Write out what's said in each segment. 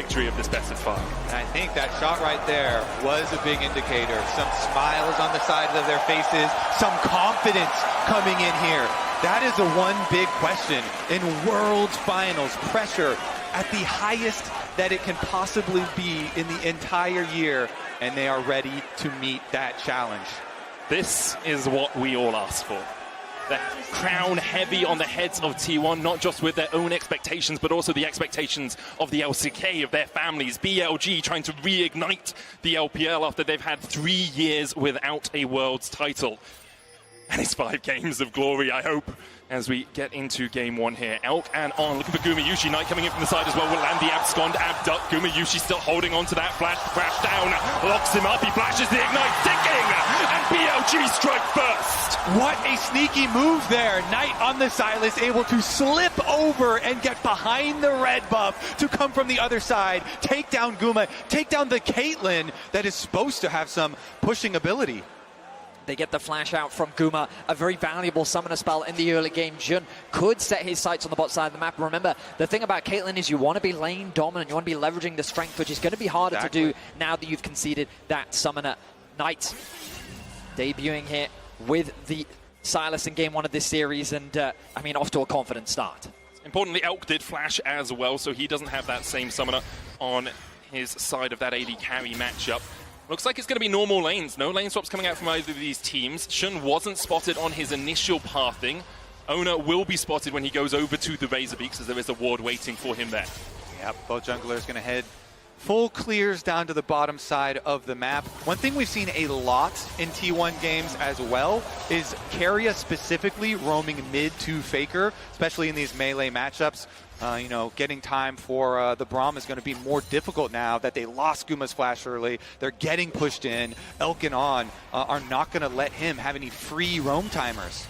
victory of this best of 5. And I think that shot right there was a big indicator. Some smiles on the sides of their faces, some confidence coming in here. That is the one big question in Worlds Finals. Pressure at the highest that it can possibly be in the entire year, and they are ready to meet that challenge. This is what we all asked for. The crown heavy on the heads of T1, not just with their own expectations, but also the expectations of the LCK, of their families. BLG trying to reignite the LPL after they've had 3 years without a Worlds title. And it's 5 games of glory, I hope, as we get into game 1 here. Elk and On, looking for Gumayushi. Knight coming in from the side as well, will land the abscond, abduct. Gumayushi still holding on to that flash, crash down, locks him up, he flashes the ignite, ticking, and BLG strike first. What a sneaky move there. Knight on the Silas able to slip over and get behind the red buff to come from the other side, take down Guma, take down the Caitlyn that is supposed to have some pushing ability. They get the flash out from Guma, a very valuable summoner spell in the early game. Jun could set his sights on the bot side of the map. Remember, the thing about Caitlyn is you want to be lane dominant, you want to be leveraging the strength, which is going to be harder to do now that you've conceded that summoner. Knight debuting here with the Silas in game 1 of this series, and I mean, off to a confident start. Importantly, Elk did flash as well, so he doesn't have that same summoner on his side of that AD carry matchup. Looks like it's going to be normal lanes. No lane swaps coming out from either of these teams. Shun wasn't spotted on his initial pathing. Ona will be spotted when he goes over to the Razorbeaks, as there is a ward waiting for him there. Yep, both junglers going to head full clears down to the bottom side of the map. One thing we've seen a lot in T1 games as well is Keria specifically roaming mid to Faker, especially in these melee matchups. You know, getting time for the Braum is going to be more difficult now that they lost Guma's flash early. They're getting pushed in. Elk and On are not going to let him have any free roam timers.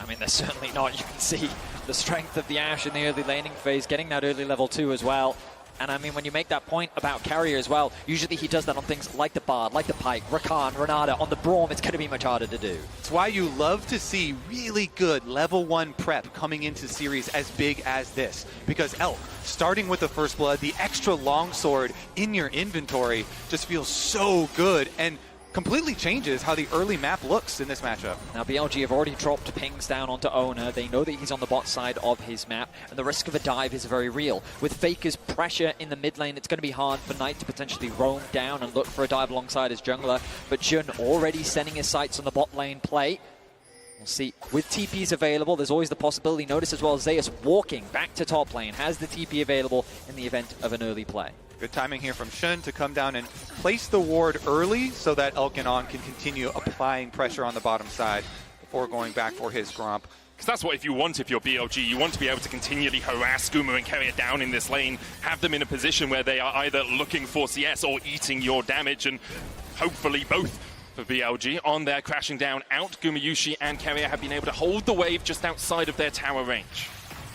I mean, they're certainly not. You can see the strength of the Ashe in the early laning phase, getting that early level 2 as well. And I mean, when you make that point about Carrier as well, usually he does that on things like the Bard, like the Pike, Rakan, Renata. On the Braum, it's going to be much harder to do. It's why you love to see really good level 1 prep coming into series as big as this. Because Elk, starting with the First Blood, the extra longsword in your inventory just feels so good and completely changes how the early map looks in this matchup. Now BLG have already dropped pings down onto Owner. They know that he's on the bot side of his map, and the risk of a dive is very real. With Faker's pressure in the mid lane, it's going to be hard for Knight to potentially roam down and look for a dive alongside his jungler, but Jun already setting his sights on the bot lane play. We'll see. With TPs available, there's always the possibility. Notice as well, Zeus walking back to top lane, has the TP available in the event of an early play. Good timing here from Shun to come down and place the ward early so that Elk and On can continue applying pressure on the bottom side before going back for his Gromp. Because that's what if you're BLG, you want to be able to continually harass Guma and carry it down in this lane, have them in a position where they are either looking for CS or eating your damage, and hopefully both for BLG. On there, crashing down out, Gumayushi and Carrier have been able to hold the wave just outside of their tower range.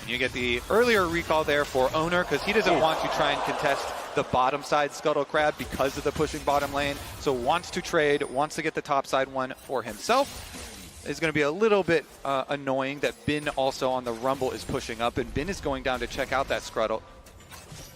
You get the earlier recall there for Owner because he doesn't want to try and contest the bottom side Scuttle Crab because of the pushing bottom lane. So wants to trade, wants to get the top side one for himself. It's going to be a little bit annoying that Bin also on the Rumble is pushing up, and Bin is going down to check out that Scuttle.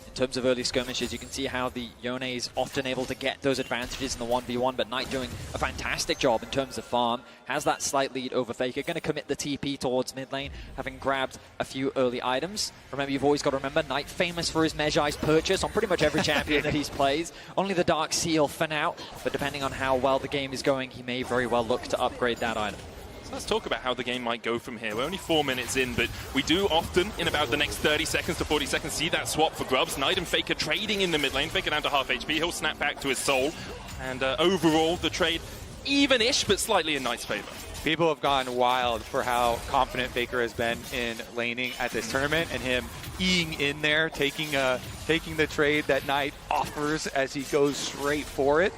In terms of early skirmishes, you can see how the Yone is often able to get those advantages in the 1v1, but Knight doing a fantastic job in terms of farm. Has that slight lead over Faker, going to commit the TP towards mid lane, having grabbed a few early items. Remember, you've always got to remember, Knight famous for his Mejai's purchase on pretty much every champion that he's plays. Only the Dark Seal for now, but depending on how well the game is going, he may very well look to upgrade that item. So let's talk about how the game might go from here. We're only 4 minutes in, but we do often, in about the next 30 seconds to 40 seconds, see that swap for Grubs. Knight and Faker trading in the mid lane. Faker down to half HP. He'll snap back to his soul. And overall, the trade even-ish, but slightly in Knight's favor. People have gone wild for how confident Faker has been in laning at this tournament, and him eing in there, taking the trade that Knight offers as he goes straight for it.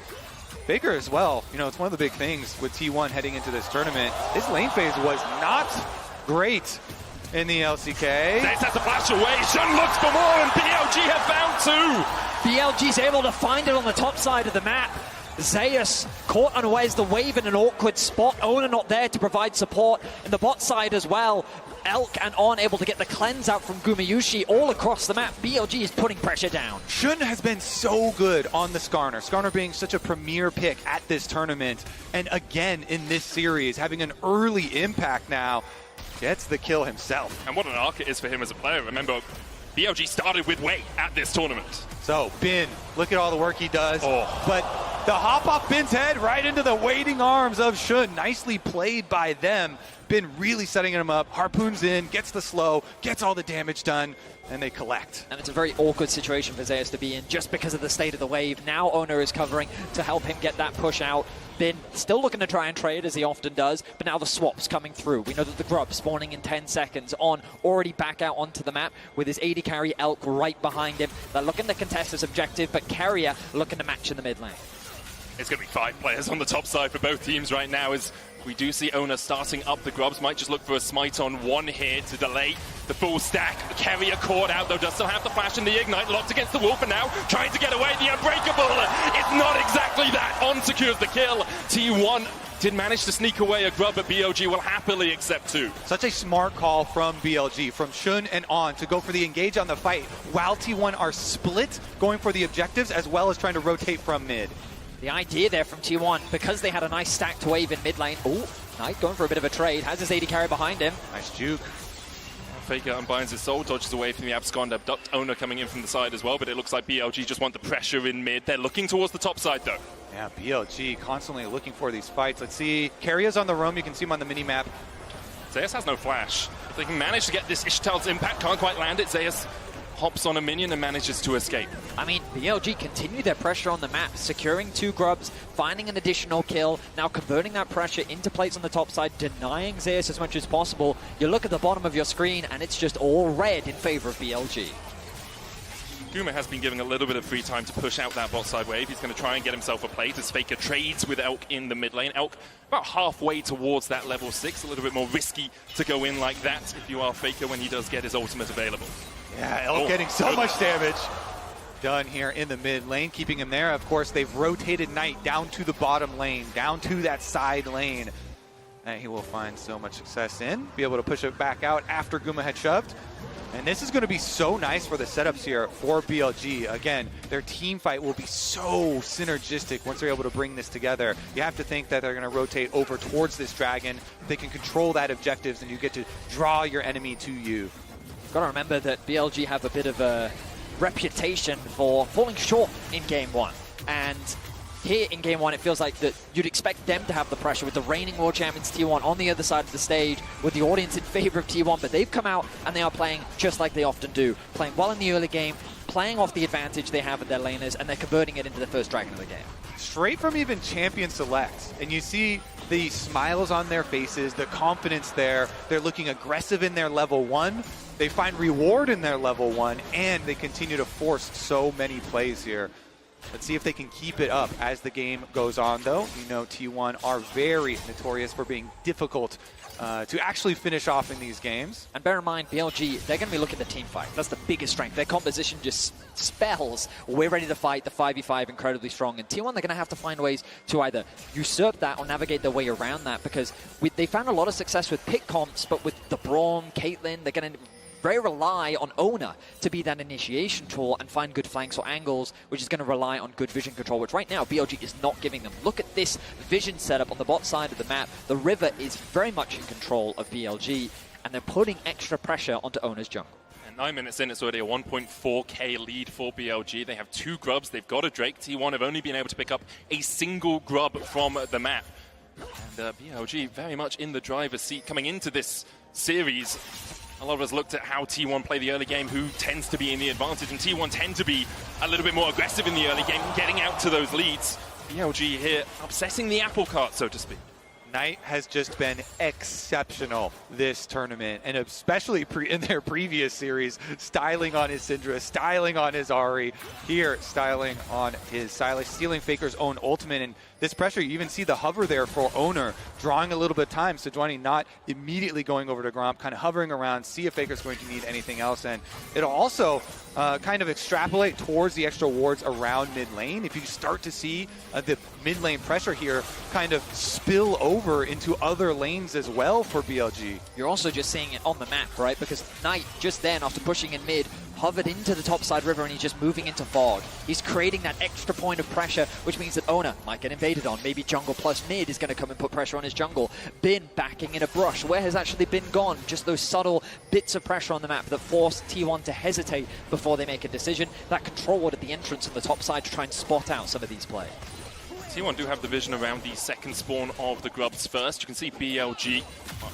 Faker as well, you know, it's one of the big things with T1 heading into this tournament. His lane phase was not great in the LCK. Zeus has to flash away. Shun looks for more, and BLG have found two. BLG's able to find it on the top side of the map. Zeus caught unawares the wave in an awkward spot. Owner not there to provide support. And the bot side as well. Elk and On able to get the cleanse out from Gumayushi all across the map. BLG is putting pressure down. Shun has been so good on the Skarner. Skarner being such a premier pick at this tournament. And again, in this series, having an early impact now, gets the kill himself. And what an arc it is for him as a player. Remember, BLG started with Wei at this tournament. So, Bin, look at all the work he does. Oh. But the hop off Bin's head right into the waiting arms of Shun. Nicely played by them. Bin really setting him up. Harpoons in, gets the slow, gets all the damage done, and they collect. And it's a very awkward situation for Zeus to be in just because of the state of the wave. Now Owner is covering to help him get that push out. Bin still looking to try and trade as he often does, but now the swap's coming through. We know that the Grub spawning in 10 seconds. On already back out onto the map with his AD carry Elk right behind him. They're looking to contest this objective, but Carrier looking to match in the mid lane. It's going to be 5 players on the top side for both teams right now as we do see Owner starting up the Grubs. Might just look for a smite on one here to delay the full stack. Carrier caught out though, does still have the flash and the ignite. Locked against the wall for now, trying to get away. The Unbreakable, it's not exactly that. On secures the kill. T1 did manage to sneak away a Grub, but BLG will happily accept 2. Such a smart call from BLG, from Shun and On, to go for the engage on the fight, while T1 are split, going for the objectives, as well as trying to rotate from mid. The idea there from T1, because they had a nice stacked wave in mid lane. Oh, Knight going for a bit of a trade. Has his AD carry behind him. Nice juke. Faker unbinds his soul, dodges away from the abscond. Abduct Owner coming in from the side as well, but it looks like BLG just want the pressure in mid. They're looking towards the top side though. Yeah, BLG constantly looking for these fights. Let's see. Carrier's on the roam. You can see him on the mini-map. Zeus has no flash. If they can manage to get this Ishtal's impact, can't quite land it. Zeus hops on a minion and manages to escape. I mean, BLG continue their pressure on the map, securing 2 Grubs, finding an additional kill, now converting that pressure into plates on the top side, denying Zeus as much as possible. You look at the bottom of your screen and it's just all red in favor of BLG. Guma has been given a little bit of free time to push out that bot side wave. He's going to try and get himself a plate as Faker trades with Elk in the mid lane. Elk about halfway towards that level 6, a little bit more risky to go in like that if you are Faker when he does get his ultimate available. Yeah, Elk getting so much damage done here in the mid lane, keeping him there. Of course, they've rotated Knight down to the bottom lane, down to that side lane. And he will find so much success in, be able to push it back out after Guma had shoved. And this is going to be so nice for the setups here for BLG. Again, their team fight will be so synergistic once they're able to bring this together. You have to think that they're going to rotate over towards this dragon. They can control that objectives, and you get to draw your enemy to you. Got to remember that BLG have a bit of a reputation for falling short in Game 1. And here in Game 1, it feels like that you'd expect them to have the pressure with the reigning world champions T1 on the other side of the stage, with the audience in favor of T1, but they've come out and they are playing just like they often do, playing well in the early game, playing off the advantage they have with their laners, and they're converting it into the first dragon of the game. Straight from even champion selects, and you see the smiles on their faces, the confidence there. They're looking aggressive in their level 1. They find reward in their level 1, and they continue to force so many plays here. Let's see if they can keep it up as the game goes on, though. You know T1 are very notorious for being difficult to actually finish off in these games. And bear in mind, BLG, they're going to be looking at the team fight. That's the biggest strength. Their composition just spells, we're ready to fight, the 5v5 incredibly strong. And T1, they're going to have to find ways to either usurp that or navigate their way around that, because they found a lot of success with pick comps, but with the Braum, Caitlyn, they're going to very rely on Owner to be that initiation tool and find good flanks or angles, which is going to rely on good vision control, which right now BLG is not giving them. Look at this vision setup on the bot side of the map. The river is very much in control of BLG, and they're putting extra pressure onto Owner's jungle. And 9 minutes in, it's already a 1.4k lead for BLG. They have 2 Grubs, they've got a Drake. T1 have only been able to pick up a single Grub from the map. And BLG very much in the driver's seat coming into this series. A lot of us looked at how T1 play the early game, who tends to be in the advantage, and T1 tend to be a little bit more aggressive in the early game, getting out to those leads. BLG here obsessing the apple cart, so to speak. Knight has just been exceptional this tournament, and especially in their previous series, styling on his Syndra, styling on his Ahri, here styling on his Sylas, stealing Faker's own ultimate, and this pressure, you even see the hover there for Owner, drawing a little bit of time, Sejuani not immediately going over to Gromp, kind of hovering around, see if Faker's going to need anything else, and it'll also kind of extrapolate towards the extra wards around mid lane. If you start to see the mid lane pressure here kind of spill over over into other lanes as well for BLG. You're also just seeing it on the map, right? Because Knight, just then, after pushing in mid, hovered into the topside river and he's just moving into fog. He's creating that extra point of pressure, which means that Ona might get invaded on. Maybe jungle plus mid is going to come and put pressure on his jungle. Bin backing in a brush. Where has actually Bin gone? Just those subtle bits of pressure on the map that force T1 to hesitate before they make a decision. That control ward at the entrance on the top side to try and spot out some of these plays. T1 do have the vision around the second spawn of the grubs first. You can see BLG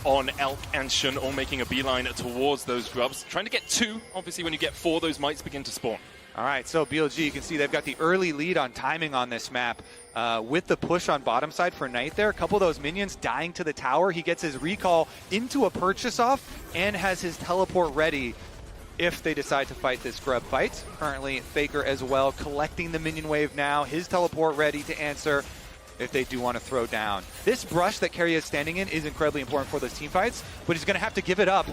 on Elk and Shun all making a beeline towards those grubs. Trying to get 2. Obviously, when you get 4, those mites begin to spawn. All right, so BLG, you can see they've got the early lead on timing on this map. With the push on bottom side for Knight there, a couple of those minions dying to the tower. He gets his recall into a purchase off and has his teleport ready if they decide to fight this grub fight. Currently, Faker as well collecting the minion wave now. His teleport ready to answer if they do want to throw down. This brush that Keria is standing in is incredibly important for those team fights, but he's going to have to give it up.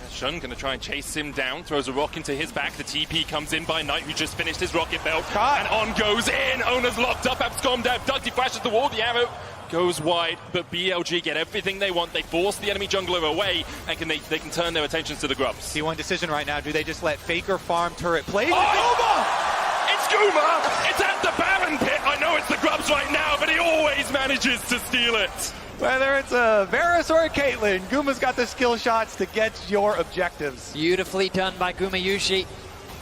Shun going to try and chase him down, throws a rock into his back. The TP comes in by Knight, who just finished his rocket belt. Caught. And on goes in. Ona's locked up, abscommed out. Dugty flashes the wall, the arrow goes wide, but BLG get everything they want. They force the enemy jungler away, and they can turn their attentions to the grubs. T1 decision right now. Do they just let Faker farm turret play? Oh! It's Guma! It's at the Baron pit! I know it's the grubs right now, but he always manages to steal it. Whether it's a Varus or a Caitlyn, Guma's got the skill shots to get your objectives. Beautifully done by Gumayushi.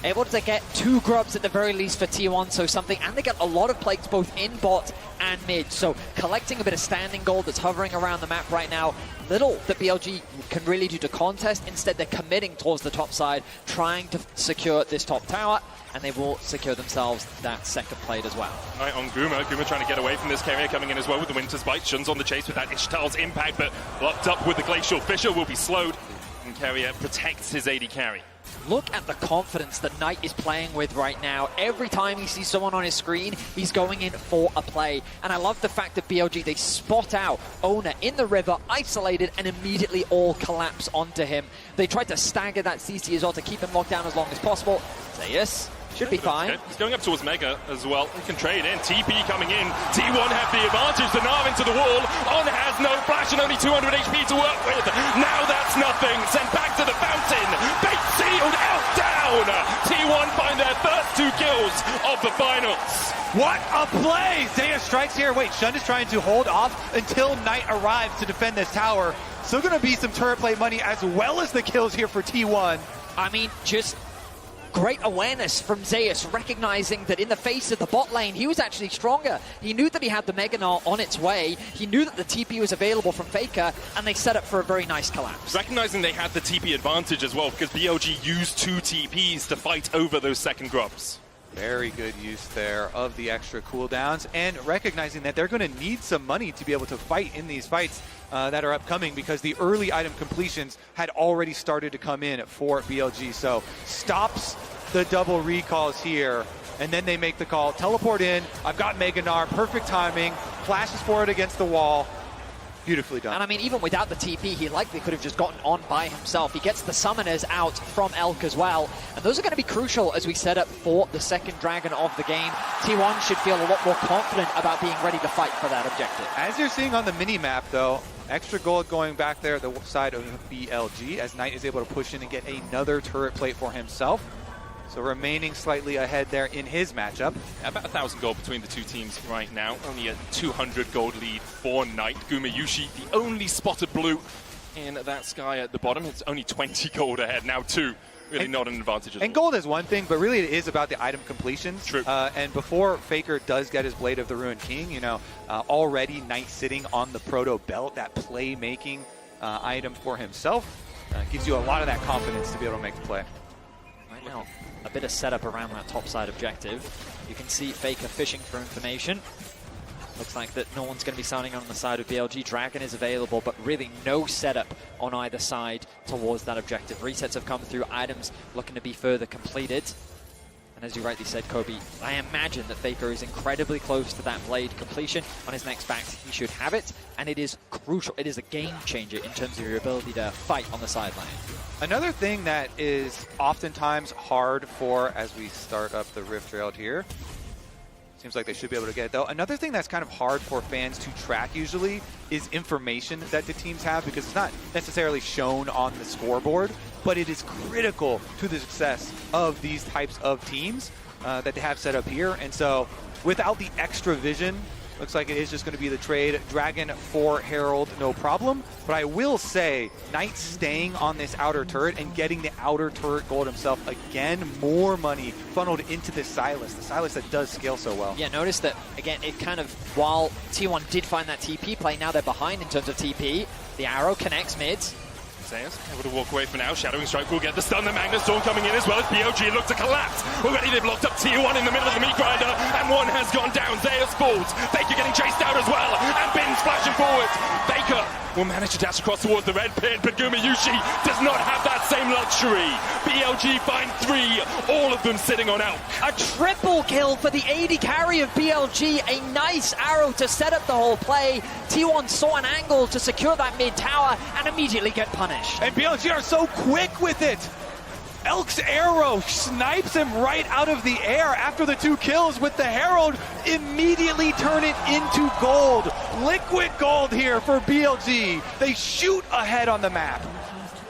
Able to get 2 grubs at the very least for T1, so something, and they get a lot of plates both in bot and mid. So collecting a bit of standing gold that's hovering around the map right now. Little that BLG can really do to contest. Instead, they're committing towards the top side, trying to secure this top tower, and they will secure themselves that second plate as well. Right on Guma. Guma trying to get away from this carrier coming in as well with the Winter's Bite. Shun's on the chase with that Ishtal's impact, but locked up with the Glacial Fissure will be slowed, and carrier protects his AD carry. Look at the confidence that Knight is playing with right now. Every time he sees someone on his screen, he's going in for a play. And I love the fact that BLG, they spot out Ona in the river, isolated, and immediately all collapse onto him. They tried to stagger that CC as well to keep him locked down as long as possible. Zeus should be fine. He's going up towards Mega as well. He can trade in. TP coming in. T1 have the advantage. The Gnar into the wall. On has no flash and only 200 HP to work with. Now that's nothing. Sent back to the fountain. Bait sealed. Elf down. T1 find their first 2 kills of the finals. What a play! Zeus strikes here. Wait, Shun is trying to hold off until Knight arrives to defend this tower. Still going to be some turret play money as well as the kills here for T1. I mean, just great awareness from Zeus, recognizing that in the face of the bot lane, he was actually stronger. He knew that he had the Mega Gnar on its way. He knew that the TP was available from Faker, and they set up for a very nice collapse. Recognizing they had the TP advantage as well, because BLG used 2 TPs to fight over those second grubs. Very good use there of the extra cooldowns, and recognizing that they're going to need some money to be able to fight in these fights that are upcoming, because the early item completions had already started to come in for BLG. So stops the double recalls here, and then they make the call. Teleport in. I've got Mega Gnar. Perfect timing. Flashes forward against the wall. Beautifully done. And I mean, even without the TP, he likely could have just gotten on by himself. He gets the summoners out from Elk as well. And those are going to be crucial as we set up for the second dragon of the game. T1 should feel a lot more confident about being ready to fight for that objective. As you're seeing on the mini-map, though, extra gold going back there at the side of BLG, as Knight is able to push in and get another turret plate for himself. So remaining slightly ahead there in his matchup. About 1,000 gold between the 2 teams right now. Only a 200 gold lead for Knight. Gumayushi, the only spotted blue in that sky at the bottom. It's only 20 gold ahead, now 2. Really not an advantage at all. And gold is one thing, but really it is about the item completions. True. And before Faker does get his Blade of the Ruined King, you know, already Knight sitting on the Proto Belt, that play-making item for himself, gives you a lot of that confidence to be able to make the play. Right now, a bit of setup around that topside objective. You can see Faker fishing for information. Looks like that no one's going to be sounding on the side of BLG. Dragon is available, but really no setup on either side towards that objective. Resets have come through, items looking to be further completed. And as you rightly said, Kobe, I imagine that Faker is incredibly close to that blade completion. On his next back, he should have it, and it is crucial. It is a game changer in terms of your ability to fight on the sideline. Another thing that is oftentimes hard for, as we start up the Rift Rail here, Seems like they should be able to get it, though. Another thing that's kind of hard for fans to track usually is information that the teams have, because it's not necessarily shown on the scoreboard, but it is critical to the success of these types of teams that they have set up here. And so without the extra vision, looks like it is just going to be the trade. Dragon for Herald, no problem. But I will say, Knight staying on this outer turret and getting the outer turret gold himself, again, more money funneled into this Sylas. The Sylas that does scale so well. Yeah, notice that, again, it kind of, while T1 did find that TP play, now they're behind in terms of TP. The arrow connects mids. Sayers able to walk away for now. Shadowing Strike will get the stun. The Magna Storm coming in as well as BLG look to collapse. Already they've locked up T1 in the middle of the meat grinder, and one has gone down. Zeus falls. Faker getting chased out as well, and Bin's flashing forward. Faker will manage to dash across towards the red pit, but Gumayushi does not have that same luxury. BLG find 3, all of them sitting on Elk. A triple kill for the AD carry of BLG. A nice arrow to set up the whole play. T1 saw an angle to secure that mid tower and immediately get punished. And BLG are so quick with it. Elk's arrow snipes him right out of the air after the 2 kills with the Herald. Immediately turn it into gold. Liquid gold here for BLG. They shoot ahead on the map.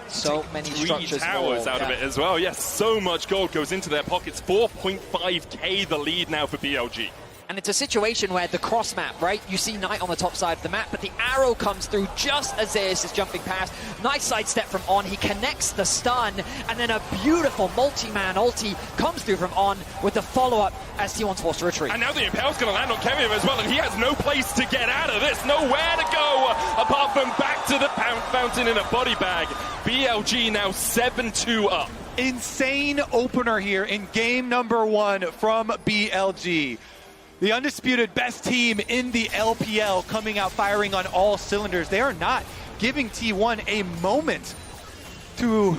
So many 3 structures towers out of it as well. Yes, so much gold goes into their pockets. 4.5k the lead now for BLG. And it's a situation where the cross map, right? You see Knight on the top side of the map, but the arrow comes through just as Zeus is jumping past. Nice sidestep from On. He connects the stun, and then a beautiful multi-man ulti comes through from On with the follow-up as T1's forced to retreat. And now the Impale's going to land on Kevin as well, and he has no place to get out of this. Nowhere to go apart from back to the fountain in a body bag. BLG now 7-2 up. Insane opener here in game number 1 from BLG. The undisputed best team in the LPL coming out firing on all cylinders. They are not giving T1 a moment to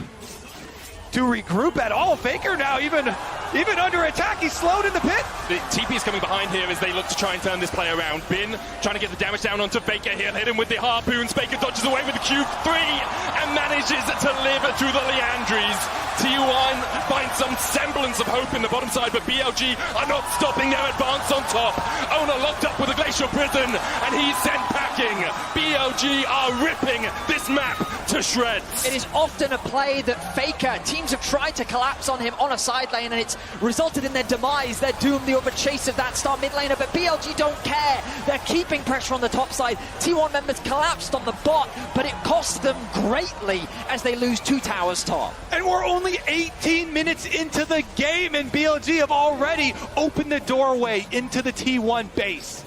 regroup at all. Faker now even under attack. He's slowed in the pit. The TP is coming behind here as they look to try and turn this play around. Bin trying to get the damage down onto Faker here. Hit him with the harpoons. Faker dodges away with the Q3 and manages to live through the Leandries. T1 finds some semblance of hope in the bottom side, but BLG are not stopping their advance on top. Owner locked up with a glacial prison, and he's sent packing. BLG are ripping this map to shreds. It is often a play that Faker, teams have tried to collapse on him on a side lane, and it's resulted in their demise. They're doomed the overchase of that star mid laner, but BLG don't care. They're keeping pressure on the top side. T1 members collapsed on the bot, but it cost them greatly as they lose 2 towers top. And we're only 18 minutes into the game, and BLG have already opened the doorway into the T1 base.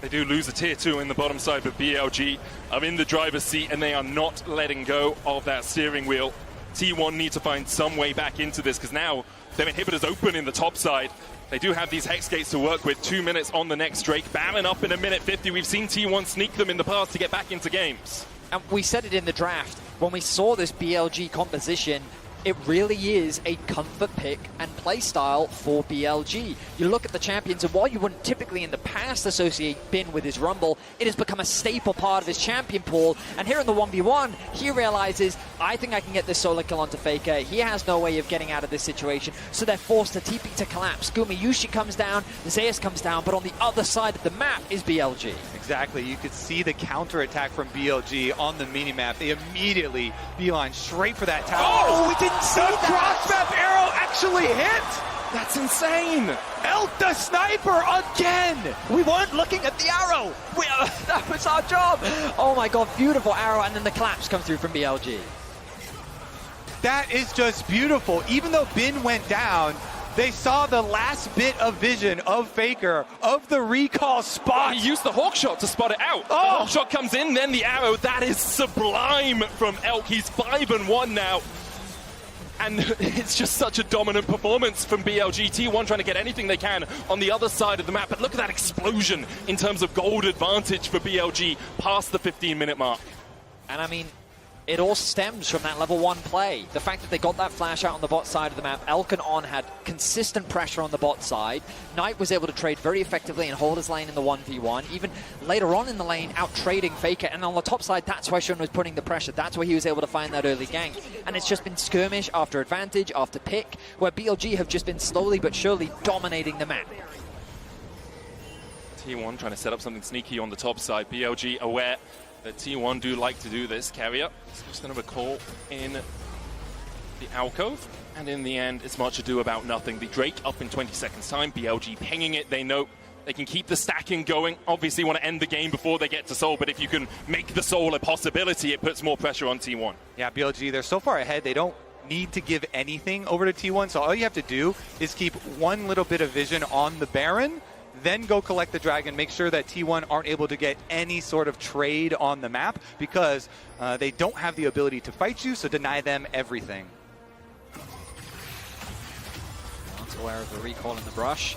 They do lose a tier 2 in the bottom side, but BLG are in the driver's seat, and they are not letting go of that steering wheel. T1 need to find some way back into this, because now their inhibitors open in the top side. They do have these Hex Gates to work with. 2 minutes on the next Drake. Baron up in a minute 50. We've seen T1 sneak them in the past to get back into games. And we said it in the draft, when we saw this BLG composition, it really is a comfort pick and play style for BLG. You look at the champions, and while you wouldn't typically in the past associate Bin with his Rumble, it has become a staple part of his champion pool. And here in the 1v1, he realizes, I think I can get this solo kill onto Faker. He has no way of getting out of this situation, so they're forced to TP to collapse. Gumayushi comes down, Zeus comes down, but on the other side of the map is BLG. Exactly. You could see the counterattack from BLG on the minimap. They immediately beeline straight for that tower. Oh, we didn't see that! Cross-map arrow actually hit! That's insane! Elk the sniper again! We weren't looking at the arrow! That was our job! Oh my god, beautiful arrow, and then the collapse comes through from BLG. That is just beautiful. Even though Bin went down, they saw the last bit of vision of Faker, of the recall spot. He used the hawk shot to spot it out. Oh. The hawk shot comes in, then the arrow. That is sublime from Elk. He's 5-1 now. And it's just such a dominant performance from BLG. T1 trying to get anything they can on the other side of the map. But look at that explosion in terms of gold advantage for BLG past the 15-minute mark. And I mean, it all stems from that level 1 play. The fact that they got that flash out on the bot side of the map. Elk and On had consistent pressure on the bot side. Knight was able to trade very effectively and hold his lane in the 1v1. Even later on in the lane, out trading Faker. And on the top side, that's where Shun was putting the pressure. That's where he was able to find that early gank. And it's just been skirmish after advantage, after pick, where BLG have just been slowly but surely dominating the map. T1 trying to set up something sneaky on the top side. BLG aware that T1 do like to do this. Carrier is just going to recall in the alcove. And in the end, it's much ado about nothing. The Drake up in 20 seconds time. BLG pinging it. They know they can keep the stacking going. Obviously want to end the game before they get to Soul, but if you can make the Soul a possibility, it puts more pressure on T1. Yeah, BLG, they're so far ahead, they don't need to give anything over to T1, so all you have to do is keep one little bit of vision on the Baron, then go collect the Dragon, make sure that T1 aren't able to get any sort of trade on the map, because they don't have the ability to fight you, so deny them everything. Not aware of the recall in the brush.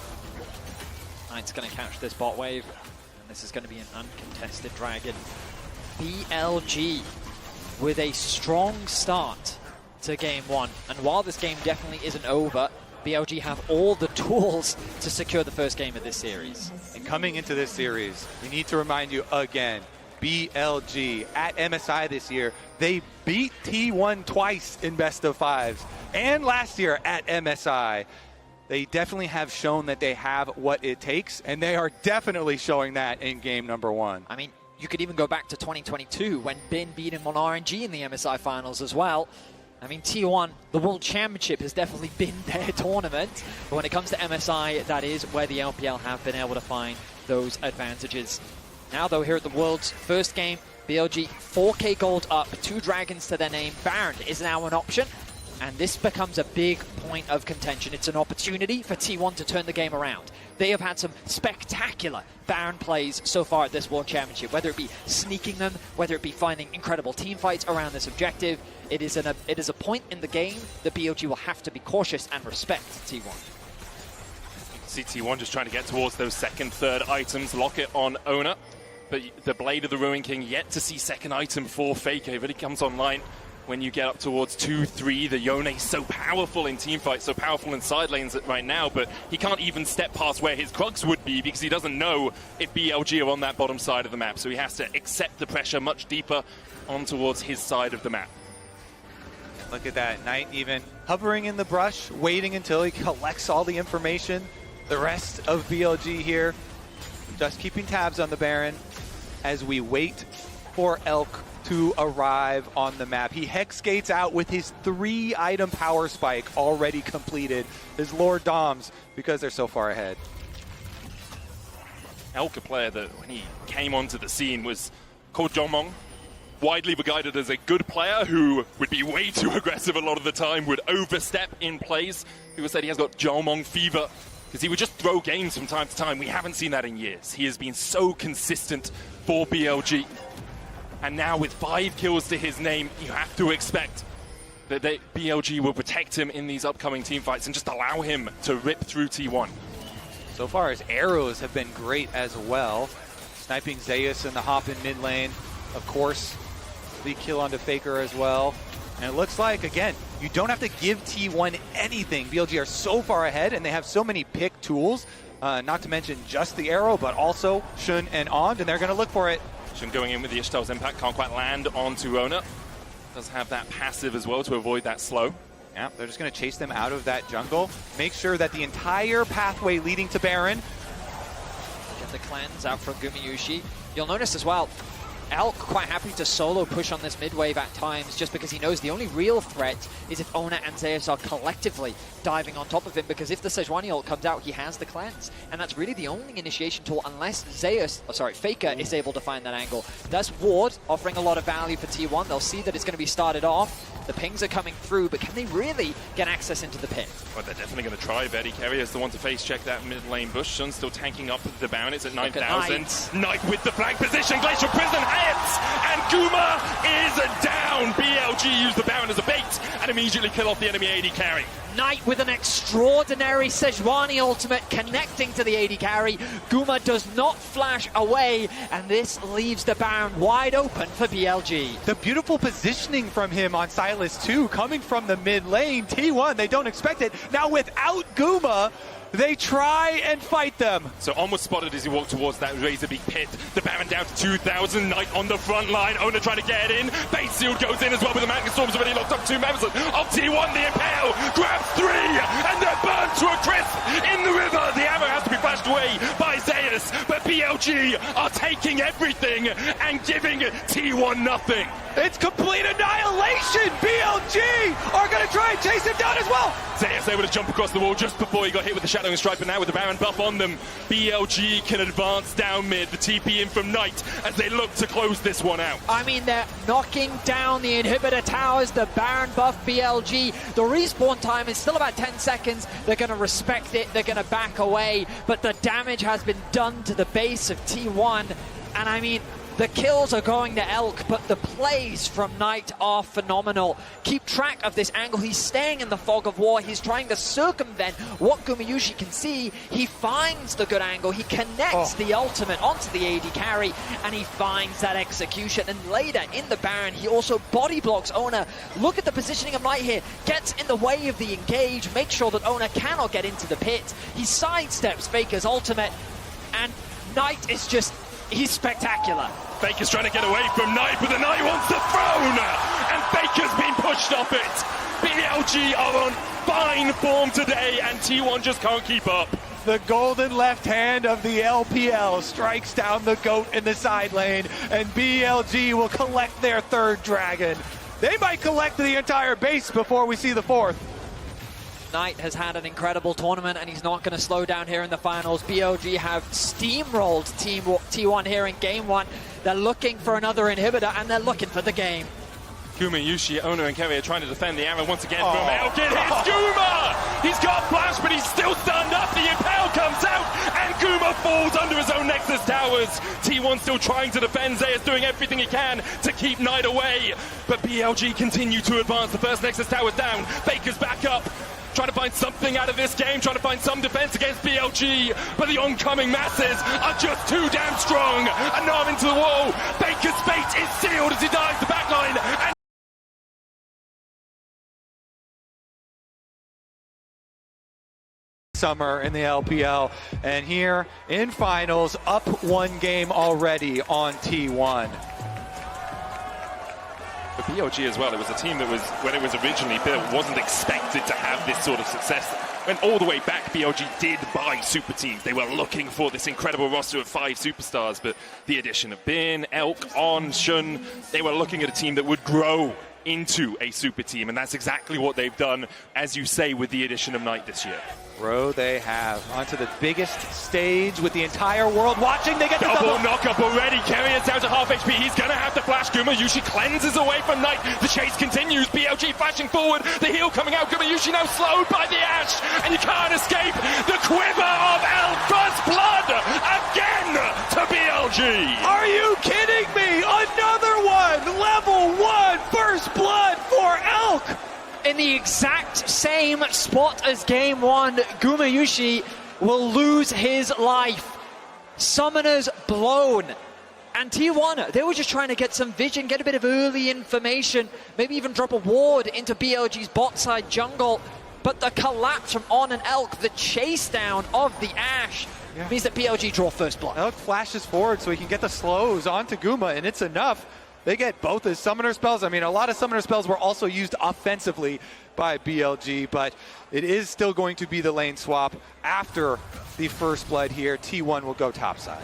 Knight's going to catch this bot wave, and this is going to be an uncontested Dragon. BLG with a strong start to game one, and while this game definitely isn't over, BLG have all the tools to secure the first game of this series. And coming into this series, we need to remind you again, BLG at MSI this year, they beat T1 twice in best of fives, and last year at MSI. They definitely have shown that they have what it takes, and they are definitely showing that in game number one. I mean, you could even go back to 2022 when Bin beat him on RNG in the MSI finals as well. I mean, T1, the World Championship has definitely been their tournament, but when it comes to MSI, that is where the LPL have been able to find those advantages. Now, though, here at the World's first game, BLG 4K gold up, 2 Dragons to their name. Baron is now an option, and this becomes a big point of contention. It's an opportunity for T1 to turn the game around. They have had some spectacular Baron plays so far at this World Championship, whether it be sneaking them, whether it be finding incredible team fights around this objective. It is a point in the game that BLG will have to be cautious and respect T1. You can see T1 just trying to get towards those second, third items, lock it on Owner. But the Blade of the Ruin King yet to see second item for Faker. It really comes online when you get up towards 2-3. The Yone is so powerful in teamfights, so powerful in side lanes right now, but he can't even step past where his Krugs would be because he doesn't know if BLG are on that bottom side of the map. So he has to accept the pressure much deeper on towards his side of the map. Look at that, Knight even hovering in the brush, waiting until he collects all the information. The rest of BLG here, just keeping tabs on the Baron as we wait for Elk to arrive on the map. He hex skates out with his 3-item power spike already completed. His Lord Doms, because they're so far ahead. Elk, a player that when he came onto the scene was called Jomong, widely regarded as a good player who would be way too aggressive a lot of the time, would overstep in plays. People said he has got Jomong fever because he would just throw games from time to time. We haven't seen that in years. He has been so consistent for BLG. And now with 5 kills to his name, you have to expect that BLG will protect him in these upcoming team fights and just allow him to rip through T1. So far, his arrows have been great as well. Sniping Zeus in the hop in mid lane. Of course, the kill onto Faker as well. And it looks like, again, you don't have to give T1 anything. BLG are so far ahead, and they have so many pick tools, not to mention just the arrow, but also Shun and Ond, and they're going to look for it. Shun going in with the Ishtal's impact, can't quite land onto Owner. Does have that passive as well to avoid that slow. Yeah, they're just going to chase them out of that jungle. Make sure that the entire pathway leading to Baron. Get the cleanse out from Gumayushi. You'll notice as well, Elk quite happy to solo push on this mid wave at times just because he knows the only real threat is if Ona and Zeus are collectively diving on top of him, because if the Sejuani ult comes out, he has the cleanse. And that's really the only initiation tool unless Faker is able to find that angle. That's Ward offering a lot of value for T1. They'll see that it's going to be started off. The pings are coming through, but can they really get access into the pit? Well, they're definitely going to try. Betty Carrier is the one to face check that mid lane bush. Shun still tanking up the Baron. It's at 9,000. Knight with the flank position. Glacial Prison hits! And Guma is down! BLG used the Baron as a bait and immediately kill off the enemy AD carry. Knight with an extraordinary Sejuani ultimate connecting to the AD carry. Guma does not flash away, and this leaves the Baron wide open for BLG. The beautiful positioning from him on Sylas too, coming from the mid lane. T1, they don't expect it. Now without Guma, they try and fight them. So almost spotted as he walked towards that razor big pit. The Baron down to 2,000. Knight on the front line. Owner trying to get in. Base Shield goes in as well with the Magnet Storms already locked up 2 members of T1. The Impale grabs 3 and they're burned to a crisp in the river. The ammo has to be flashed away by Zeus, but BLG are taking everything and giving T1 nothing. It's complete annihilation! BLG are going to try and chase him down as well! Zeus able to jump across the wall just before he got hit with the Shadowing Strike, but now with the Baron buff on them, BLG can advance down mid, the TP in from Knight as they look to close this one out. I mean, they're knocking down the inhibitor towers, the Baron buff BLG. The respawn time is still about 10 seconds. They're going to respect it, they're going to back away, but the damage has been done to the base of T1, and I mean, the kills are going to Elk, but the plays from Knight are phenomenal. Keep track of this angle. He's staying in the fog of war. He's trying to circumvent what Gumayusi can see. He finds the good angle. He connects the ultimate onto the AD carry, and he finds that execution. And later in the Baron, he also body blocks Ona. Look at the positioning of Knight here. Gets in the way of the engage, makes sure that Ona cannot get into the pit. He sidesteps Faker's ultimate, and Knight is just... he's spectacular. Faker's trying to get away from Knight, but the Knight wants the throne! And Faker's been pushed off it! BLG are on fine form today, and T1 just can't keep up. The golden left hand of the LPL strikes down the GOAT in the side lane, and BLG will collect their third dragon. They might collect the entire base before we see the fourth. Knight has had an incredible tournament, and he's not going to slow down here in the finals. BLG have steamrolled T1 here in game one. They're looking for another inhibitor, and they're looking for the game. Gumayusi, Ono, and Kerry are trying to defend the arrow once again from Elk. It hits Guma! He's got flash, but he's still stunned up. The impale comes out, and Guma falls under his own Nexus towers. T1 still trying to defend. Zeus doing everything he can to keep Knight away. But BLG continue to advance. The first Nexus tower's down. Faker's back up. Trying to find something out of this game, trying to find some defense against BLG, but the oncoming masses are just too damn strong. And now into the wall. Baker's fate is sealed as he dives the backline. And summer in the LPL, and here in finals, up one game already on T1. For BLG as well, it was a team that was, when it was originally built, wasn't expected to have this sort of success. Went all the way back, BLG did buy super teams. They were looking for this incredible roster of 5 superstars, but the addition of Bin, Elk, On, Shun, they were looking at a team that would grow into a super team, and that's exactly what they've done, as you say, with the addition of Knight this year. Bro, they have onto the biggest stage with the entire world watching. They get the double knock-up already. Kerry is down to half HP. He's going to have to flash. Gumayusi cleanses away from Knight. The chase continues. BLG flashing forward. The heal coming out. Gumayusi now slowed by the Ash. And you can't escape the quiver of Elk. First blood again to BLG. Are you kidding me? Another one. Level 1 first blood for Elk. In the exact same spot as game one, Gumayusi will lose his life. Summoners blown. And T1, they were just trying to get some vision, get a bit of early information, maybe even drop a ward into BLG's bot side jungle. But the collapse from On and Elk, the chase down of the Ash, means that BLG draw first blood. Elk flashes forward so he can get the slows onto Guma, and it's enough. They get both his summoner spells. I mean, a lot of summoner spells were also used offensively by BLG, but it is still going to be the lane swap after the first blood here. T1 will go topside.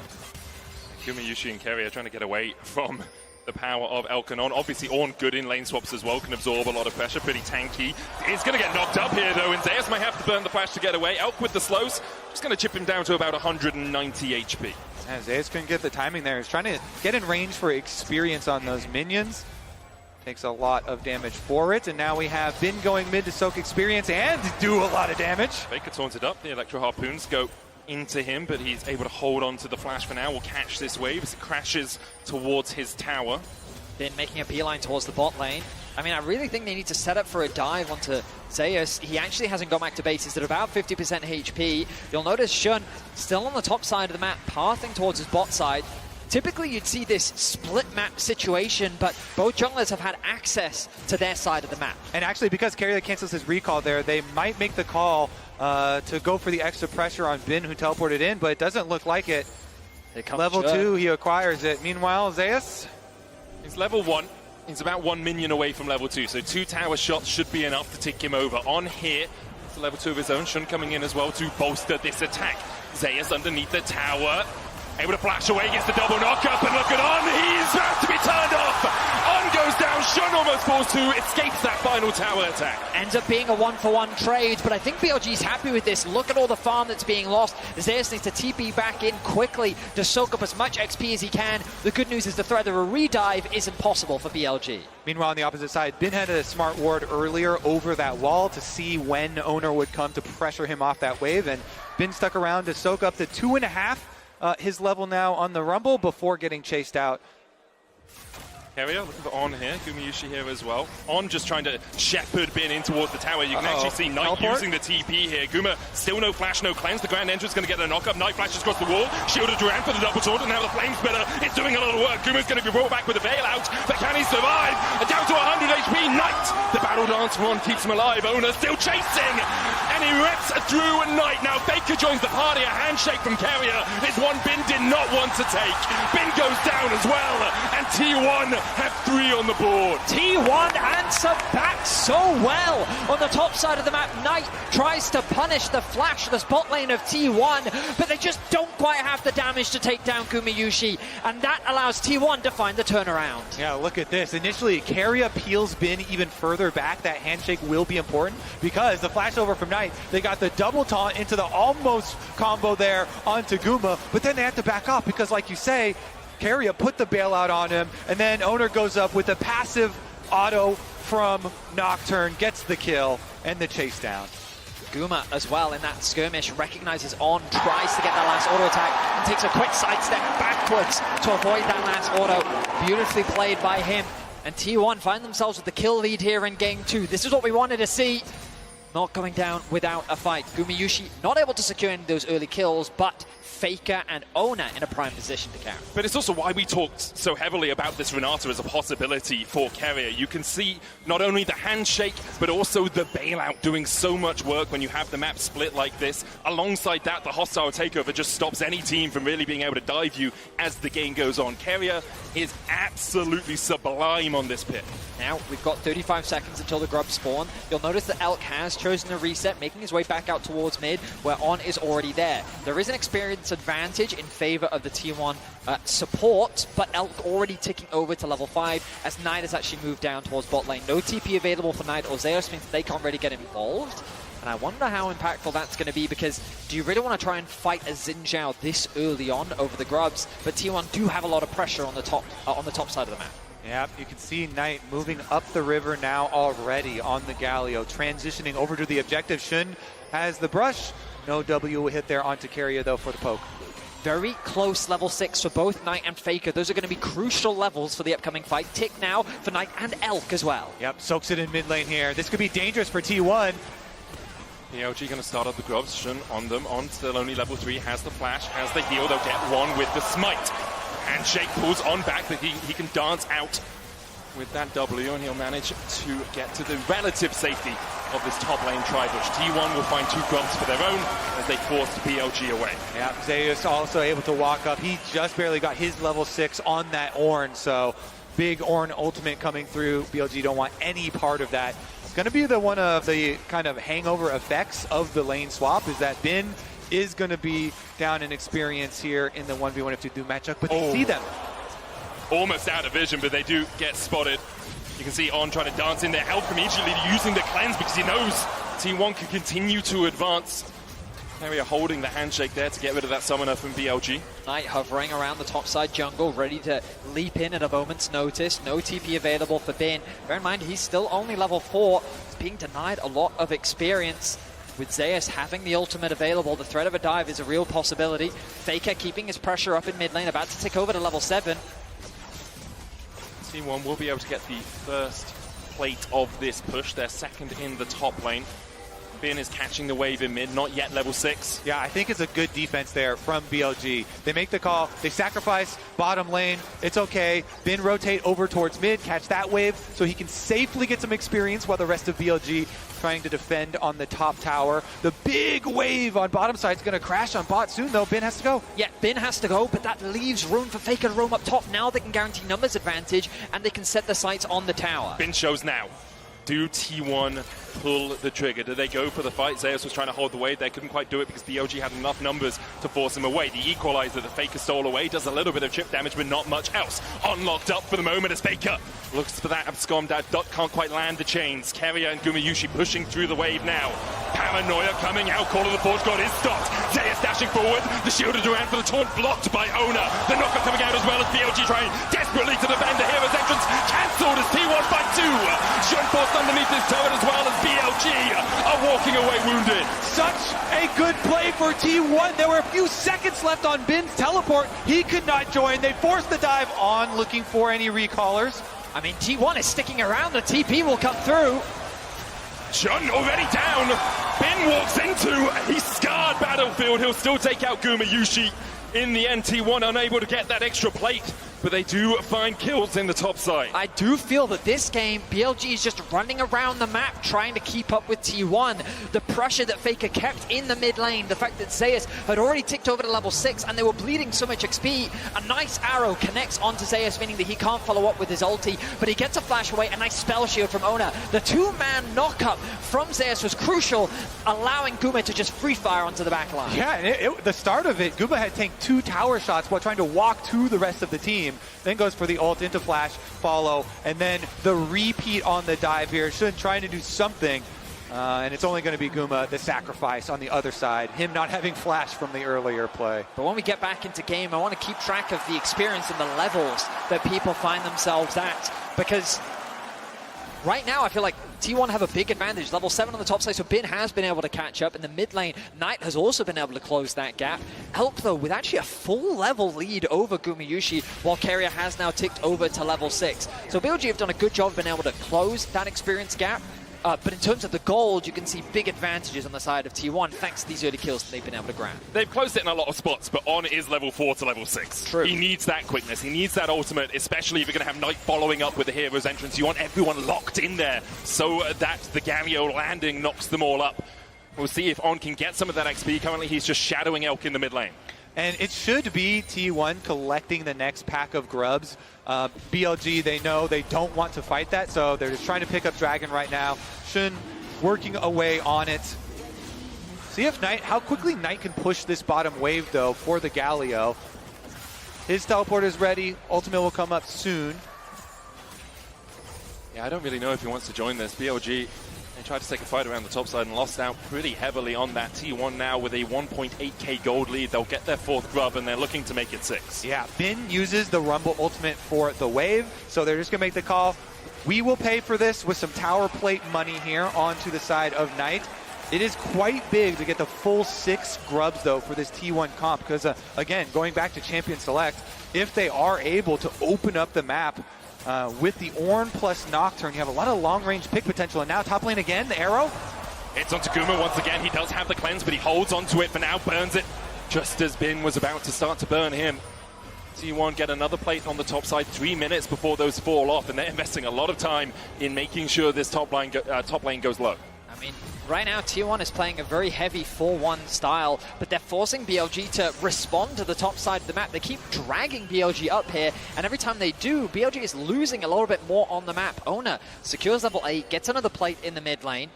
Gumayusi and Kerry are trying to get away from the power of Elk and On. Obviously, On good in lane swaps as well, can absorb a lot of pressure, pretty tanky. He's going to get knocked up here, though, and Zeus might have to burn the flash to get away. Elk with the slows, just going to chip him down to about 190 HP. Yeah, Zeus couldn't get the timing there. He's trying to get in range for experience on those minions. Takes a lot of damage for it, and now we have Bin going mid to soak experience and do a lot of damage. Baker taunted up, the Electro Harpoons go into him, but he's able to hold on to the flash for now. Will catch this wave as it crashes towards his tower. Bin making a beeline towards the bot lane. I mean, I really think they need to set up for a dive onto Zeus. He actually hasn't gone back to base. He's at about 50% HP. You'll notice Shun still on the top side of the map, pathing towards his bot side. Typically, you'd see this split map situation, but both junglers have had access to their side of the map. And actually, because Carrier cancels his recall there, they might make the call to go for the extra pressure on Bin, who teleported in, but it doesn't look like it. Level 2, he acquires it. Meanwhile, Zeus? He's level 1. He's about 1 minion away from level 2, so 2 tower shots should be enough to tick him over. On here, level 2 of his own. Shun coming in as well to bolster this attack. Zeus underneath the tower. Able to flash away, gets the double knock-up, and look at On, he's about to be turned off! On goes down, Shun almost falls to, escapes that final tower attack. Ends up being a 1-for-1 trade, but I think BLG's happy with this. Look at all the farm that's being lost. Zeus needs to TP back in quickly to soak up as much XP as he can. The good news is the threat of a redive isn't possible for BLG. Meanwhile, on the opposite side, Bin had a smart ward earlier over that wall to see when Owner would come to pressure him off that wave, and Bin stuck around to soak up the 2.5. His level now on the Rumble before getting chased out. Carrier, looking for On here, Gumayushi here as well. On just trying to shepherd Bin in towards the tower. You can actually see Knight using the TP here. Guma, still no flash, no cleanse. The Grand Entrance going to get a knock-up. Knight flashes across the wall. Shielded Duran for the double sword, and now the Flame Spitter is doing a lot of work. Guma's going to be brought back with a bailout, but can he survive? Down to 100 HP, Knight! The battle dance for On keeps him alive. Owner still chasing, and he rips through Knight. Now Faker joins the party. A handshake from Carrier is one Bin did not want to take. Bin goes down as well, and T1 have 3 on the board. T1 answer back so well on the top side of the map. Knight tries to punish the flash, the spot lane of T1, but they just don't quite have the damage to take down Gumayushi, and that allows T1 to find the turnaround. Yeah, look at this. Initially, Carrier peels Bin even further back. That handshake will be important because the flash over from Knight, they got the double taunt into the almost combo there onto Guma, but then they have to back off because, like you say, Carrier put the bailout on him, and then Owner goes up with a passive auto from Nocturne, gets the kill, and the chase down. Guma as well in that skirmish recognizes On, tries to get that last auto attack, and takes a quick sidestep backwards to avoid that last auto. Beautifully played by him, and T1 find themselves with the kill lead here in game 2. This is what we wanted to see. Not going down without a fight. Gumayushi not able to secure any of those early kills, but Faker and Owner in a prime position to carry. But it's also why we talked so heavily about this Renata as a possibility for Carrier. You can see not only the handshake, but also the bailout doing so much work when you have the map split like this. Alongside that, the hostile takeover just stops any team from really being able to dive you as the game goes on. Carrier is absolutely sublime on this pit. Now, we've got 35 seconds until the grub spawn. You'll notice that Elk has chosen to reset, making his way back out towards mid, where On is already there. There is an experience advantage in favor of the T1 support, but Elk already ticking over to level 5 as Knight has actually moved down towards bot lane. No TP available for Knight or Zeus means they can't really get involved. And I wonder how impactful that's going to be, because do you really want to try and fight a Xin Zhao this early on over the grubs? But T1 do have a lot of pressure on the top side of the map. Yeah, you can see Knight moving up the river now already on the Galio, transitioning over to the objective. Shun has the brush. No W will hit there onto Carrier, though, for the poke. Very close level 6 for both Knight and Faker. Those are going to be crucial levels for the upcoming fight. Tick now for Knight and Elk as well. Yep, soaks it in mid lane here. This could be dangerous for T1. BLG going to start up the grubs. Shun on them. On still only level 3. Has the flash, has the heal. They'll get one with the smite. Handshake pulls On back, but he can dance out with that W, and he'll manage to get to the relative safety of this top lane tri-bush. T1 will find 2 grubs for their own as they force BLG away. Yeah, Zeus also able to walk up. He just barely got his level 6 on that Ornn, so big Ornn ultimate coming through. BLG don't want any part of that. It's going to be one of the kind of hangover effects of the lane swap, is that Bin is going to be down in experience here in the 1v1 matchup, but they see them. Almost out of vision, but they do get spotted. You can see On trying to dance in there. Elk immediately using the cleanse because he knows T1 can continue to advance. Carrier holding the handshake there to get rid of that summoner from BLG. Knight hovering around the top side jungle, ready to leap in at a moment's notice. No TP available for Bin. Bear in mind, he's still only level 4. He's being denied a lot of experience. With Zeus having the ultimate available, the threat of a dive is a real possibility. Faker keeping his pressure up in mid lane, about to tick over to level 7. T1 will be able to get the first plate of this push. They're second in the top lane. Bin is catching the wave in mid, not yet level 6. Yeah, I think it's a good defense there from BLG. They make the call, they sacrifice bottom lane, it's okay. Bin rotate over towards mid, catch that wave, so he can safely get some experience while the rest of BLG trying to defend on the top tower. The big wave on bottom side is going to crash on bot soon, though. Bin has to go. Yeah, Bin has to go, but that leaves room for Faker to roam up top. Now they can guarantee numbers advantage, and they can set the sights on the tower. Bin shows now. Do T1 pull the trigger? Do they go for the fight? Zeus was trying to hold the wave. They couldn't quite do it because BLG had enough numbers to force him away. The equalizer that Faker stole away does a little bit of chip damage, but not much else. Unlocked up for the moment as Faker looks for that abscond. That dot can't quite land the chains. Keria and Gumayushi pushing through the wave now. Paranoia coming out. Call of the Forge God is stopped. Zeus dashing forward. The shield of Durant for the taunt blocked by Ona. The knocker coming out as well as BLG trying desperately to defend the hero's entrance. Cancelled as T1 by 2. Shun forced underneath his turret as well as BLG are walking away wounded. Such a good play for T1. There were a few seconds left on Bin's teleport. He could not join. They forced the dive on, looking for any recallers. I mean, T1 is sticking around. The TP will come through. Shun already down. Bin walks into a scarred battlefield. He'll still take out Gumayushi. In the end, T1 unable to get that extra plate, but they do find kills in the top side. I do feel that this game, BLG is just running around the map trying to keep up with T1. The pressure that Faker kept in the mid lane, the fact that Zeus had already ticked over to level 6 and they were bleeding so much XP. A nice arrow connects onto Zeus, meaning that he can't follow up with his ulti, but he gets a flash away, a nice spell shield from Ona. The two-man knock-up from Zeus was crucial, allowing Guma to just free fire onto the back line. Yeah, and the start of it, Guma had tanked 2 tower shots while trying to walk to the rest of the team. Then goes for the ult into flash, follow, and then the repeat on the dive here. Shun trying to do something, and it's only going to be Guma, the sacrifice on the other side. Him not having flash from the earlier play. But when we get back into game, I want to keep track of the experience and the levels that people find themselves at, because right now I feel like T1 have a big advantage. Level 7 on the top side, so Bin has been able to catch up. In the mid lane, Knight has also been able to close that gap. Elk, though, with actually a full level lead over Gumayushi, while Keria has now ticked over to level 6. So BLG have done a good job of being able to close that experience gap. But in terms of the gold, you can see big advantages on the side of T1 thanks to these early kills that they've been able to grab. They've closed it in a lot of spots, but On is level 4 to level 6. True. He needs that quickness. He needs that ultimate, especially if you're going to have Knight following up with the hero's entrance. You want everyone locked in there so that the Galio landing knocks them all up. We'll see if On can get some of that XP. Currently, he's just shadowing Elk in the mid lane. And it should be T1 collecting the next pack of grubs. BLG, they know they don't want to fight that, so they're just trying to pick up Dragon right now. Shun working away on it. See if Knight, how quickly Knight can push this bottom wave, though, for the Galio. His teleport is ready. Ultimate will come up soon. Yeah, I don't really know if he wants to join this. BLG, they tried to take a fight around the top side and lost out pretty heavily on that. T1 now with a 1.8k gold lead. They'll get their 4th grub, and they're looking to make it 6. Yeah, Bin uses the Rumble ultimate for the wave, so they're just going to make the call. We will pay for this with some tower plate money here onto the side of Knight. It is quite big to get the full 6 grubs, though, for this T1 comp, because, again, going back to Champion Select, if they are able to open up the map with the Ornn plus Nocturne, you have a lot of long-range pick potential. And now top lane again, the arrow. It's onto Guma once again. He does have the cleanse, but he holds onto it for now, burns it just as Bin was about to start to burn him. T1 get another plate on the top side 3 minutes before those fall off, and they're investing a lot of time in making sure this top lane goes low. I mean, right now T1 is playing a very heavy 4-1 style, but they're forcing BLG to respond to the top side of the map. They keep dragging BLG up here, and every time they do, BLG is losing a little bit more on the map. Ona secures level 8, gets another plate in the mid lane,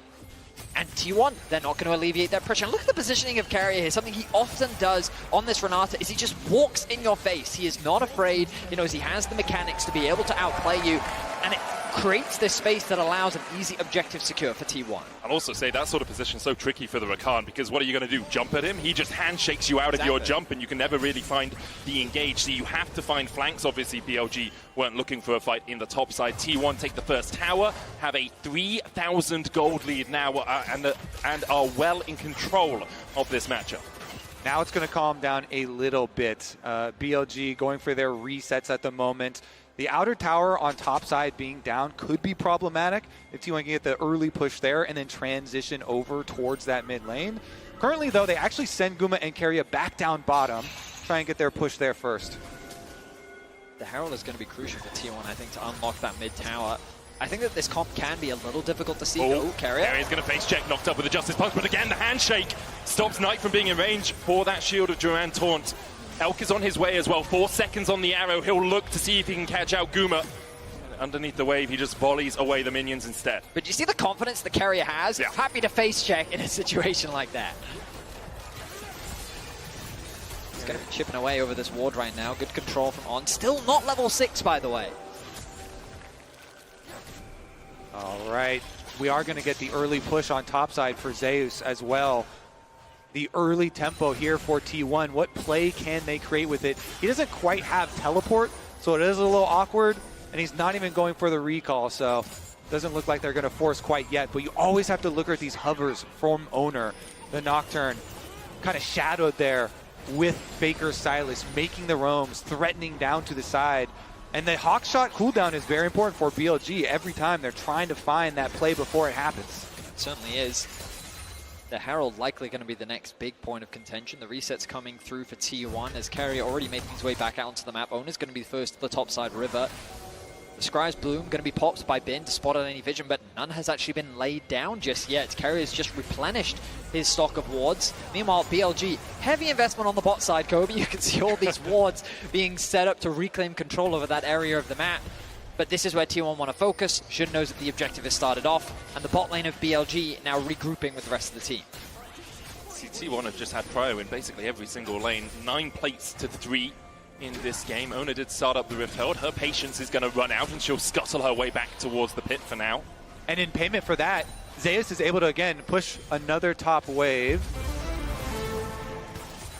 and T1, they're not going to alleviate that pressure. And look at the positioning of Carrier here. Something he often does on this Renata is he just walks in your face. He is not afraid. He knows he has the mechanics to be able to outplay you, and it creates this space that allows an easy objective secure for T1. I'll also say that sort of position is so tricky for the Rakan, because what are you going to do? Jump at him? He just handshakes you out of your jump, and you can never really find the engage. So you have to find flanks. Obviously, BLG weren't looking for a fight in the top side. T1 take the first tower, have a 3,000 gold lead now, and are well in control of this matchup. Now it's going to calm down a little bit. BLG going for their resets at the moment. The outer tower on top side being down could be problematic if T1 can get the early push there and then transition over towards that mid lane. Currently, though, they actually send Guma and Keria back down bottom, try and get their push there first. The Herald is going to be crucial for T1, I think, to unlock that mid tower. I think that this comp can be a little difficult to see. Keria. Keria's going to face check, knocked up with a Justice Punch, but again, the handshake stops Knight from being in range for that Shield of Duran taunt. Elk is on his way as well. 4 seconds on the arrow. He'll look to see if he can catch out Guma. underneath the wave, he just volleys away the minions instead. But you see the confidence the carrier has? Yeah. Happy to face check in a situation like that. He's going to be chipping away over this ward right now. Good control from On. Still not level 6, by the way. All right. We are going to get the early push on topside for Zeus as well. The early tempo here for T1. What play can they create with it? He doesn't quite have teleport, so it is a little awkward, and he's not even going for the recall, so doesn't look like they're going to force quite yet. But you always have to look at these hovers from Owner. The Nocturne kind of shadowed there with Faker Silas, making the roams, threatening down to the side. And the Hawk shot cooldown is very important for BLG. Every time they're trying to find that play before it happens. It certainly is. The Herald likely going to be the next big point of contention. The reset's coming through for T1 as Carrier already making his way back out onto the map. Owner's going to be first to the topside river. The Scry's Bloom going to be popped by Bin to spot on any vision, but none has actually been laid down just yet. Carrier's just replenished his stock of wards. Meanwhile, BLG, heavy investment on the bot side, Kobe. You can see all these wards being set up to reclaim control over that area of the map. But this is where T1 want to focus. Shun knows that the objective has started off, and the bot lane of BLG now regrouping with the rest of the team. See, T1 have just had prio in basically every single lane. 9 plates to 3 in this game. Ona did start up the Rift Herald. Her patience is going to run out, and she'll scuttle her way back towards the pit for now. And in payment for that, Zeus is able to, again, push another top wave.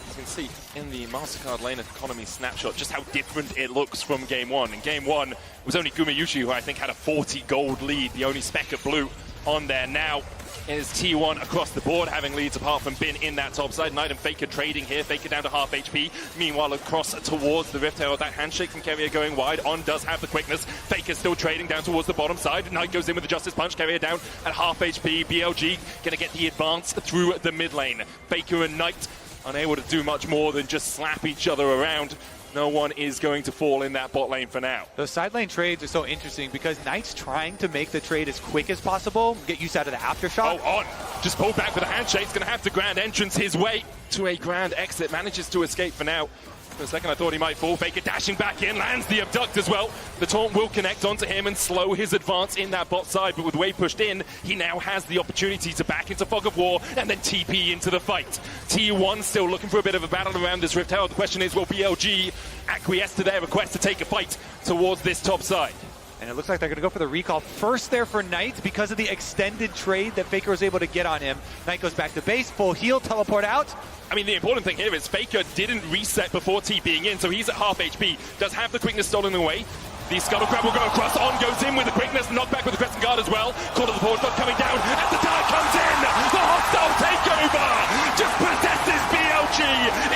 You can see in the MasterCard lane economy snapshot just how different it looks from Game 1. In Game 1, it was only Gumayushi who I think had a 40 gold lead, the only speck of blue on there. Now is T1 across the board, having leads apart from Bin in that top side. Knight and Faker trading here. Faker down to half HP. Meanwhile, across towards the Rift Herald, that handshake from Carrier going wide. On does have the quickness. Faker still trading down towards the bottom side. Knight goes in with the Justice Punch. Carrier down at half HP. BLG going to get the advance through the mid lane. Faker and Knight unable to do much more than just slap each other around. No one is going to fall in that bot lane for now. Those side lane trades are so interesting because Knight's trying to make the trade as quick as possible, get use out of the aftershock. Oh, On just pulled back with a handshake. He's going to have to grand entrance his way to a grand exit. Manages to escape for now. For a second, I thought he might fall. Faker dashing back in, lands the abduct as well. The taunt will connect onto him and slow his advance in that bot side, but with wave pushed in, he now has the opportunity to back into Fog of War and then TP into the fight. T1 still looking for a bit of a battle around this Rift Herald. The question is, will BLG acquiesce to their request to take a fight towards this top side? And it looks like they're going to go for the recall first there for Knight because of the extended trade that Faker was able to get on him. Knight goes back to base, full heal, teleport out. I mean, the important thing here is Faker didn't reset before TPing in, so he's at half HP. Does have the quickness stolen away. The Scuttle Crab will go across. On goes in with the quickness. Knockback with the Crescent Guard as well. Call of the Forge Dot coming down. As the tower comes in, the hostile takeover just possesses BLG.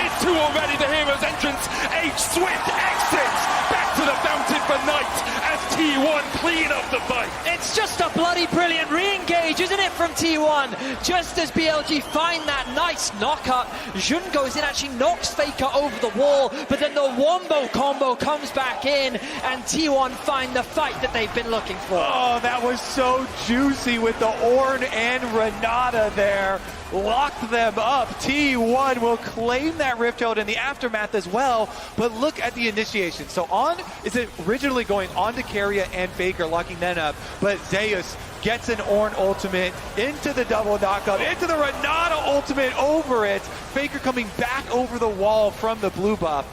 It's 2 already. The hero's entrance. A swift exit back to the fountain for Knight as T1 clean up the fight. It's just a bloody brilliant re-engage, isn't it, from T1? Just as BLG find that nice knock-up, Jun goes in, actually knocks Faker over the wall, but then the Wombo combo comes back in, and T1 find the fight that they've been looking for. Oh, that was so juicy with the Ornn and Renata there. Locked them up. T1 will claim that Rift Herald in the aftermath as well, but look at the initiation. So On is originally going on to Carrier and Faker, locking them up, but Zeus gets an Ornn ultimate into the double knockup, into the Renata ultimate over it. Faker coming back over the wall from the blue buff,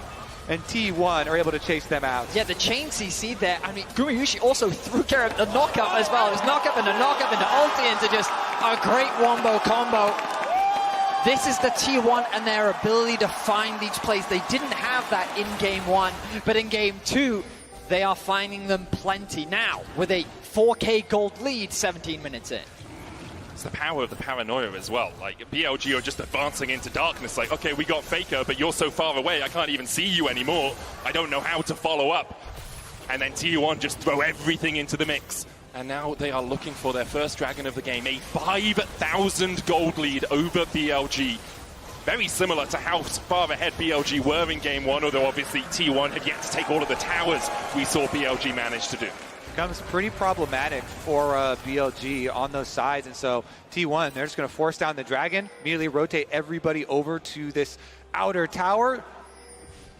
and T1 are able to chase them out. Yeah, the chain CC there. I mean, Gumayushi also threw care of the knockup as well. It was knockup into ulti into just a great Wombo combo. This is the T1 and their ability to find these plays. They didn't have that in Game 1, but in Game 2, they are finding them plenty. Now, with a 4K gold lead 17 minutes in. It's the power of the paranoia as well. Like, BLG are just advancing into darkness. Like, okay, we got Faker, but you're so far away, I can't even see you anymore. I don't know how to follow up. And then T1 just throw everything into the mix. And now they are looking for their first dragon of the game, a 5,000 gold lead over BLG. Very similar to how far ahead BLG were in Game 1, although obviously T1 had yet to take all of the towers we saw BLG manage to do. Becomes pretty problematic for BLG on those sides, and so T1, they're just going to force down the dragon, immediately rotate everybody over to this outer tower.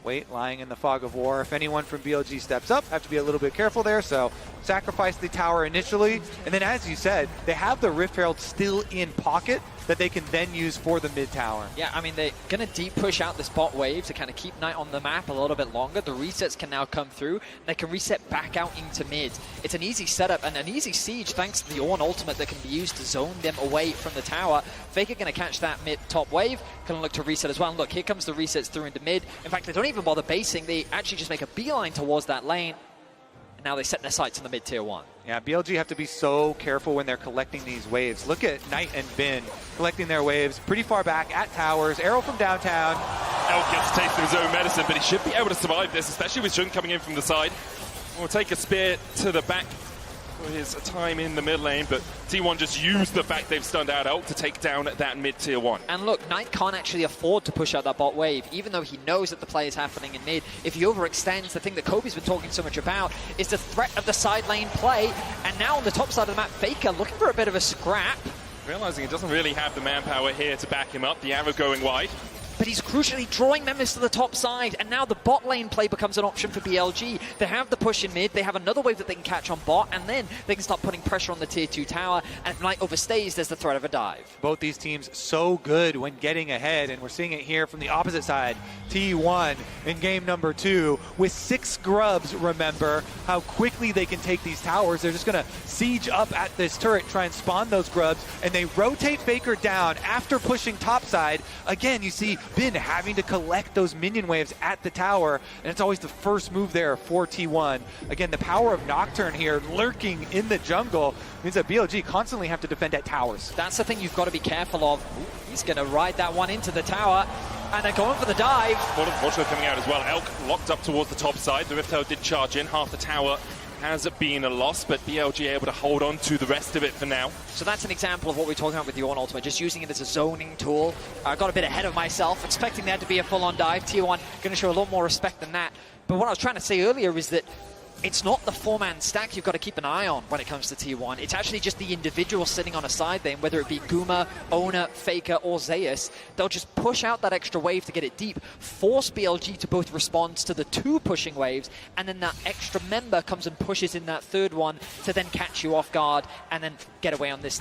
Wait, lying in the fog of war. If anyone from BLG steps up, have to be a little bit careful there. So sacrifice the tower initially. And then, as you said, they have the Rift Herald still in pocket that they can then use for the mid tower. Yeah, I mean, they're going to deep push out this bot wave to kind of keep Knight on the map a little bit longer. The resets can now come through. They can reset back out into mid. It's an easy setup and an easy siege thanks to the Ornn ultimate that can be used to zone them away from the tower. Faker going to catch that mid top wave. Going to look to reset as well. And look, here comes the resets through into mid. In fact, they don't even bother basing. They actually just make a beeline towards that lane. And now they set their sights on the mid tier 1. Yeah, BLG have to be so careful when they're collecting these waves. Look at Knight and Bin collecting their waves pretty far back at towers. Arrow from downtown. Elk gets a taste of his own medicine, but he should be able to survive this, especially with Jun coming in from the side. We'll take a spear to the back for his time in the mid lane, but T1 just used the fact they've stunned out Elk to take down that mid tier 1. And look, Knight can't actually afford to push out that bot wave, even though he knows that the play is happening in mid. If he overextends, the thing that Kobe's been talking so much about is the threat of the side lane play. And now on the top side of the map, Faker looking for a bit of a scrap. Realizing he doesn't really have the manpower here to back him up, the arrow going wide. But he's crucially drawing members to the top side, and now the bot lane play becomes an option for BLG. They have the push in mid, they have another wave that they can catch on bot, and then they can start putting pressure on the tier 2 tower, and if Knight overstays, there's the threat of a dive. Both these teams so good when getting ahead, and we're seeing it here from the opposite side. T1 in game number 2 with 6 grubs, remember how quickly they can take these towers. They're just going to siege up at this turret, try and spawn those grubs, and they rotate Faker down after pushing topside. Again, you see Bin having to collect those minion waves at the tower, and it's always the first move there for T1. Again, the power of Nocturne here lurking in the jungle means that BLG constantly have to defend at towers. That's the thing you've got to be careful of. Ooh, he's going to ride that one into the tower, and they're going for the dive. Unfortunately coming out as well. Elk locked up towards the top side. The Rift Herald did charge in. Half the tower has been a loss, but BLG able to hold on to the rest of it for now. So that's an example of what we're talking about with the Ornn ultimate, just using it as a zoning tool. I got a bit ahead of myself, expecting there to be a full-on dive. Tier 1 going to show a lot more respect than that. But what I was trying to say earlier is that it's not the 4-man stack you've got to keep an eye on when it comes to T1. It's actually just the individual sitting on a side lane, whether it be Guma, Ona, Faker, or Zeus. They'll just push out that extra wave to get it deep, force BLG to both respond to the 2 pushing waves, and then that extra member comes and pushes in that 3rd one to then catch you off guard and then get away on this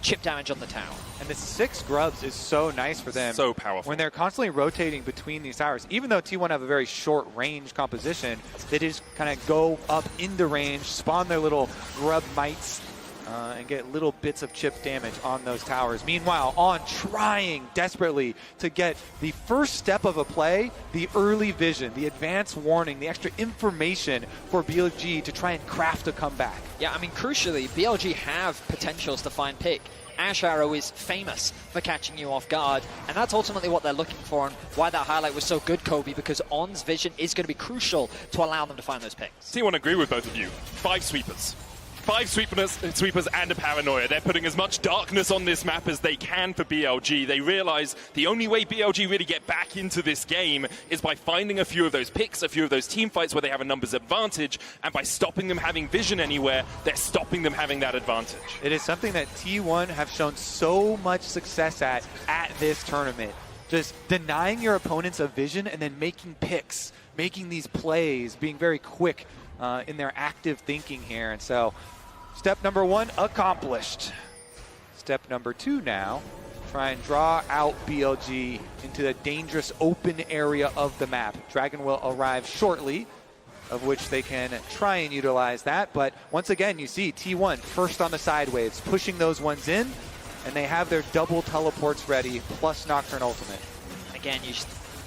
chip damage on the tower. And the 6 grubs is so nice for them. So powerful. When they're constantly rotating between these towers, even though T1 have a very short range composition, they just kind of go up into range, spawn their little grub mites, and get little bits of chip damage on those towers. Meanwhile, On trying desperately to get the first step of a play, the early vision, the advanced warning, the extra information for BLG to try and craft a comeback. Yeah, I mean, crucially, BLG have potentials to find pick. Ash Arrow is famous for catching you off guard, and that's ultimately what they're looking for, and why that highlight was so good, Kobe, because On's vision is going to be crucial to allow them to find those picks. T1 agree with both of you. 5 sweepers. 5 sweepers and a paranoia. They're putting as much darkness on this map as they can for BLG. They realize the only way BLG really get back into this game is by finding a few of those picks, a few of those team fights where they have a numbers advantage, and by stopping them having vision anywhere, they're stopping them having that advantage. It is something that T1 have shown so much success at this tournament. Just denying your opponents a vision and then making picks, making these plays, being very quick in their active thinking here. And so step number 1 accomplished. Step number 2 now, try and draw out BLG into the dangerous open area of the map. Dragon will arrive shortly, of which they can try and utilize that. But once again, you see T1 first on the side waves, pushing those ones in, and they have their double teleports ready, plus Nocturne ultimate. Again,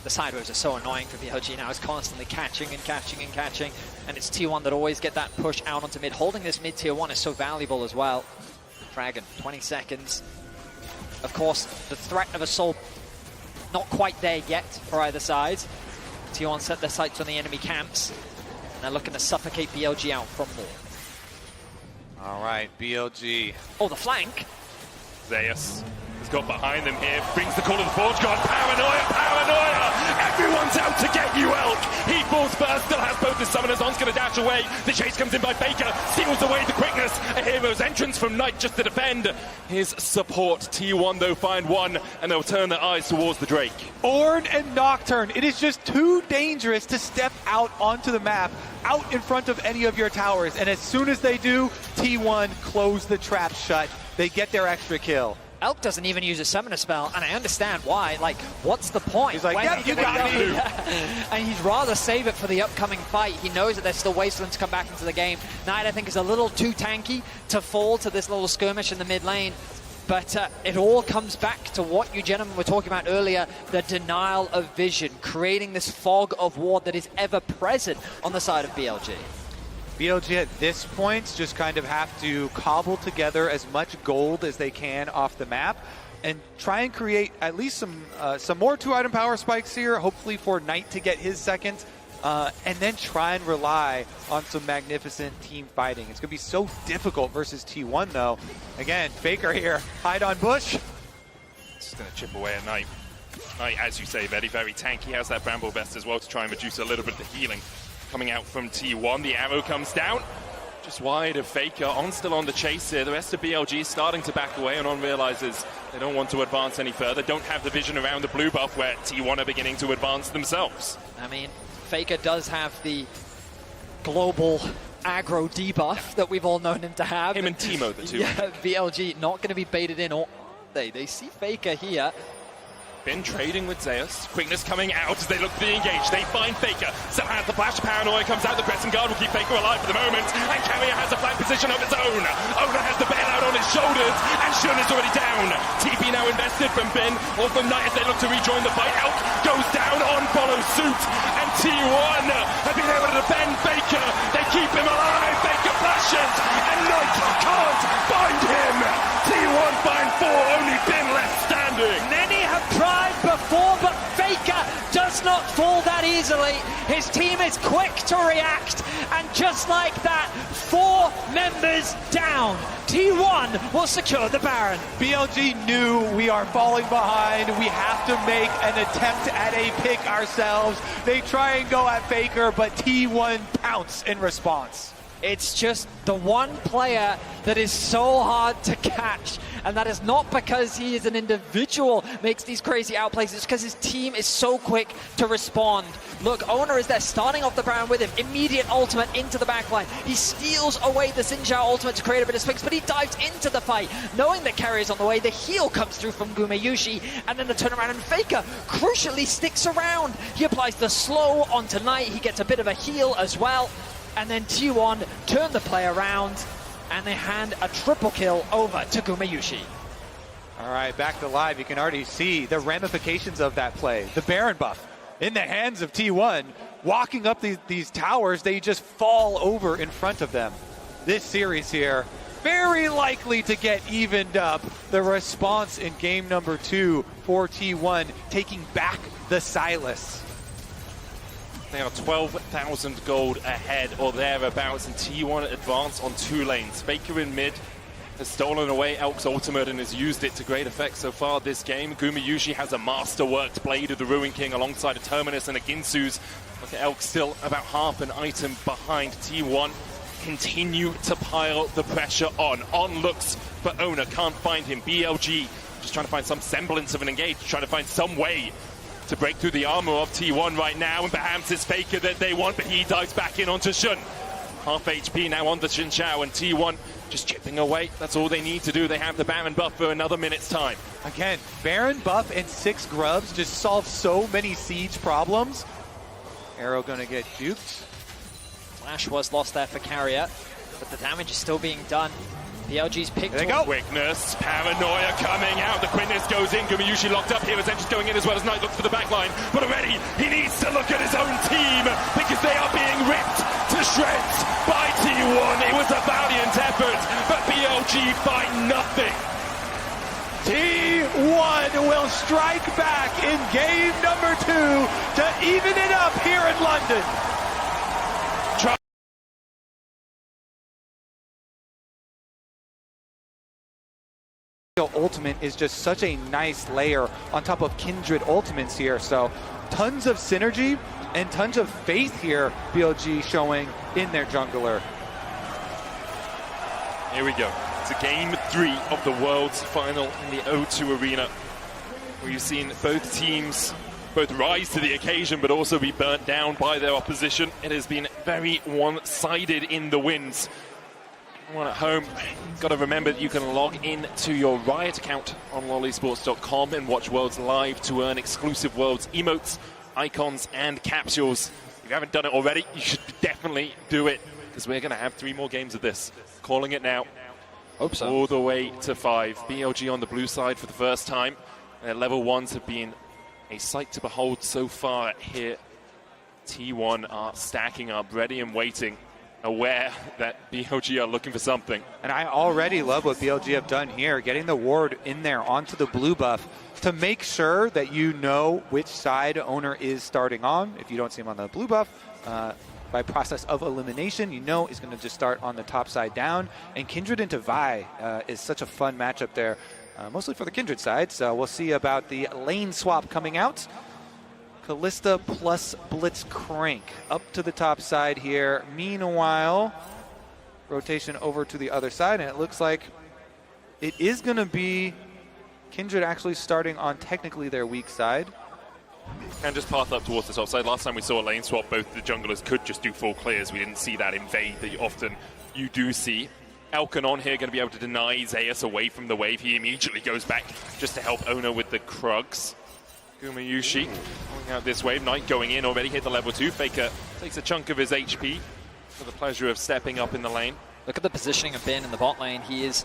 the side waves are so annoying for BLG now. It's constantly catching and catching and catching, and it's T1 that always get that push out onto mid. Holding this mid tier 1 is so valuable as well. Dragon, 20 seconds. Of course, the threat of a soul not quite there yet for either side. T1 set their sights on the enemy camps, and they're looking to suffocate BLG out from more. All right, BLG. Oh, the flank. Zeus has got behind them here, brings the call of the Forge God. Paranoia! Everyone's out to get you, Elk! He falls Falls first, still has both his summoners. On's going to dash away. The chase comes in by Faker, steals away the quickness. A hero's entrance from Knight just to defend. His support, T1 though, find one, and they'll turn their eyes towards the Drake. Ornn and Nocturne, it is just too dangerous to step out onto the map, out in front of any of your towers. And as soon as they do, T1 close the trap shut. They get their extra kill. Elk doesn't even use a summoner spell, and I understand why. Like, what's the point? He's like, yeah, you got me. And he'd rather save it for the upcoming fight. He knows that there's still ways for them to come back into the game. Knight, I think, is a little too tanky to fall to this little skirmish in the mid lane. But it all comes back to what you gentlemen were talking about earlier, the denial of vision, creating this fog of war that is ever present on the side of BLG. BLG at this point just kind of have to cobble together as much gold as they can off the map and try and create at least some more 2-item power spikes here, hopefully for Knight to get his second, and then try and rely on some magnificent team fighting. It's going to be so difficult versus T1 though. Again, Faker here, hide on bush. Just going to chip away at Knight. Knight, as you say, very, very tanky. Has that Bramble Vest as well to try and reduce a little bit of the healing coming out from T1. The arrow comes down, just wide of Faker. On still on the chase here. The rest of BLG is starting to back away, and On realizes they don't want to advance any further. Don't have the vision around the blue buff where T1 are beginning to advance themselves. I mean, Faker does have the global aggro debuff that we've all known him to have. Him and Teemo, the two. Yeah, BLG not going to be baited in, or they see Faker here. Been trading with Zeus. Quickness coming out as they look to be engaged. They find Faker. Somehow the flash paranoia comes out. The Crescent Guard will keep Faker alive for the moment. And Carrier has a flank position of its own. Oda has the bailout on his shoulders. And Shun is already down. TP now invested from Bin. Or from Knight as they look to rejoin the fight. Elk goes down. On follows suit. And T1 have been able to defend Faker. They keep him alive. Faker flashes. And Knight can't find him. T1 find 4. Only Bin left standing. Many have tried before, but Faker does not fall that easily. His team is quick to react, and just like that, 4 members down. T1 will secure the Baron. BLG knew we are falling behind. We have to make an attempt at a pick ourselves. They try and go at Faker, but T1 pounce in response. It's just the one player that is so hard to catch, and that is not because he is an individual makes these crazy outplays, it's because his team is so quick to respond. Look, Owner is there starting off the Baron with him, immediate ultimate into the backline. He steals away the Xin Zhao ultimate to create a bit of space, but he dives into the fight, knowing that Carrier's on the way. The heal comes through from Gumeyushi, and then the turnaround, and Faker crucially sticks around. He applies the slow onto Knight, he gets a bit of a heal as well. And then T1 turn the play around, and they hand a triple kill over to Gumeyushi. All right, back to live. You can already see the ramifications of that play. The Baron buff in the hands of T1. Walking up these towers, they just fall over in front of them. This series here, very likely to get evened up. The response in game number 2 for T1, taking back the Silas. They are 12,000 gold ahead or thereabouts, and T1 advance on 2 lanes. Faker in mid has stolen away Elk's ultimate and has used it to great effect so far this game. Gumeyushi has a masterworked Blade of the Ruin King alongside a Terminus and a Ginsu's. Look at Elk still about half an item behind. T1 continue to pile the pressure on. On looks for Owner, can't find him. BLG just trying to find some semblance of an engage, trying to find some way to break through the armor of T1 right now, and perhaps it's Faker that they want, but he dives back in onto Shun. Half HP now on the Xin Zhao, and T1 just chipping away. That's all they need to do. They have the Baron buff for another minute's time. Again, Baron buff and 6 grubs just solve so many siege problems. Arrow gonna get duped. Flash was lost there for Carrier, but the damage is still being done. BLG's picked. There they go. Quickness, paranoia coming out. The quickness goes in. Gumeyushi locked up here. Zentra's going in as well as Knight looks for the backline. But already he needs to look at his own team because they are being ripped to shreds by T1. It was a valiant effort, but BLG find nothing. T1 will strike back in game number 2 to even it up here in London. Ultimate is just such a nice layer on top of Kindred ultimates here, so tons of synergy. and tons of faith here, BLG showing in their jungler. Here we go. It's a game 3 of the World's Final in the O2 Arena. We've seen both teams both rise to the occasion but also be burnt down by their opposition. It has been very one-sided in the wins. Everyone at home, got to remember that you can log in to your Riot account on lolesports.com and watch Worlds live to earn exclusive Worlds emotes, icons, and capsules. If you haven't done it already, you should definitely do it, because we're going to have 3 more games of this. Calling it now. Hope so. All the way to 5. BLG on the blue side for the first time. Their level 1s have been a sight to behold so far here. T1 are stacking up, ready and waiting, aware that BLG are looking for something. And I already love what BLG have done here, getting the ward in there onto the blue buff to make sure that you know which side owner is starting on. If you don't see him on the blue buff, by process of elimination, you know he's going to just start on the top side down. And Kindred into Vi is such a fun matchup there, mostly for the Kindred side. So we'll see about the lane swap coming out. Kalista plus Blitzcrank up to the top side here. Meanwhile, rotation over to the other side, and it looks like it is going to be Kindred actually starting on technically their weak side. And just path up towards the top side. Last time we saw a lane swap, both the junglers could just do full clears. We didn't see that invade that often you do see. Elkanon here going to be able to deny Zeus away from the wave. He immediately goes back just to help Ona with the Krugs. Gumayushi going out this wave. Knight going in already, hit the level 2. Faker takes a chunk of his HP for the pleasure of stepping up in the lane. Look at the positioning of Ben in the bot lane. He is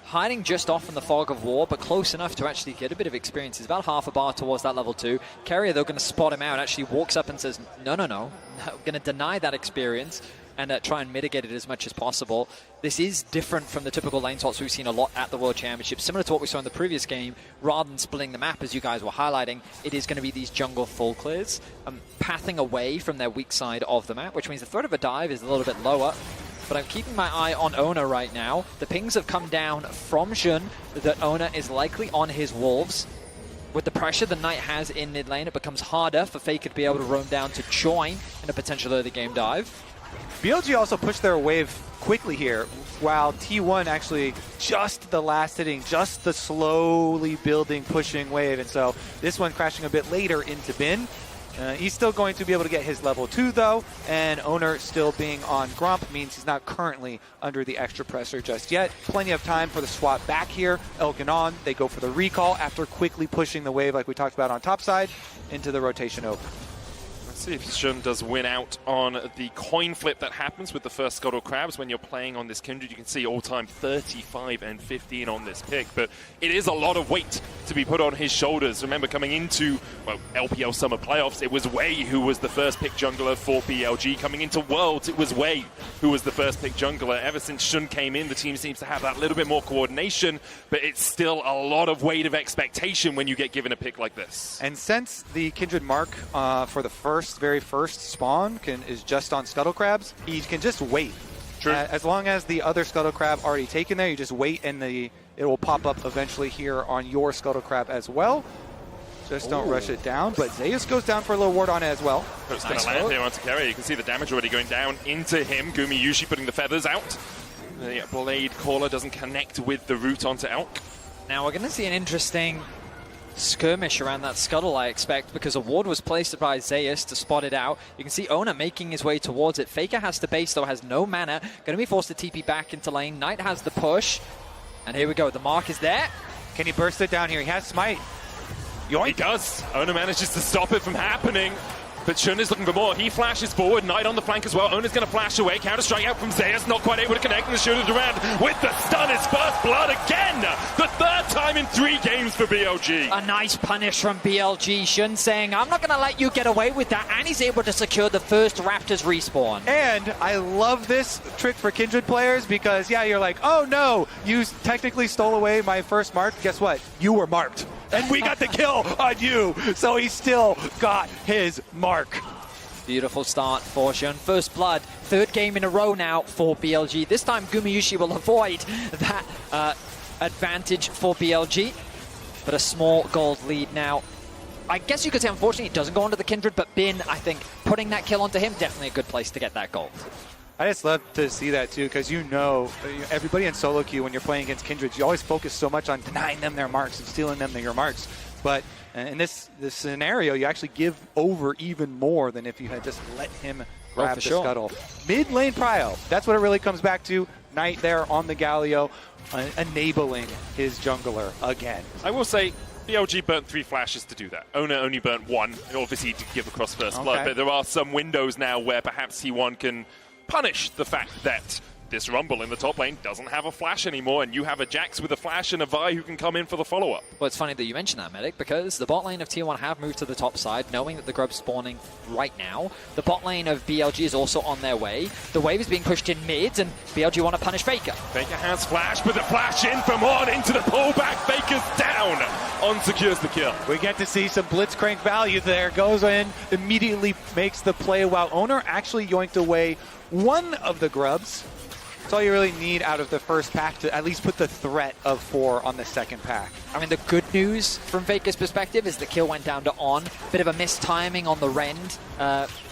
hiding just off in the fog of war, but close enough to actually get a bit of experience. He's about half a bar towards that level 2. Keria, though, going to spot him out, actually walks up and says, no, going to deny that experience and try and mitigate it as much as possible. This is different from the typical lane swaps we've seen a lot at the World Championship. Similar to what we saw in the previous game, rather than splitting the map, as you guys were highlighting, it is going to be these jungle full clears, pathing away from their weak side of the map, which means the threat of a dive is a little bit lower. But I'm keeping my eye on Ona right now. The pings have come down from Xun that Ona is likely on his wolves. With the pressure the Knight has in mid lane, it becomes harder for Faker to be able to roam down to join in a potential early game dive. BLG also pushed their wave quickly here, while T1 actually just the last hitting, just the slowly building, pushing wave. And so this one crashing a bit later into Bin. He's still going to be able to get his level 2 though, and Owner still being on Gromp means he's not currently under the extra pressure just yet. Plenty of time for the swap back here. Elkanon, they go for the recall after quickly pushing the wave like we talked about on top side into the rotation over. Let's see if Xun does win out on the coin flip that happens with the first Scuttle Crabs when you're playing on this Kindred. You can see all-time 35 and 15 on this pick, but it is a lot of weight to be put on his shoulders. Remember, coming into, well, LPL Summer Playoffs, it was Wei who was the first pick jungler for BLG. Coming into Worlds, it was Wei who was the first pick jungler. Ever since Xun came in, the team seems to have that little bit more coordination, but it's still a lot of weight of expectation when you get given a pick like this. And since the Kindred mark for the very first spawn is just on Scuttle Crabs, he can just wait. True. As long as the other Scuttle Crab already taken there, you just wait and it will pop up eventually here on your Scuttle Crab as well. Just don't rush it down, but Zeus goes down for a little ward on it as well. It's going to land here onto Keria. You can see the damage already going down into him. Gumayushi putting the feathers out. The Blade Caller doesn't connect with the root onto Elk. Now we're going to see an interesting skirmish around that Scuttle, I expect, because a ward was placed by Zeus to spot it out. You can see Ona making his way towards it. Faker has to base, though, has no mana. Going to be forced to TP back into lane. Knight has the push. And here we go. The mark is there. Can he burst it down here? He has Smite. Yoink. He does. Ona manages to stop it from happening. But Xun is looking for more. He flashes forward. Knight on the flank as well. Ona's going to flash away. Counter-strike out from Zeus. Not quite able to connect. And the shooter Durand with the stun. His first blood again. The third time in 3 games for BLG. A nice punish from BLG. Xun saying, I'm not going to let you get away with that. And he's able to secure the first Raptors respawn. And I love this trick for Kindred players because, yeah, you're like, oh no, you technically stole away my first mark. Guess what? You were marked. And we got the kill on you. So he still got his mark. Beautiful start for Xun. First blood, 3rd game in a row now for BLG. This time Gumayushi will avoid that advantage for BLG. But a small gold lead now I guess you could say, unfortunately, it doesn't go onto the Kindred, but Bin, I think, putting that kill onto him, definitely a good place to get that gold. I just love to see that too, because you know, everybody in solo queue, when you're playing against Kindred, you always focus so much on denying them their marks and stealing them their marks. But in this scenario, you actually give over even more than if you had just let him grab the scuttle. Mid lane prio, that's what it really comes back to. Knight there on the Galio, enabling his jungler again. I will say, BLG burnt 3 flashes to do that. Owner only burnt 1, obviously to give across first blood, but there are some windows now where perhaps T1 can punish the fact that this Rumble in the top lane doesn't have a flash anymore, and you have a Jax with a flash and a Vi who can come in for the follow-up. Well, it's funny that you mentioned that, Medic, because the bot lane of T1 have moved to the top side, knowing that the Grub's spawning right now. The bot lane of BLG is also on their way. The wave is being pushed in mid, and BLG want to punish Faker. Faker has flash, but the flash in from on into the pullback. Faker's down. On secures the kill. We get to see some Blitzcrank value there. Goes in, immediately makes the play while Owner actually yoinked away one of the Grubs. That's all you really need out of the first pack to at least put the threat of 4 on the second pack. I mean, the good news from Faker's perspective is the kill went down to On. Bit of a mistiming on the Rend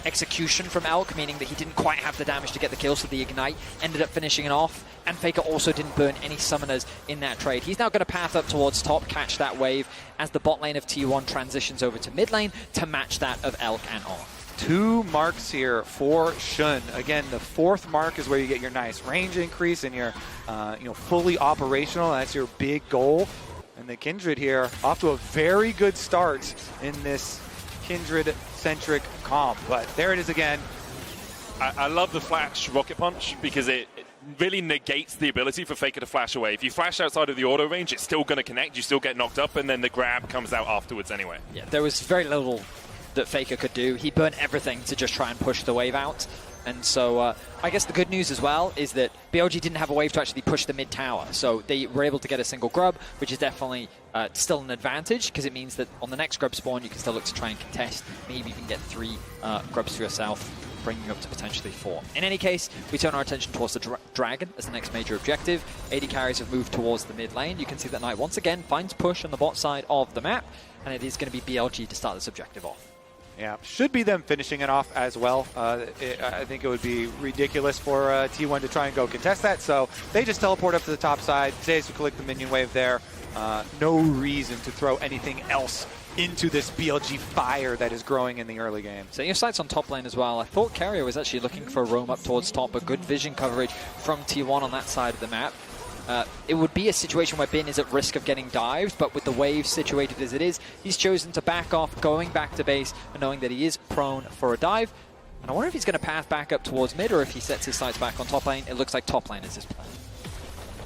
execution from Elk, meaning that he didn't quite have the damage to get the kill, so the Ignite ended up finishing it off. And Faker also didn't burn any summoners in that trade. He's now going to path up towards top, catch that wave as the bot lane of T1 transitions over to mid lane to match that of Elk and On. 2 marks here for Shun. Again, the 4th mark is where you get your nice range increase and you're fully operational. That's your big goal. And the Kindred here off to a very good start in this Kindred-centric comp. But there it is again. I love the flash rocket punch because it really negates the ability for Faker to flash away. If you flash outside of the auto range, it's still going to connect. You still get knocked up, and then the grab comes out afterwards anyway. Yeah, there was very little that Faker could do. He burned everything to just try and push the wave out. And so I guess the good news as well is that BLG didn't have a wave to actually push the mid tower. So they were able to get a single grub, which is definitely still an advantage because it means that on the next grub spawn, you can still look to try and contest, maybe even get 3 grubs for yourself, bringing you up to potentially 4. In any case, we turn our attention towards the Dragon as the next major objective. 80 carries have moved towards the mid lane. You can see that Knight once again finds push on the bot side of the map, and it is going to be BLG to start this objective off. Yeah, should be them finishing it off as well. I think it would be ridiculous for T1 to try and go contest that, so they just teleport up to the top side. Zayas will collect the minion wave there. No reason to throw anything else into this BLG fire that is growing in the early game. So your sights on top lane as well. I thought Carrier was actually looking for a roam up towards top, but good vision coverage from T1 on that side of the map. It would be a situation where Bin is at risk of getting dived, but with the wave situated as it is, he's chosen to back off, going back to base, and knowing that he is prone for a dive. And I wonder if he's going to path back up towards mid, or if he sets his sights back on top lane. It looks like top lane is his plan.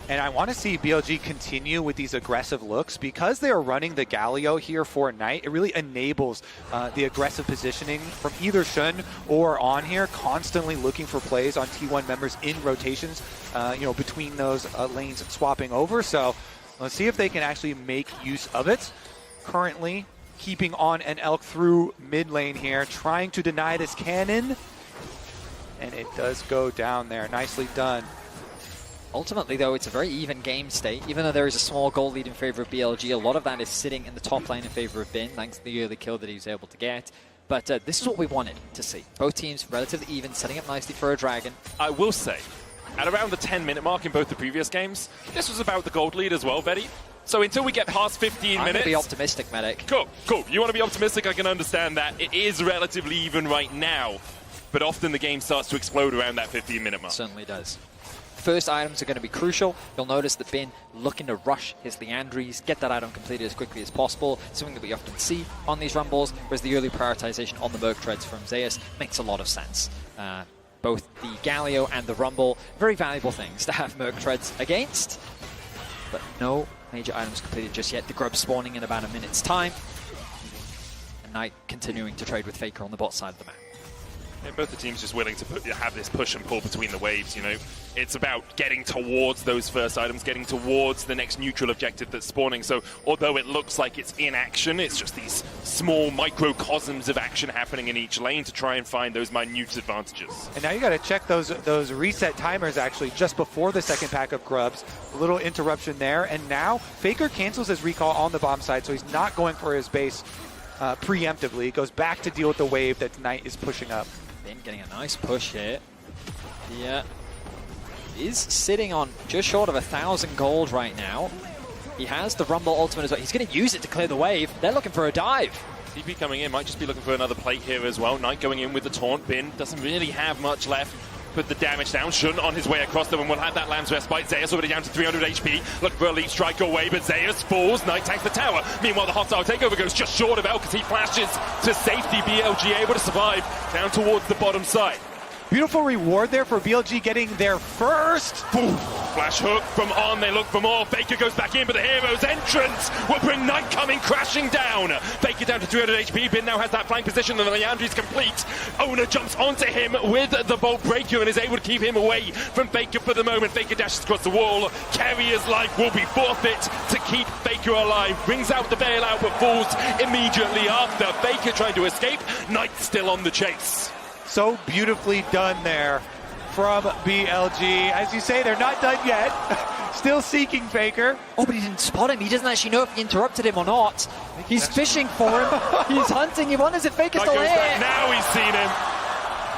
And I want to see BLG continue with these aggressive looks. Because they are running the Galio here for Knight, it really enables the aggressive positioning from either Shun or On here, constantly looking for plays on T1 members in rotations, between those lanes swapping over. So let's see if they can actually make use of it. Currently, keeping On and Elk through mid lane here, trying to deny this cannon. And it does go down there. Nicely done. Ultimately, though, it's a very even game state. Even though there is a small goal lead in favor of BLG, a lot of that is sitting in the top lane in favor of Bin, thanks to the early kill that he was able to get. But this is what we wanted to see. Both teams relatively even, setting up nicely for a Dragon. I will say, at around the 10-minute mark in both the previous games, this was about the gold lead as well, Betty. So until we get past 15 minutes... I'm going to be optimistic, Medic. Cool. You want to be optimistic? I can understand that. It is relatively even right now, but often the game starts to explode around that 15-minute mark. It certainly does. First items are going to be crucial. You'll notice that Bin looking to rush his Leandries, get that item completed as quickly as possible, something that we often see on these Rumbles, whereas the early prioritization on the Merc Treads from Zayas makes a lot of sense. Both the Galio and the Rumble, very valuable things to have Merc Treads against, but no major items completed just yet. The Grub spawning in about a minute's time, and Knight continuing to trade with Faker on the bot side of the map. Yeah, both the teams just willing to have this push and pull between the waves, It's about getting towards those first items, getting towards the next neutral objective that's spawning. So although it looks like it's in action, it's just these small microcosms of action happening in each lane to try and find those minute advantages. And now you got to check those reset timers actually just before the second pack of Grubs. A little interruption there. And now Faker cancels his recall on the bomb side, so he's not going for his base preemptively. It goes back to deal with the wave that Knight is pushing up. Bin getting a nice push here. Yeah. Is sitting on just short of 1,000 gold right now. He has the Rumble ultimate as well. He's going to use it to clear the wave. They're looking for a dive. TP coming in, might just be looking for another plate here as well. Knight going in with the taunt. Bin doesn't really have much left. Put the damage down. Shun on his way across them and will have that Lamb's Respite. Zeus already down to 300 HP. Looking for a leap strike away, but Zeus falls. Knight tanks the tower. Meanwhile, the hostile takeover goes just short of Elk as he flashes to safety. BLG able to survive down towards the bottom side. Beautiful reward there for BLG getting their first. Flash hook from On, they look for more. Faker goes back in, but the hero's entrance will bring Knight coming crashing down. Faker down to 300 HP. Bin now has that flank position, and the Leandri's complete. Owner jumps onto him with the Bolt Breaker and is able to keep him away from Faker for the moment. Faker dashes across the wall. Carrier's life will be forfeit to keep Faker alive. Brings out the bailout, but falls immediately after. Faker trying to escape. Knight still on the chase. So beautifully done there from BLG. As you say, they're not done yet. Still seeking Faker. Oh, but he didn't spot him. He doesn't actually know if he interrupted him or not. He's fishing for him. He's hunting. He wonders if Faker's still here. Now he's seen him.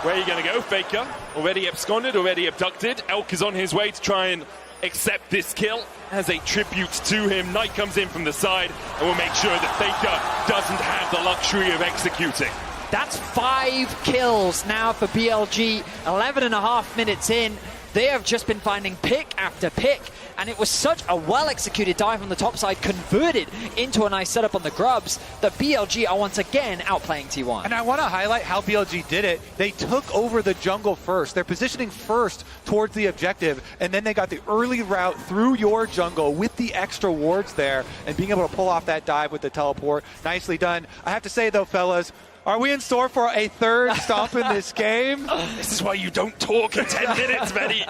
Where are you going to go, Faker? Already absconded, already abducted. Elk is on his way to try and accept this kill as a tribute to him. Knight comes in from the side and will make sure that Faker doesn't have the luxury of executing. That's 5 kills now for BLG, 11.5 minutes in. They have just been finding pick after pick, and it was such a well-executed dive on the top side, converted into a nice setup on the grubs, that BLG are once again outplaying T1. And I want to highlight how BLG did it. They took over the jungle first. They're positioning first towards the objective, and then they got the early route through your jungle with the extra wards there, and being able to pull off that dive with the teleport. Nicely done. I have to say, though, fellas, are we in store for a third stop in this game? This is why you don't talk in 10 minutes, Benny.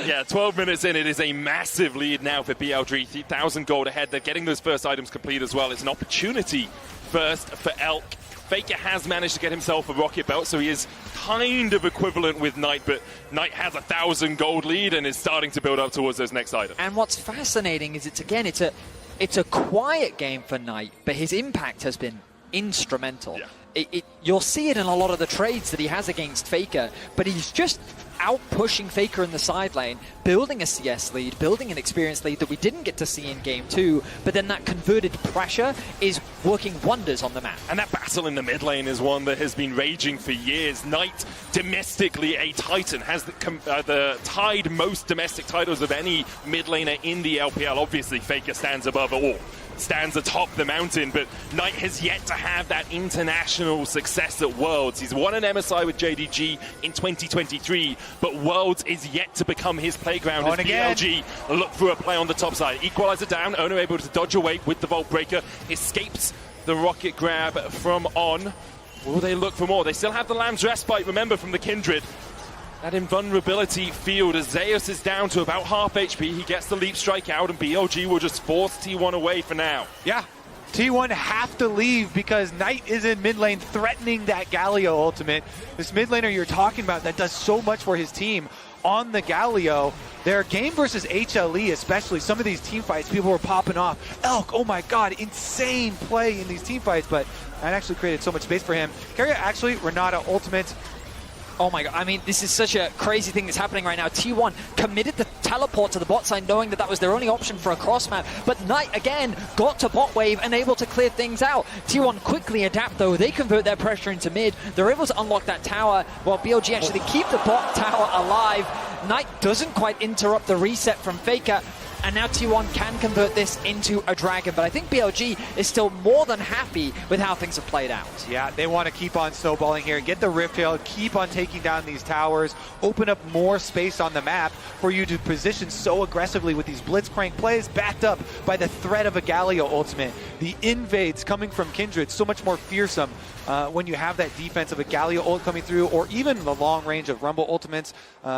Yeah, 12 minutes in, it is a massive lead now for BLG. 3,000 gold ahead. They're getting those first items complete as well. It's an opportunity first for Elk. Faker has managed to get himself a rocket belt, so he is kind of equivalent with Knight, but Knight has 1,000 gold lead and is starting to build up towards those next items. And what's fascinating is it's a quiet game for Knight, but his impact has been instrumental. Yeah. You'll see it in a lot of the trades that he has against Faker, but he's just out pushing Faker in the side lane, building a CS lead, building an experience lead that we didn't get to see in game 2, but then that converted pressure is working wonders on the map. And that battle in the mid lane is one that has been raging for years. Knight, domestically a Titan, has the tied most domestic titles of any mid laner in the LPL. Obviously, Faker stands above all. Stands atop the mountain, but Knight has yet to have that international success at Worlds. He's won an MSI with JDG in 2023, but Worlds is yet to become his playground as BLG look for a play on the top side. Equalizer down, Owner able to dodge away with the Vault Breaker, escapes the rocket grab from On. Will they look for more? They still have the Lamb's Respite, remember, from the Kindred. That invulnerability field as Zeus is down to about half HP. He gets the leap strike out and BLG will just force T1 away for now. Yeah, T1 have to leave because Knight is in mid lane threatening that Galio ultimate. This mid laner you're talking about that does so much for his team on the Galio. Their game versus HLE especially, some of these team fights, people were popping off. Elk, oh my god, insane play in these team fights, but that actually created so much space for him. Carrier actually, Renata ultimate. Oh my god, I mean, this is such a crazy thing that's happening right now. T1 committed the teleport to the bot side knowing that that was their only option for a cross map, but Knight again got to bot wave and able to clear things out. T1 quickly adapt though, they convert their pressure into mid, they're able to unlock that tower while BLG actually keep the bot tower alive. Knight doesn't quite interrupt the reset from Faker, and now T1 can convert this into a dragon, but I think BLG is still more than happy with how things have played out. Yeah, they want to keep on snowballing here, get the Rift Tail, keep on taking down these towers, open up more space on the map for you to position so aggressively with these Blitzcrank plays, backed up by the threat of a Galio ultimate. The invades coming from Kindred, so much more fearsome when you have that defense of a Galio ult coming through, or even the long range of Rumble ultimates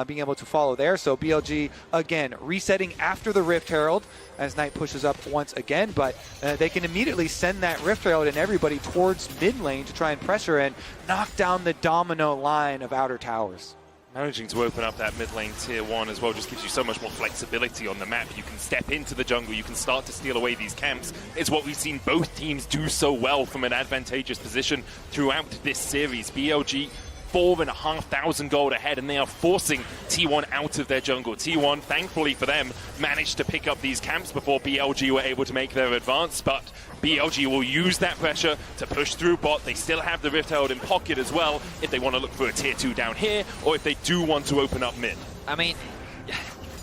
being able to follow there. So BLG, again, resetting after the Rift Herald as Knight pushes up once again, but they can immediately send that Rift Herald and everybody towards mid lane to try and pressure and knock down the domino line of outer towers. Managing to open up that mid lane tier 1 as well just gives you so much more flexibility on the map. You can step into the jungle, you can start to steal away these camps. It's what we've seen both teams do so well from an advantageous position throughout this series. BLG 4,500 gold ahead, and they are forcing T1 out of their jungle. T1, thankfully for them, managed to pick up these camps before BLG were able to make their advance, but BLG will use that pressure to push through bot. They still have the Rift Herald in pocket as well if they want to look for a tier 2 down here, or if they do want to open up mid. I mean,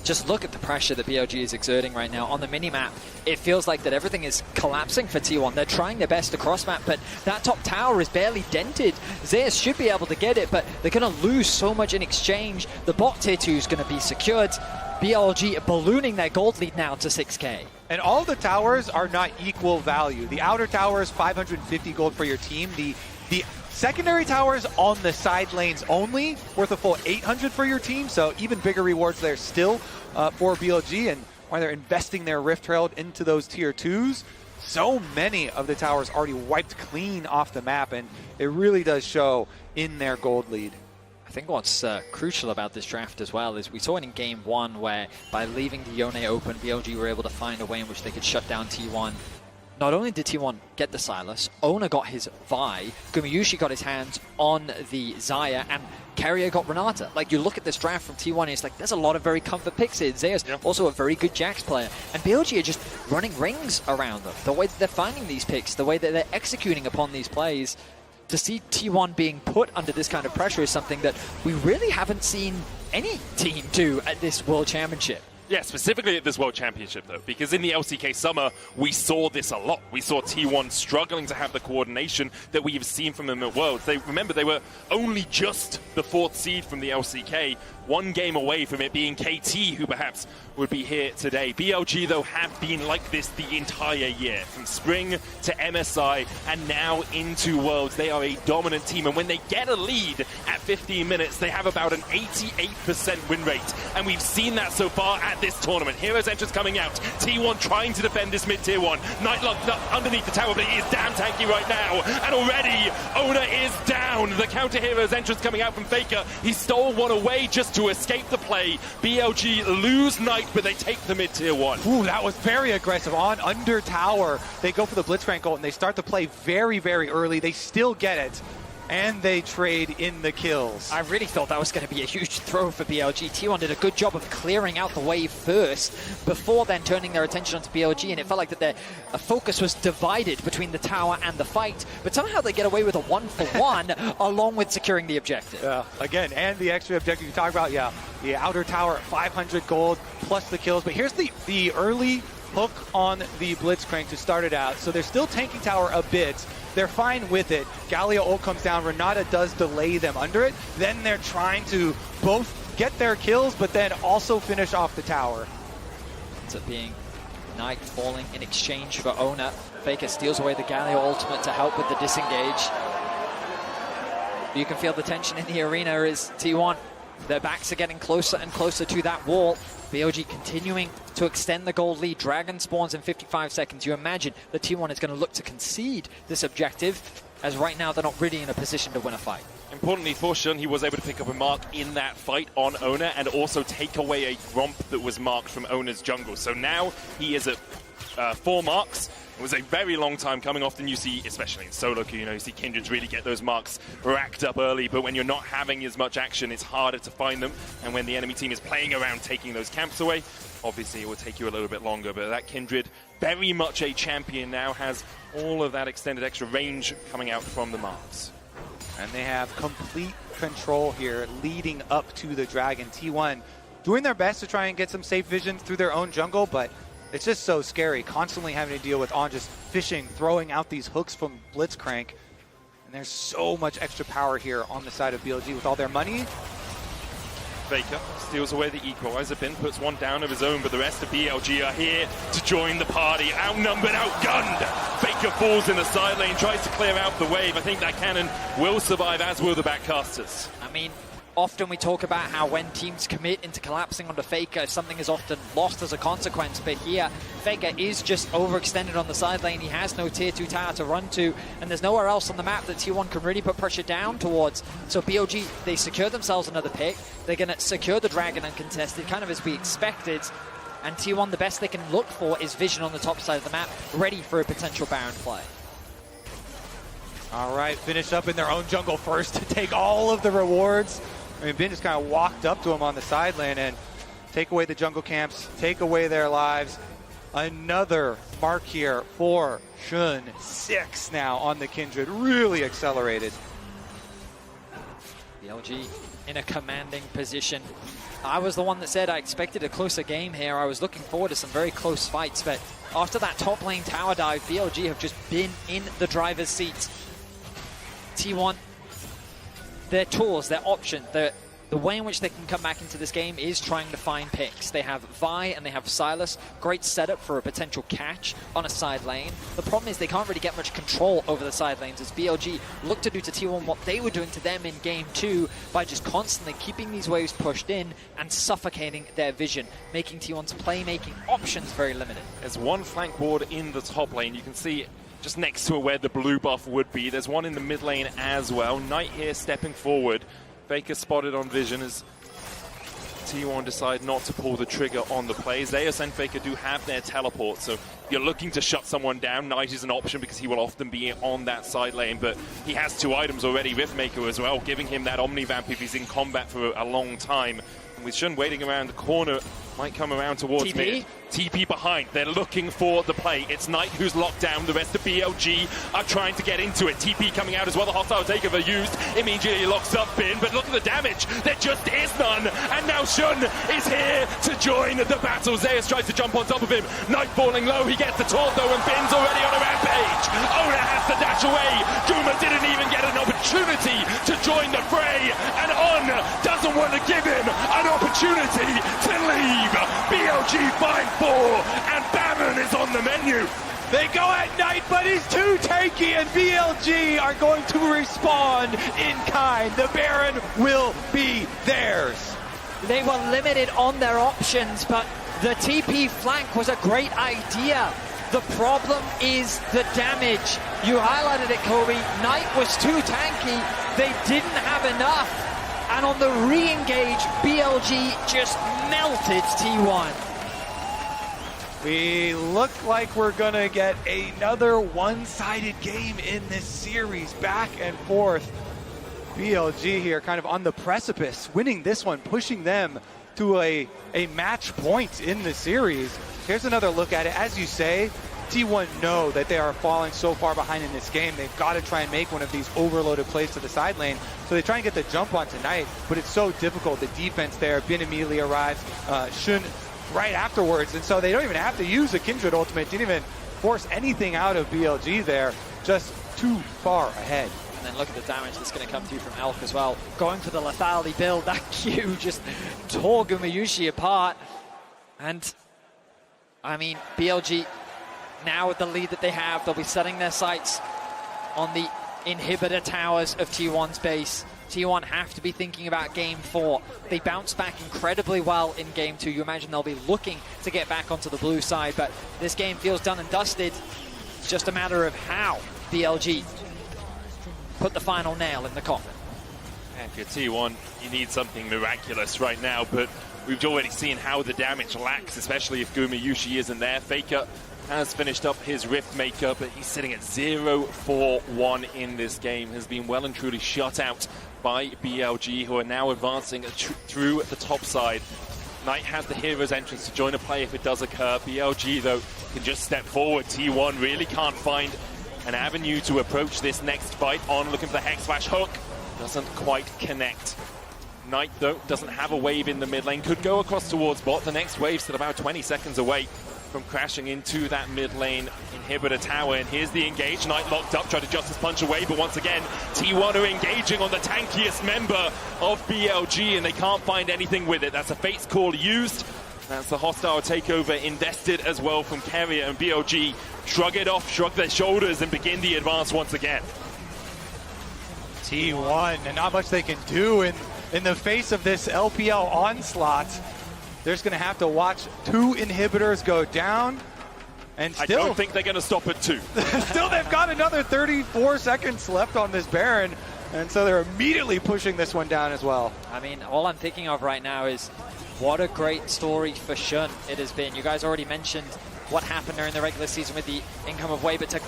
just look at the pressure that BLG is exerting right now on the minimap. It feels like that everything is collapsing for T1. They're trying their best to cross map, but that top tower is barely dented. Zeus should be able to get it, but they're going to lose so much in exchange. The bot tier 2 is going to be secured. BLG ballooning their gold lead now to 6k. And all the towers are not equal value. The outer tower is 550 gold for your team. The secondary towers on the side lanes only, worth a full 800 for your team, so even bigger rewards there still for BLG. And while they're investing their Rift Herald into those tier 2s, so many of the towers already wiped clean off the map, and it really does show in their gold lead. I think what's crucial about this draft as well is we saw it in game 1 where by leaving the Yone open, BLG were able to find a way in which they could shut down T1. Not only did T1 get the Silas, Ona got his Vi, Gumayushi got his hands on the Xayah, and Carrier got Renata. Like, you look at this draft from T1, and it's like, there's a lot of very comfort picks here. Zeus, also a very good Jax player. And BLG are just running rings around them. The way that they're finding these picks, the way that they're executing upon these plays, to see T1 being put under this kind of pressure is something that we really haven't seen any team do at this World Championship. Yeah, specifically at this World Championship, though, because in the LCK Summer, we saw this a lot. We saw T1 struggling to have the coordination that we've seen from them at Worlds. Remember, they were only just the 4th seed from the LCK, one game away from it being KT, who perhaps would be here today. BLG, though, have been like this the entire year, from spring to MSI, and now into Worlds. They are a dominant team, and when they get a lead at 15 minutes, they have about an 88% win rate, and we've seen that so far at this tournament. Heroes Entrance coming out. T1 trying to defend this mid-tier 1. Nightlock underneath the tower, but he is damn tanky right now. And already, Ona is down. The counter Heroes Entrance coming out from Faker. He stole one away just to escape the play. BLG lose Knight, but they take the mid-tier 1. Ooh, that was very aggressive. On under tower, they go for the Blitzcrank ult, and they start to play very, very early. They still get it. And they trade in the kills. I really thought that was going to be a huge throw for BLG. T1 did a good job of clearing out the wave first, before then turning their attention onto BLG, and it felt like that their focus was divided between the tower and the fight, but somehow they get away with a 1-for-1 along with securing the objective. Yeah, again, and the extra objective you talk about, yeah, the outer tower at 500 gold, plus the kills, but here's the early hook on the Blitzcrank to start it out, so they're still tanking tower a bit. They're fine with it. Galio ult comes down. Renata does delay them under it. Then they're trying to both get their kills, but then also finish off the tower. Ends up being Knight falling in exchange for Ona. Faker steals away the Galio ultimate to help with the disengage. You can feel the tension in the arena as T1. Their backs are getting closer and closer to that wall. BLG continuing to extend the gold lead. Dragon spawns in 55 seconds. You imagine the T1 is going to look to concede this objective, as right now they're not really in a position to win a fight. Importantly for Shun, he was able to pick up a mark in that fight on Ona and also take away a Gromp that was marked from Ona's jungle. So now he is at 4 marks. It was a very long time coming. Often you see, especially in solo queue, you see Kindreds really get those marks racked up early, but when you're not having as much action, it's harder to find them. And when the enemy team is playing around taking those camps away, obviously it will take you a little bit longer. But that Kindred, very much a champion now, has all of that extended extra range coming out from the marks. And they have complete control here leading up to the Dragon. T1 doing their best to try and get some safe vision through their own jungle, but it's just so scary, constantly having to deal with On just fishing, throwing out these hooks from Blitzcrank. And there's so much extra power here on the side of BLG with all their money. Faker steals away the equalizer pin, puts one down of his own, but the rest of BLG are here to join the party. Outnumbered, outgunned. Faker falls in the side lane, tries to clear out the wave. I think that cannon will survive, as will the backcasters. I mean, Often we talk about how when teams commit into collapsing onto Faker, something is often lost as a consequence. But here, Faker is just overextended on the side lane. He has no tier 2 tower to run to, and there's nowhere else on the map that T1 can really put pressure down towards. So BLG, they secure themselves another pick. They're going to secure the Dragon uncontested, kind of as we expected. And T1, the best they can look for is vision on the top side of the map, ready for a potential Baron play. All right, finish up in their own jungle first to take all of the rewards. I mean, Ben just kind of walked up to him on the side lane and take away the jungle camps, take away their lives. Another mark here for Shun. 6 now on the Kindred, really accelerated. BLG in a commanding position. I was the one that said I expected a closer game here. I was looking forward to some very close fights, but after that top lane tower dive, BLG have just been in the driver's seat. T1, their tools, their option, the way in which they can come back into this game is trying to find picks. They have Vi and they have Silas. Great setup for a potential catch on a side lane. The problem is they can't really get much control over the side lanes as BLG look to do to T1 what they were doing to them in game 2 by just constantly keeping these waves pushed in and suffocating their vision, making T1's playmaking options very limited. There's one flank ward in the top lane. You can see just next to where the blue buff would be. There's one in the mid lane as well. Knight here stepping forward. Faker spotted on vision as T1 decide not to pull the trigger on the plays. Zeus and Faker do have their teleport, so if you're looking to shut someone down, Knight is an option because he will often be on that side lane, but he has 2 items already, Riftmaker as well, giving him that Omnivamp if he's in combat for a long time. And with Shun waiting around the corner, might come around towards me. TP behind, they're looking for the play. It's Knight who's locked down, the rest of BLG are trying to get into it. TP coming out as well, the hostile takeover used, immediately locks up Bin, but look at the damage, there just is none, and now Shun is here to join the battle. Zeus tries to jump on top of him, Knight falling low, he gets the taunt though, and Bin's already on a rampage. Oda has to dash away, Guma didn't even get an opportunity to join the fray, and On doesn't want to give him an opportunity to leave. BLG 5-4, and Baron is on the menu. They go at Knight, but he's too tanky, and BLG are going to respond in kind. The Baron will be theirs. They were limited on their options, but the TP flank was a great idea. The problem is the damage. You highlighted it, Kobe. Knight was too tanky. They didn't have enough. And on the re-engage, BLG just melted T1. We look like we're going to get another one-sided game in this series, back and forth. BLG here kind of on the precipice, winning this one, pushing them to a match point in the series. Here's another look at it. As you say, T1 know that they are falling so far behind in this game. They've got to try and make one of these overloaded plays to the side lane. So they try and get the jump on tonight, but it's so difficult. The defense there, Bin immediately arrives, Shun right afterwards, and so they don't even have to use a Kindred ultimate. Didn't even force anything out of BLG there, just too far ahead. And then look at the damage that's going to come through from Elk as well. Going for the lethality build, that Q just tore Gumayushi apart. And, I mean, BLG, now with the lead that they have, they'll be setting their sights on the inhibitor towers of T1's base. T1 have to be thinking about game 4. They bounce back incredibly well in game 2. You imagine they'll be looking to get back onto the blue side, but this game feels done and dusted. It's just a matter of how BLG put the final nail in the coffin. And if you're T1, you need something miraculous right now, but we've already seen how the damage lacks, especially if Gumayushi isn't there. Faker has finished up his Riftmaker, but he's sitting at 0-4-1 in this game. Has been well and truly shut out by BLG, who are now advancing through the top side. Knight has the hero's entrance to join a play if it does occur. BLG, though, can just step forward. T1 really can't find an avenue to approach this next fight on. Looking for the Hex Slash hook. Doesn't quite connect. Knight, though, doesn't have a wave in the mid lane. Could go across towards bot. The next wave's still about 20 seconds away from crashing into that mid lane inhibitor tower. And here's the engage. Knight locked up, tried to Justice Punch away, but once again, T1 are engaging on the tankiest member of BLG, and they can't find anything with it. That's a Fate's Call used. That's the hostile takeover invested as well from Carrier, and BLG shrug it off, shrug their shoulders, and begin the advance once again. T1, and not much they can do in in the face of this LPL onslaught, they're just going to have to watch 2 inhibitors go down. And still, I don't think they're going to stop at 2. Still, they've got another 34 seconds left on this Baron. And so they're immediately pushing this one down as well. I mean, all I'm thinking of right now is what a great story for Shun it has been. You guys already mentioned what happened during the regular season with the income of Wei, but to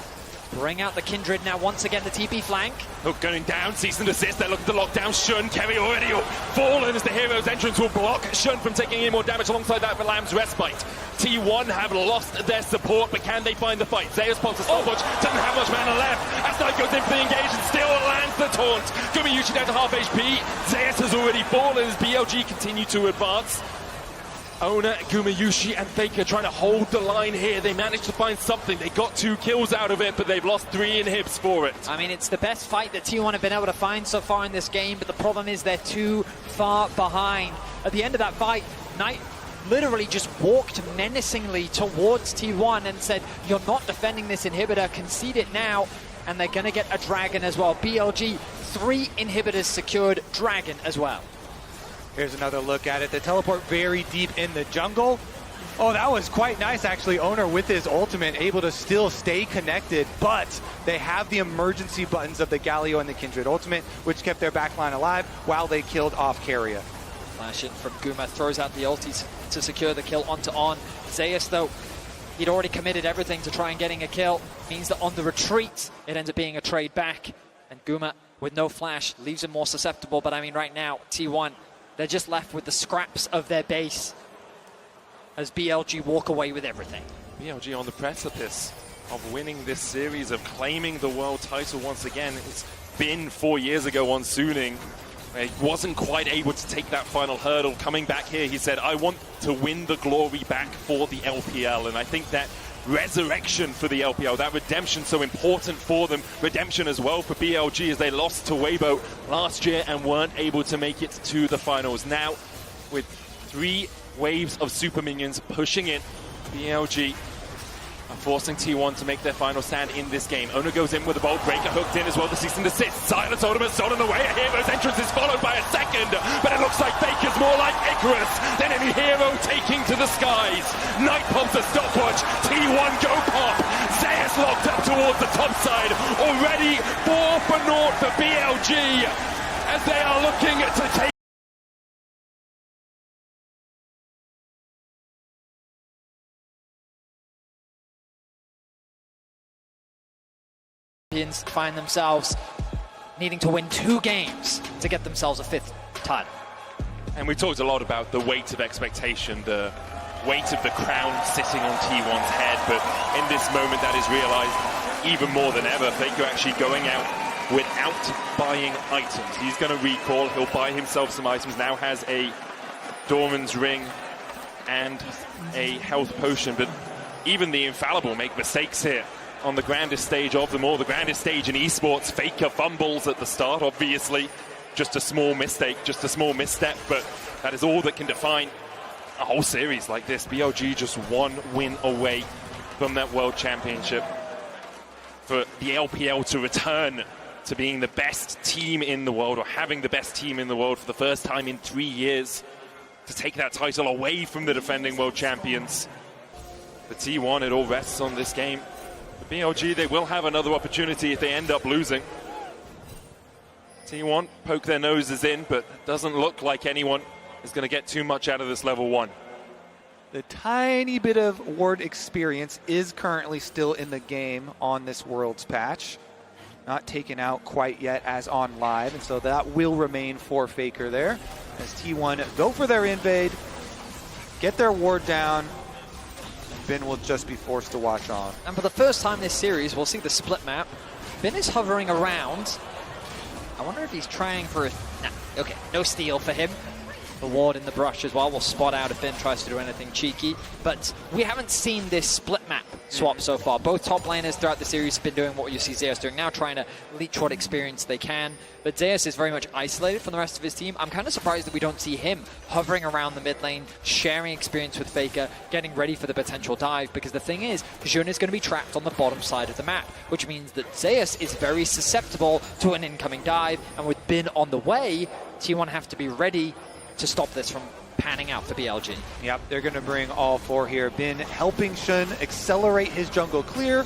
bring out the Kindred now once again, the TP flank. Hook going down, cease and desist, they're looking to lock down Shun. Kerry already fallen as the hero's entrance will block Shun from taking any more damage. Alongside that for Lamb's Respite. T1 have lost their support, but can they find the fight? Zeus spots a stopwatch, doesn't have much mana left. As Knight goes in for the engage and still lands the taunt. Gumayushi down to half HP. Zeus has already fallen as BLG continue to advance. Ona, Gumayushi, and Faker trying to hold the line here. They managed to find something. They got 2 kills out of it, but they've lost 3 inhibs for it. I mean, it's the best fight that T1 have been able to find so far in this game, but the problem is they're too far behind. At the end of that fight, Knight literally just walked menacingly towards T1 and said, you're not defending this inhibitor, concede it now, and they're going to get a Dragon as well. BLG, 3 inhibitors secured, Dragon as well. Here's another look at it. The teleport very deep in the jungle. Oh, that was quite nice, actually. Owner with his ultimate, able to still stay connected, but they have the emergency buttons of the Galio and the Kindred ultimate, which kept their backline alive while they killed off Keria. Flash in from Guma, throws out the ultis to secure the kill onto On. Zeus, though, he'd already committed everything to try and getting a kill. Means that on the retreat, it ends up being a trade back. And Guma, with no flash, leaves him more susceptible. But I mean, right now, T1, they're just left with the scraps of their base as BLG walk away with everything. BLG on the precipice of winning this series, of claiming the world title once again. It's been 4 years ago on Suning. He wasn't quite able to take that final hurdle. Coming back here, he said, I want to win the glory back for the LPL. And I think that resurrection for the LPL, that redemption so important for them, redemption as well for BLG as they lost to Weibo last year and weren't able to make it to the finals. Now, with 3 waves of super minions pushing in, BLG are forcing T1 to make their final stand in this game. Ona goes in with a bolt breaker, hooked in as well, the cease and desist. Silence ultimate stolen away. A hero's entrance is followed by a second, but it looks like Faker's more like Icarus than any hero taking to the skies. Knight pumps a stopwatch. T1 go pop. Zeus locked up towards the top side. Already 4 for naught for BLG as they are looking to take find themselves needing to win 2 games to get themselves a 5th title. And we talked a lot about the weight of expectation, the weight of the crown sitting on T1's head, but in this moment that is realized even more than ever. Faker actually going out without buying items. He's going to recall, he'll buy himself some items, now has a Dorman's ring and a health potion, but even the infallible make mistakes here. On the grandest stage of them all, the grandest stage in esports. Faker fumbles at the start, obviously. Just a small mistake, just a small misstep, but that is all that can define a whole series like this. BLG just 1 win away from that World Championship. For the LPL to return to being the best team in the world, or having the best team in the world for the first time in 3 years, to take that title away from the defending world champions. For T1, it all rests on this game. For BLG, they will have another opportunity if they end up losing. T1 poke their noses in, but it doesn't look like anyone is going to get too much out of this level 1. The tiny bit of ward experience is currently still in the game on this Worlds patch. Not taken out quite yet as on live, and so that will remain for Faker there. As T1 go for their invade, get their ward down, Bin will just be forced to watch on. And for the first time this series, we'll see the split map. Bin is hovering around. I wonder if he's trying for a... Nah, okay, no steal for him. The ward in the brush as well will spot out if Bin tries to do anything cheeky. But we haven't seen this split map swap so far. Both top laners throughout the series have been doing what you see Zeus doing now, trying to leech what experience they can. But Zeus is very much isolated from the rest of his team. I'm kind of surprised that we don't see him hovering around the mid lane, sharing experience with Faker, getting ready for the potential dive, because the thing is, Jun is going to be trapped on the bottom side of the map, which means that Zeus is very susceptible to an incoming dive, and with Bin on the way, T1 have to be ready to stop this from panning out for BLG. Yep, they're going to bring all four here. Bin helping Shun accelerate his jungle clear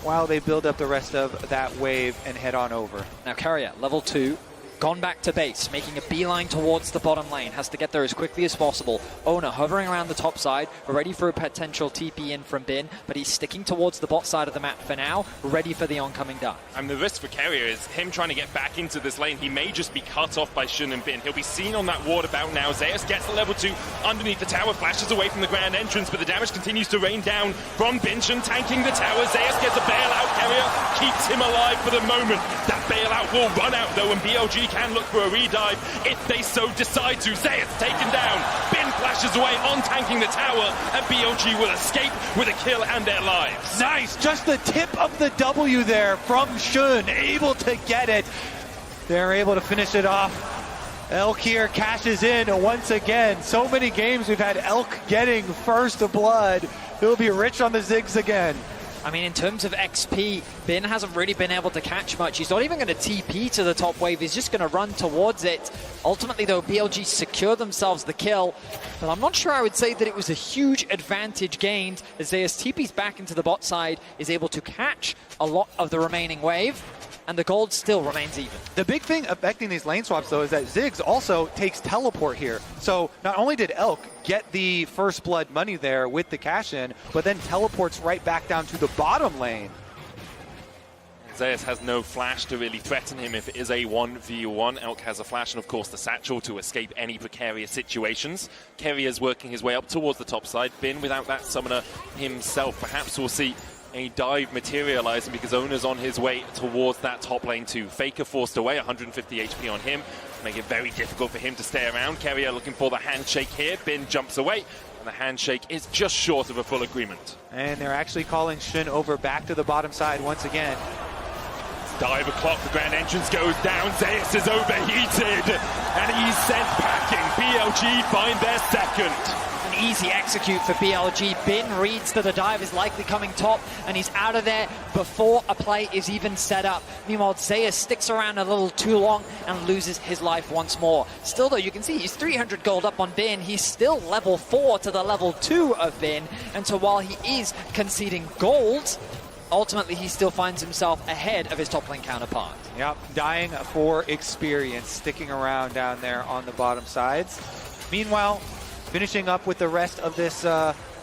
while they build up the rest of that wave and head on over. Now Carrier, level 2, gone back to base, making a beeline towards the bottom lane, has to get there as quickly as possible. Oner hovering around the top side, ready for a potential TP in from Bin, but he's sticking towards the bot side of the map for now, ready for the oncoming dive. And the risk for Carrier is him trying to get back into this lane. He may just be cut off by Shun and Bin. He'll be seen on that ward about now. Zeus gets the level 2 underneath the tower, flashes away from the grand entrance, but the damage continues to rain down from Bin. Shun tanking the tower. Zeus gets a bailout. Carrier keeps him alive for the moment. That bailout will run out though, and BLG can look for a redive if they so decide to. Zeus taken down. Bin flashes away on tanking the tower, and BLG will escape with a kill and their lives. Nice, just the tip of the W there from Shun, able to get it. They're able to finish it off. Elk here cashes in once again. So many games we've had Elk getting first blood. He'll be rich on the Ziggs again. I mean, in terms of XP, Bin hasn't really been able to catch much. He's not even going to TP to the top wave. He's just going to run towards it. Ultimately, though, BLG secure themselves the kill. But I'm not sure I would say that it was a huge advantage gained, as Zeus TP's back into the bot side, is able to catch a lot of the remaining wave, and the gold still remains even. The big thing affecting these lane swaps, though, is that Ziggs also takes teleport here. So not only did Elk get the first blood money there with the cash-in, but then teleports right back down to the bottom lane. Zeus has no flash to really threaten him if it is a 1v1. Elk has a flash and, of course, the satchel to escape any precarious situations. Carrier's working his way up towards the top side. Bin without that summoner himself. Perhaps we'll see a dive materializing because Oner's on his way towards that top lane too. Faker forced away, 150 HP on him, make it very difficult for him to stay around. Carrier looking for the handshake here. Bin jumps away, and the handshake is just short of a full agreement. And they're actually calling Shun over back to the bottom side once again. Dive o'clock, the grand entrance goes down. Zeus is overheated, and he's sent packing. BLG find their second. An easy execute for BLG. Bin reads that the dive is likely coming top, and he's out of there before a play is even set up. Meanwhile, Zeus sticks around a little too long and loses his life once more. Still, though, you can see he's 300 gold up on Bin. He's still level 4 to the level 2 of Bin, and so while he is conceding gold, ultimately he still finds himself ahead of his top lane counterpart. Yep, dying for experience, sticking around down there on the bottom sides. Meanwhile, finishing up with the rest of this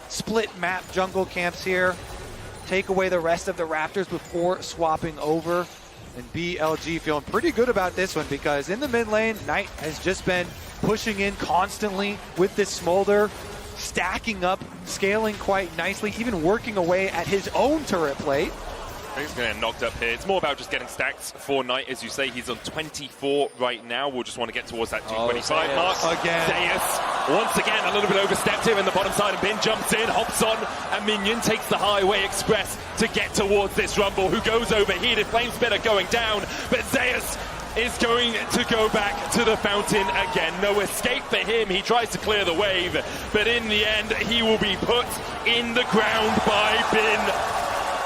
split map jungle camps here. Take away the rest of the Raptors before swapping over. And BLG feeling pretty good about this one, because in the mid lane, Knight has just been pushing in constantly with this Smolder, stacking up, scaling quite nicely, even working away at his own turret plate. He's going to get knocked up here. It's more about just getting stacks for Knight. As you say, he's on 24 right now. We'll just want to get towards that 225 mark. Again. Zeus, once again, a little bit overstepped here in the bottom side, and Bin jumps in, hops on, and Minion takes the Highway Express to get towards this Rumble, who goes overheated. Flame Spitter going down, but Zeus is going to go back to the fountain again. No escape for him. He tries to clear the wave, but in the end, he will be put in the ground by Bin.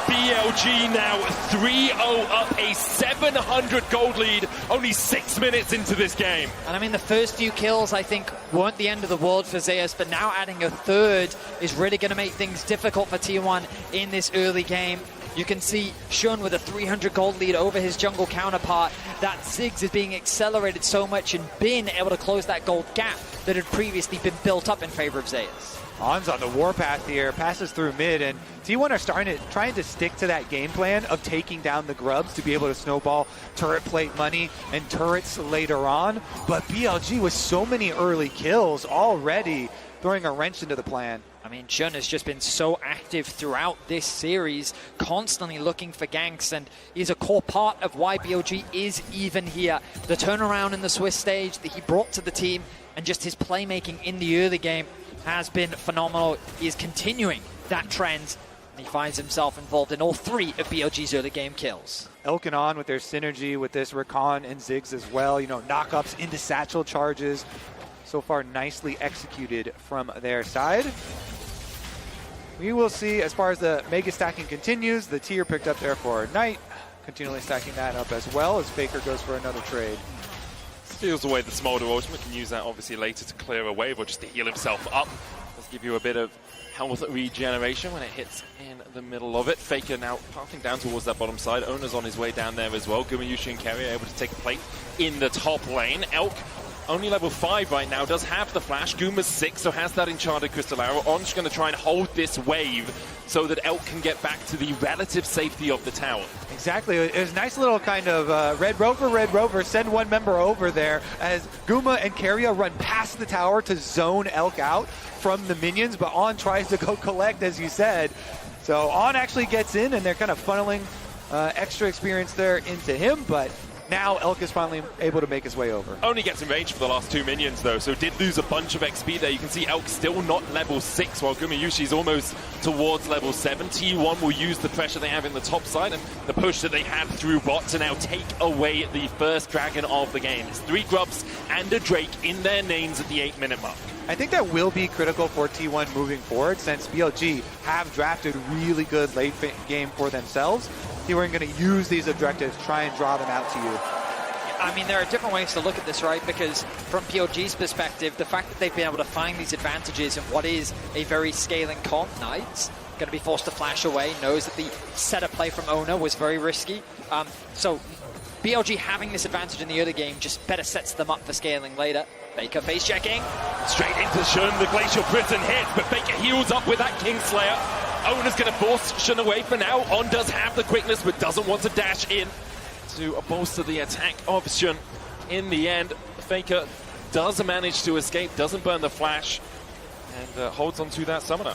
BLG now 3-0 up, a 700 gold lead, only 6 minutes into this game. And I mean, the first few kills, I think, weren't the end of the world for Zeus, but now adding a third is really going to make things difficult for T1 in this early game. You can see Shun with a 300 gold lead over his jungle counterpart. That Ziggs is being accelerated so much, and Bin able to close that gold gap that had previously been built up in favor of Zeus. On's on the warpath here, passes through mid, and T1 are trying to stick to that game plan of taking down the grubs to be able to snowball turret plate money and turrets later on. But BLG with so many early kills already, throwing a wrench into the plan. I mean, Jun has just been so active throughout this series, constantly looking for ganks, and he's a core part of why BLG is even here. The turnaround in the Swiss stage that he brought to the team, and just his playmaking in the early game has been phenomenal. He is continuing that trend, and he finds himself involved in all 3 of BLG's early game kills. Elkin on with their synergy with this Recon and Ziggs as well. You know, knockups into satchel charges. So far, nicely executed from their side. We will see as far as the mega stacking continues. The tier picked up there for Knight, continually stacking that up as well as Faker goes for another trade. Steals away the Smolder ultimate, can use that obviously later to clear a wave or just to heal himself up. Let's give you a bit of health regeneration when it hits in the middle of it. Faker now pathing down towards that bottom side. Owner's on his way down there as well. Gumayushi and Kerry are able to take the plate in the top lane. Elk, only level 5 right now, does have the flash. Guma's 6, so has that enchanted crystal arrow. On's going to try and hold this wave so that Elk can get back to the relative safety of the tower. Exactly. It was a nice little kind of Red Rover, send one member over there as Guma and Keria run past the tower to zone Elk out from the minions, but On tries to go collect, as you said. So On actually gets in, and they're kind of funneling extra experience there into him, but now Elk is finally able to make his way over. Only gets in range for the last 2 minions though, so did lose a bunch of XP there. You can see Elk still not level 6, while Gumayushi's almost towards level 7. T1 will use the pressure they have in the top side and the push that they had through bot to now take away the first dragon of the game. It's 3 Grubs and a Drake in their names at the 8-minute mark. I think that will be critical for T1 moving forward, since BLG have drafted really good late game for themselves. T1 going to use these objectives, try and draw them out to you. I mean, there are different ways to look at this, right? Because from BLG's perspective, the fact that they've been able to find these advantages in what is a very scaling comp, Knight's going to be forced to flash away, knows that the setup play from Owner was very risky. So BLG having this advantage in the early game just better sets them up for scaling later. Faker face checking. Straight into Shun, the Glacial Prison hits, but Faker heals up with that Kingslayer. Owner's going to force Shun away for now. On does have the quickness, but doesn't want to dash in to bolster the attack of Shun. In the end, Faker does manage to escape, doesn't burn the flash, and holds on to that summoner.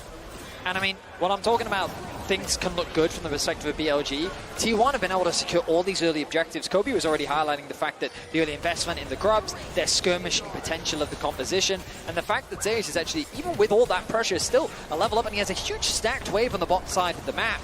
And I mean, when I'm talking about things can look good from the perspective of BLG, T1 have been able to secure all these early objectives. Kobe was already highlighting the fact that the early investment in the Grubs, their skirmishing potential of the composition, and the fact that Zeus is actually, even with all that pressure, still a level up, and he has a huge stacked wave on the bot side of the map.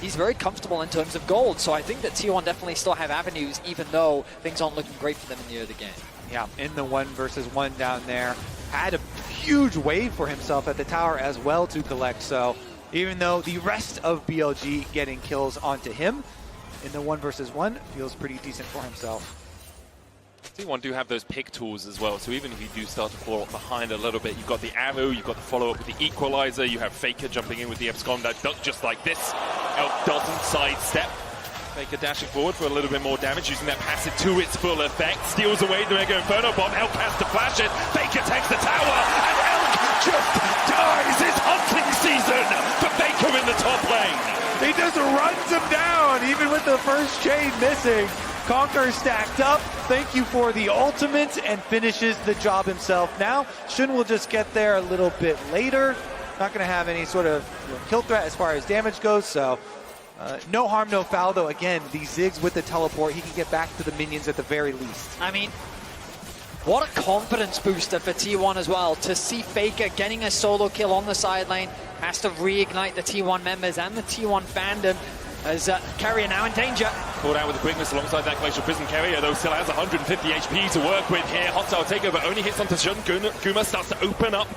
He's very comfortable in terms of gold, so I think that T1 definitely still have avenues, even though things aren't looking great for them in the early game. Yeah, in the 1 versus 1 down there. Had a huge wave for himself at the tower as well to collect, so even though the rest of BLG getting kills onto him, in the 1 versus 1 feels pretty decent for himself. T1 do have those pick tools as well, so even if you do start to fall behind a little bit, you've got the arrow, you've got the follow-up with the equalizer, you have Faker jumping in with the Abscond that duck just like this. Elk doesn't sidestep. Faker dashing forward for a little bit more damage, using that passive to its full effect. Steals away the Mega Inferno Bomb. Elk has to flash it. Faker takes the tower, and Elk just dies. It's hunting season for Faker in the top lane. He just runs him down, even with the first chain missing. Conquer stacked up. Thank you for the ultimate, and finishes the job himself. Now, Shun will just get there a little bit later. Not going to have any sort of kill threat as far as damage goes, so no harm, no foul, though. Again, the Ziggs with the teleport, he can get back to the minions at the very least. I mean, what a confidence booster for T1 as well. To see Faker getting a solo kill on the side lane has to reignite the T1 members and the T1 fandom, as Carrier now in danger. Caught out with the quickness alongside that Glacial Prison Carrier, though still has 150 HP to work with here. Hostile takeover only hits onto Shun. Guma starts to open up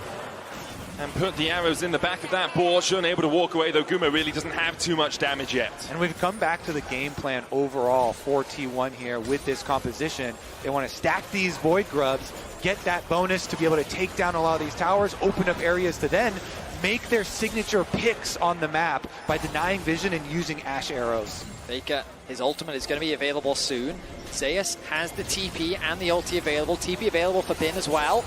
and put the arrows in the back of that ball. Shun able to walk away, though Guma really doesn't have too much damage yet. And we've come back to the game plan overall for T1 here with this composition. They want to stack these Void Grubs, get that bonus to be able to take down a lot of these towers, open up areas to then make their signature picks on the map by denying vision and using Ash Arrows. Faker, his ultimate is going to be available soon. Zeus has the TP and the ulti available. TP available for Bin as well.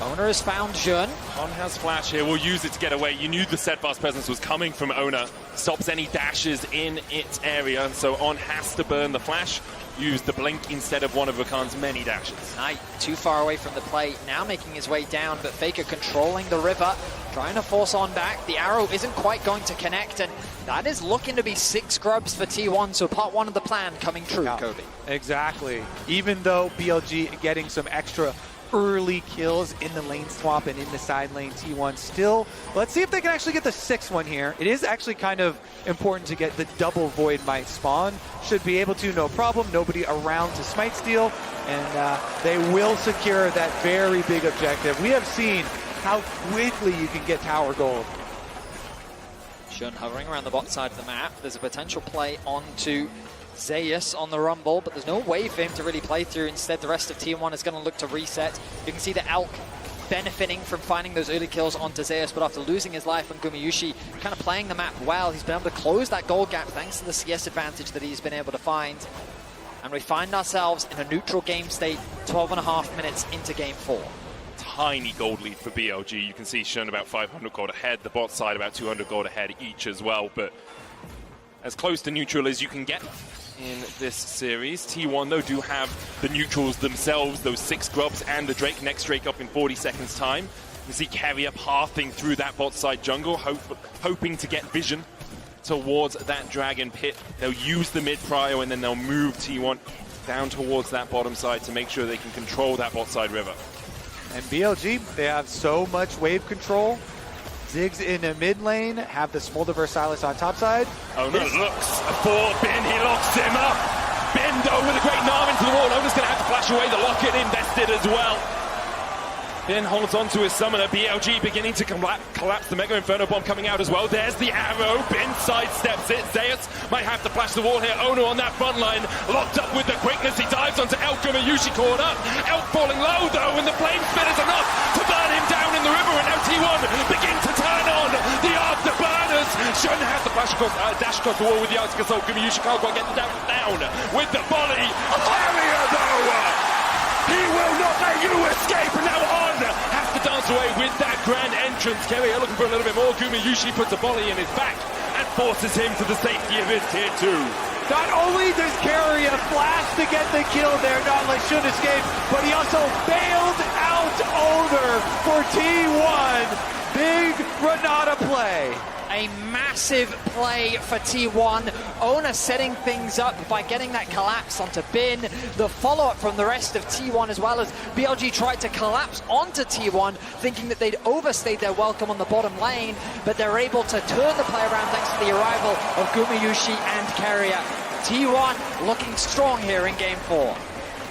Owner has found Jun. On has flash here, will use it to get away. You knew the steadfast presence was coming from Owner. Stops any dashes in its area, so On has to burn the flash. use the blink instead of one of Rakan's many dashes. Knight too far away from the play, now making his way down, but Faker controlling the river, trying to force on back. The arrow isn't quite going to connect, and that is looking to be 6 grubs for T1, so part 1 of the plan coming true, Yeah, Kobe. exactly. Even though BLG getting some extra early kills in the lane swap and in the side lane, T1 still, let's see if they can actually get the 6th one here. It is actually kind of important to get the double Void Might spawn. Should be able to, no problem. Nobody around to smite steal, and they will secure that very big objective. We have seen how quickly you can get tower gold. Shun hovering around the bot side of the map. There's a potential play onto Zeus on the Rumble, but there's no way for him to really play through. Instead, the rest of T1 is going to look to reset. You can see the Elk benefiting from finding those early kills onto Zeus, but after losing his life on Gumayushi, kind of playing the map well, he's been able to close that gold gap thanks to the CS advantage that he's been able to find. And we find ourselves in a neutral game state 12.5 minutes into game 4. Tiny gold lead for BLG. You can see Shun about 500 gold ahead, the bot side about 200 gold ahead each as well, but as close to neutral as you can get in this series. T1 though do have the neutrals themselves, those 6 grubs and the Drake. Next Drake up in 40 seconds time. You see Carrier pathing through that bot side jungle, hoping to get vision towards that dragon pit. They'll use the mid prio and then they'll move T1 down towards that bottom side to make sure they can control that bot side river. And BLG, they have so much wave control. Ziggs in the mid lane, have the Smolder Versailles on top side. Oh no, looks for Bin, he locks him up. Bin though with a great arm into the wall. Ona's gonna have to flash away the locket invested as well. Bin holds on to his summoner. BLG beginning to collapse. The Mega Inferno Bomb coming out as well. There's the arrow. Bin sidesteps it. Zeus might have to flash the wall here. Ono on that front line. Locked up with the quickness. He dives onto Elk. Gumayushi caught up. Elk falling low though, and the flame spit is enough to burn him down in the river. And now T1 begin to turn on the afterburners. Shouldn't have to dash across the wall with the Arctic Assault. Gumayushi can't quite get the down with the volley. Carrier though! He will not let you escape, and now On has to dance away with that grand entrance. Carrier looking for a little bit more. Gumayushi puts a volley in his back and forces him to the safety of his tier 2. Not only does Carrier flash to get the kill there, not let Shun escape, but he also bailed out over for T1. Big Renata play. A massive play for T1. Ona setting things up by getting that collapse onto Bin. The follow-up from the rest of T1 as well as BLG tried to collapse onto T1, thinking that they'd overstayed their welcome on the bottom lane, but they're able to turn the play around thanks to the arrival of Gumayushi and Carrier. T1 looking strong here in game 4.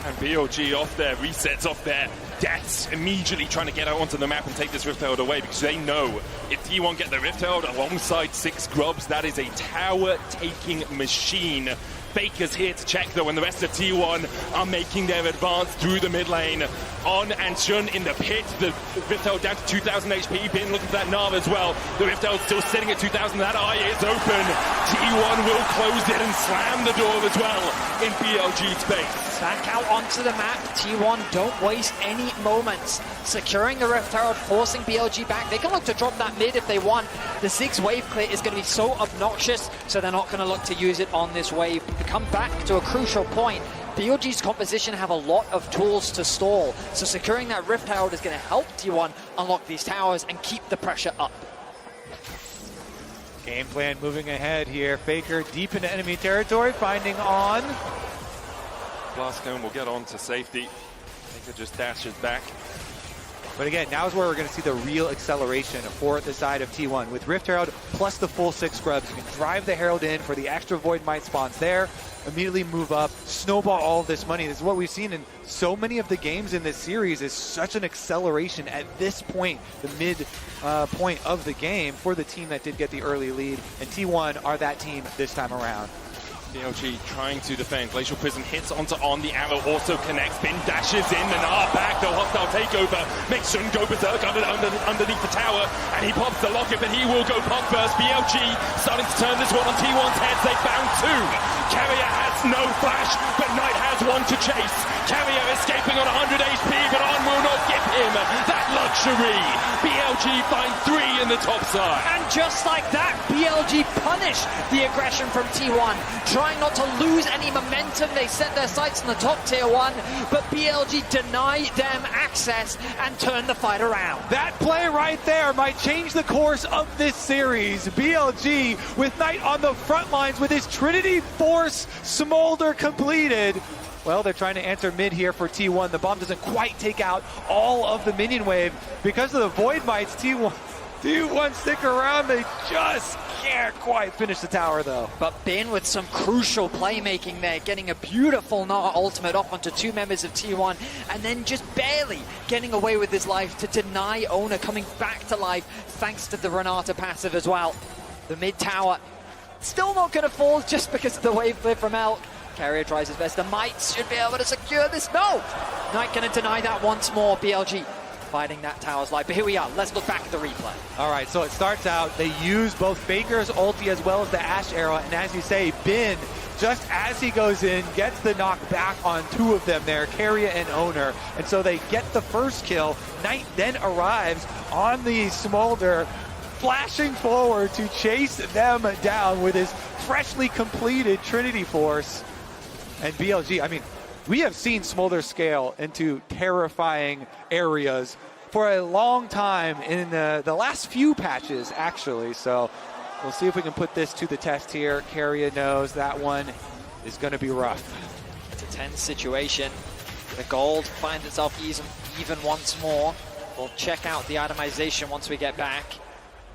And BLG off their resets, off their deaths, immediately trying to get out onto the map and take this Rift Herald away, because they know if T1 get the Rift Herald alongside 6 grubs, that is a tower-taking machine. Faker's here to check though, and the rest of T1 are making their advance through the mid lane. On and Shun in the pit, the Rift Herald down to 2,000 HP, Bin looking for that Nav as well. The Rift Herald still sitting at 2,000, that eye is open. T1 will close it and slam the door as well in BLG space. Back out onto the map, T1 don't waste any moments. Securing the Rift Herald, forcing BLG back. They can look to drop that mid if they want. The Ziggs wave clear is going to be so obnoxious, so they're not going to look to use it on this wave. To come back to a crucial point, BLG's composition have a lot of tools to stall, so securing that Rift Herald is going to help T1 unlock these towers and keep the pressure up. Game plan moving ahead here. Faker deep into enemy territory, finding On. Blastcone will get on to safety. Faker just dashes back. But again, now is where we're going to see the real acceleration for the side of T1. With Rift Herald plus the full 6 grubs, you can drive the Herald in for the extra Void Might spawns there, immediately move up, snowball all of this money. This is what we've seen in so many of the games in this series, is such an acceleration at this point, the mid point of the game for the team that did get the early lead. And T1 are that team this time around. BLG trying to defend. Glacial Prism hits onto On. The arrow also connects. Bin dashes in. The Gnar back. The hostile takeover makes Shun go berserk underneath the tower. And he pops the locket, but he will go pop burst. BLG starting to turn this one on T1's heads. They found 2. Carrier has no flash, but Knight has one to chase. Carrier escaping on 100 HP, but On will not give him that luxury. treachery. BLG find 3 in the top side. And just like that, BLG punished the aggression from T1, trying not to lose any momentum. They set their sights on the top tier 1, but BLG denied them access and turned the fight around. That play right there might change the course of this series. BLG with Knight on the front lines with his Trinity Force Smolder completed. Well, they're trying to answer mid here for T1. The bomb doesn't quite take out all of the minion wave. Because of the Void Mites, T1 stick around. They just can't quite finish the tower, though. But Bin with some crucial playmaking there, getting a beautiful Gnar ultimate off onto 2 members of T1, and then just barely getting away with his life to deny Owner coming back to life, thanks to the Renata passive as well. The mid tower still not going to fall just because of the wave clear from Elk. Carrier tries his best. The Mites should be able to secure this. No! Knight going to deny that once more. BLG fighting that tower's life. But here we are. Let's look back at the replay. All right, so it starts out. They use both Faker's ulti as well as the Ashe arrow. And as you say, Bin, just as he goes in, gets the knock back on 2 of them there, Carrier and Owner. And so they get the first kill. Knight then arrives on the Smolder, flashing forward to chase them down with his freshly completed Trinity Force. And BLG, I mean, we have seen Smolder scale into terrifying areas for a long time in the last few patches, actually. So we'll see if we can put this to the test here. Carrier knows that one is going to be rough. It's a tense situation. The gold finds itself even once more. We'll check out the itemization once we get back.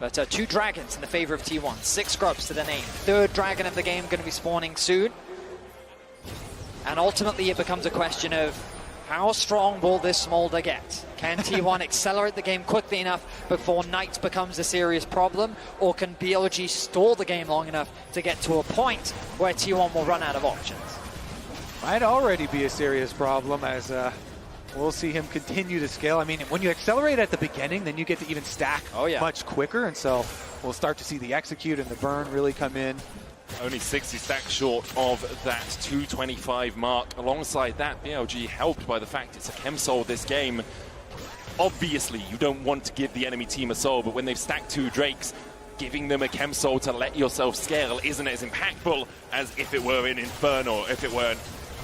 But 2 dragons in the favor of T1. 6 scrubs to the name. 3rd dragon of the game going to be spawning soon. And ultimately it becomes a question of how strong will this Smolder get? Can T1 accelerate the game quickly enough before Knight becomes a serious problem? Or can BLG stall the game long enough to get to a point where T1 will run out of options? Might already be a serious problem as we'll see him continue to scale. I mean, when you accelerate at the beginning, then you get to even stack much quicker. And so we'll start to see the execute and the burn really come in. Only 60 stacks short of that 225 mark. Alongside that, BLG helped by the fact it's a chem soul this game. Obviously, you don't want to give the enemy team a soul, but when they've stacked 2 Drakes, giving them a chem soul to let yourself scale isn't as impactful as if it were an Inferno, if it were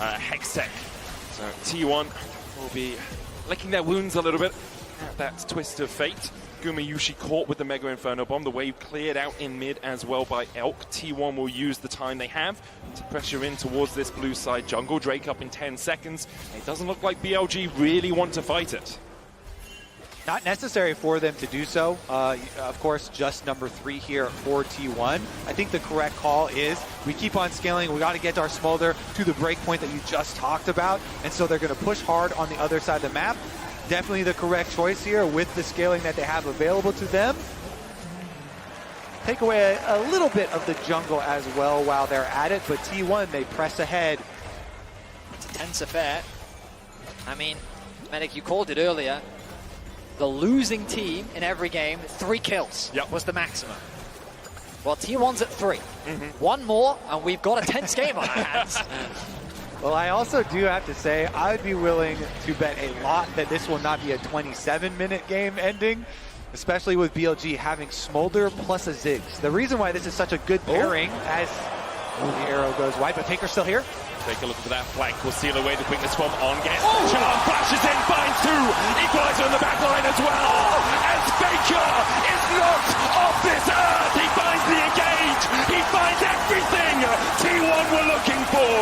a Hextech. So T1 will be licking their wounds a little bit at that twist of fate. Gumayushi caught with the Mega Inferno Bomb. The wave cleared out in mid as well by Elk. T1 will use the time they have to pressure in towards this blue side jungle. Drake up in 10 seconds. It doesn't look like BLG really want to fight it. Not necessary for them to do so. Of course, just number 3 here for T1. I think the correct call is we keep on scaling. We got to get our Smolder to the break point that you just talked about. And so they're going to push hard on the other side of the map. Definitely the correct choice here with the scaling that they have available to them. Take away a little bit of the jungle as well while they're at it, but T1, they press ahead. It's a tense affair. I mean, Medic, you called it earlier. The losing team in every game, 3 kills was the maximum. Well, T1's at 3. One more, and we've got a tense game on our hands. Well, I also do have to say, I would be willing to bet a lot that this will not be a 27-minute game ending, especially with BLG having Smolder plus a Ziggs. The reason why this is such a good pairing as the arrow goes wide, but Faker's still here. Take a look at that flank. Will seal away the quickness from On-Guess. Chalan flashes in, finds 2. Equalizer on the back line as well. As Faker is knocked off this earth. He finds the engage. He finds everything T1 were looking for.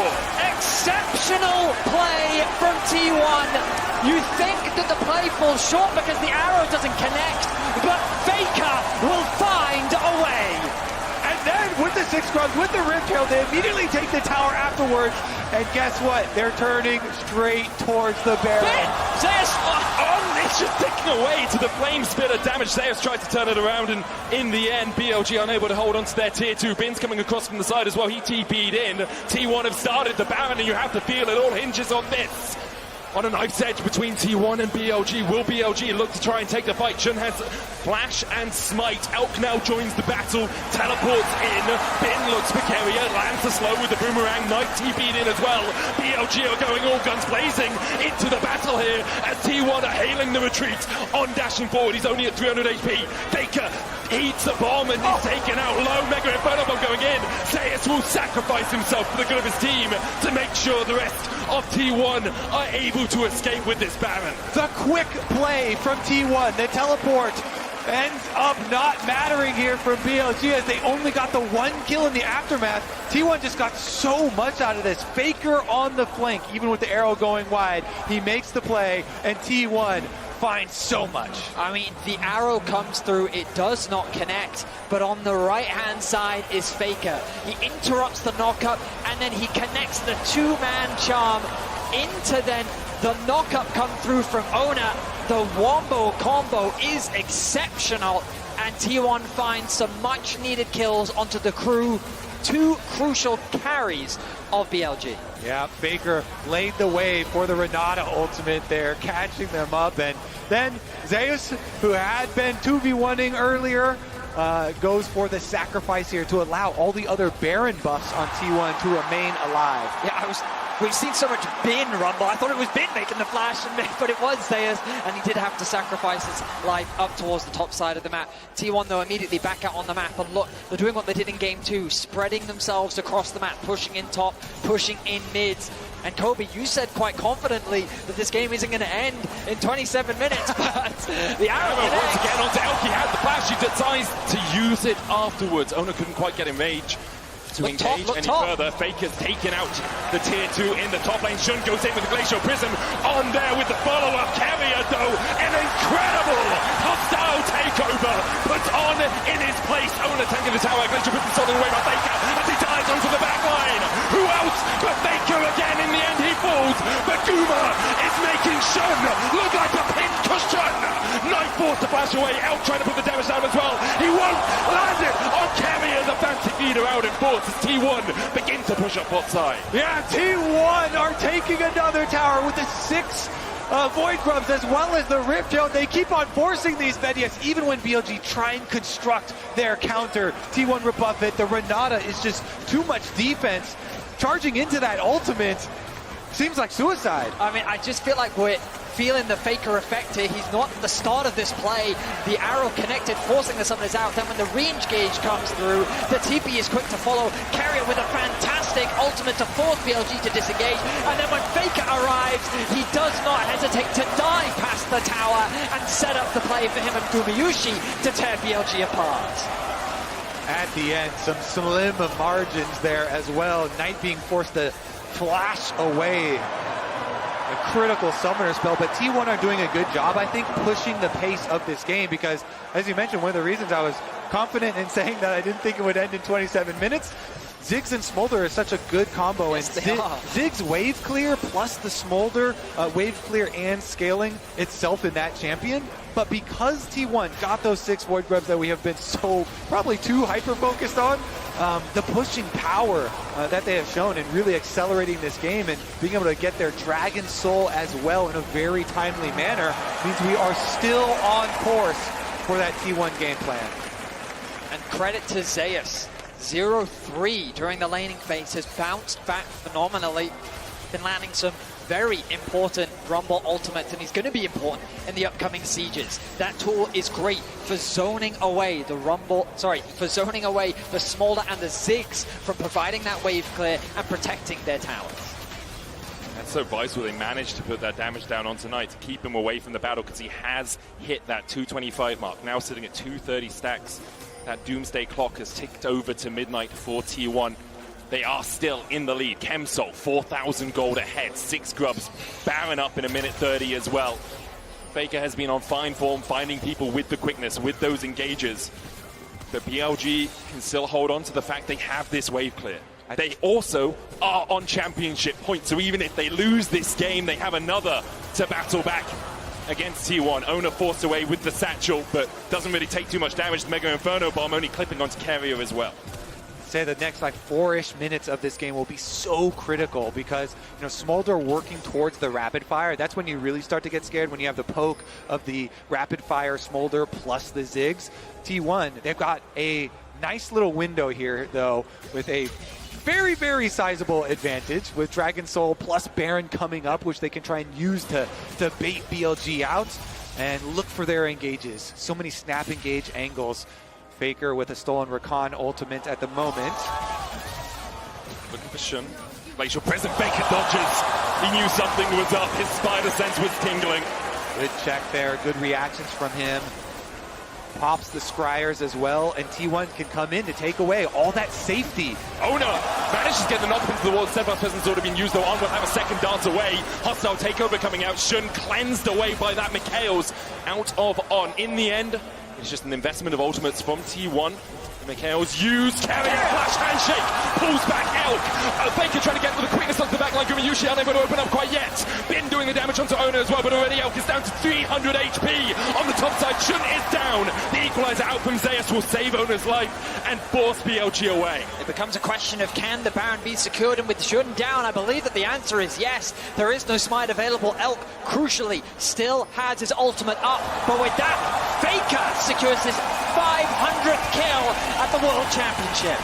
Exceptional play from T1. You think that the play falls short because the arrow doesn't connect, but Faker will find a way. And then with the 6 scrubs, with the Rift Tail, they immediately take the tower afterwards. And guess what? They're turning straight towards the barrel. It's just ticking away to the flame spitter damage. Zeus tried to turn it around, and in the end, BLG unable to hold on to their tier 2. Bin's coming across from the side as well. He TP'd in. T1 have started the Baron, and you have to feel it all hinges on this. On a knife's edge between T1 and BLG. Will BLG look to try and take the fight? Chun has Flash and Smite. Elk now joins the battle, teleports in. Bin looks for Keria, lands the slow with the boomerang. Knight TP'd in as well. BLG are going all guns blazing into the battle here as T1 are hailing the retreat. On dashing forward, he's only at 300 HP. Faker eats the bomb and is taken out low. Mega Inferno bomb going in. Zeus will sacrifice himself for the good of his team to make sure the rest of T1 are able to escape with this Baron. The quick play from T1, the teleport ends up not mattering here for BLG as they only got the one kill in the aftermath. T1 just got so much out of this. Faker on the flank, even with the arrow going wide. He makes the play, and T1 finds so much. I mean, the arrow comes through, it does not connect, but on the right-hand side is Faker. He interrupts the knockup, and then he connects the two-man charm into then the knockup come through from Ona. The wombo combo is exceptional, and T1 finds some much-needed kills onto the crew. Two crucial carries of BLG. Yeah, Faker laid the way for the Renata ultimate there, catching them up. And then Zeus, who had been 2v1ing earlier, goes for the sacrifice here to allow all the other Baron buffs on T1 to remain alive. Yeah, we've seen so much Bin rumble. I thought it was Bin making the flash, but it was Zeus, and he did have to sacrifice his life up towards the top side of the map. T1, though, immediately back out on the map, and look, they're doing what they did in Game 2, spreading themselves across the map, pushing in top, pushing in mids. And Kobe, you said quite confidently that this game isn't going to end in 27 minutes, but the arrow once again onto Elk, he had the flash, he decides to use it afterwards. Ona couldn't quite get him rage to engage any further. Faker's taken out the tier 2 in the top lane. Shun goes in with the Glacial Prism on there with the follow-up. Keria, though, an incredible hostile takeover put on in his place. Ona tanking the tower. Glacial Prism stolen away by Faker as he dives onto the back line. Who else but Faker again? In the end, he falls. But Guma is making Shun look like a pinned cushion. Knight forced to flash away. Elk trying to put the damage down as well. He won't land it on Keria. The Fantic leader out in force as T1 begin to push up bot side. Yeah, T1 are taking another tower with the 6 Void Grubs as well as the Rift. They keep on forcing these Medias even when BLG try and construct their counter. T1 rebuff it. The Renata is just too much defense. Charging into that ultimate seems like suicide. I mean, I just feel like we're feeling the Faker effect here. He's not at the start of this play. The arrow connected, forcing the summoners out. Then when the range gauge comes through, the TP is quick to follow. Keria with a fantastic ultimate to force BLG to disengage. And then when Faker arrives, he does not hesitate to dive past the tower and set up the play for him and Gumayushi to tear BLG apart. At the end, some slim margins there as well. Knight being forced to flash away a critical summoner spell, but T1 are doing a good job, I think, pushing the pace of this game because, as you mentioned, one of the reasons I was confident in saying that I didn't think it would end in 27 minutes, Ziggs and Smolder is such a good combo, yes, and Ziggs wave clear plus the Smolder wave clear and scaling itself in that champion. But because T1 got those 6 Void Grubs that we have been so probably too hyper-focused on, the pushing power that they have shown in really accelerating this game and being able to get their Dragon Soul as well in a very timely manner means we are still on course for that T1 game plan. And credit to Zeus. 0-3 during the laning phase has bounced back phenomenally. Been landing some very important Rumble ultimates, and he's going to be important in the upcoming sieges. That tool is great for zoning away the for zoning away the Smolder and the Ziggs from providing that wave clear and protecting their towers. That's so vital. They managed to put that damage down on tonight to keep him away from the battle because he has hit that 225 mark, now sitting at 230 stacks. That doomsday clock has ticked over to midnight for T1. They are still in the lead. Chemsol, 4,000 gold ahead. 6 grubs, Baron up in a minute 30 as well. Faker has been on fine form, finding people with the quickness, with those engagers. But BLG can still hold on to the fact they have this wave clear. They also are on championship points, so even if they lose this game, they have another to battle back against T1. Ona forced away with the satchel, but doesn't really take too much damage. The Mega Inferno Bomb only clipping onto Keria as well. say the next like 4-ish minutes of this game will be so critical because, you know, Smolder working towards the rapid fire, that's when you really start to get scared, when you have the poke of the rapid fire Smolder plus the Ziggs. T1, they've got a nice little window here, though, with a very, very sizable advantage with Dragon Soul plus Baron coming up, which they can try and use to bait BLG out and look for their engages. So many snap engage angles. Faker with a stolen Rakan ultimate at the moment. Looking for Shun. Glacial present, Faker dodges. He knew something was up. His spider sense was tingling. Good check there, good reactions from him. Pops the Scryers as well, and T1 can come in to take away all that safety. Ona manages to get the knock into the wall. Steadfast Presence already been used, though. On will have a second dance away. Hostile takeover coming out. Shun cleansed away by that Mikhail's out of On. In the end, it's just an investment of ultimates from T1. Mikhail's used, carry flash handshake, pulls back Elk. Faker trying to get with the quickness onto the backline. Gumayushi unable to open up quite yet. Bin doing the damage onto Ona as well, but already Elk is down to 300 HP. On the top side, Shun is down. The equalizer out from Zeus will save Ona's life and force BLG away. It becomes a question of can the Baron be secured, and with Shun down, I believe that the answer is yes. There is no smite available. Elk, crucially, still has his ultimate up, but with that, Faker secures his 500th kill at the World Championship.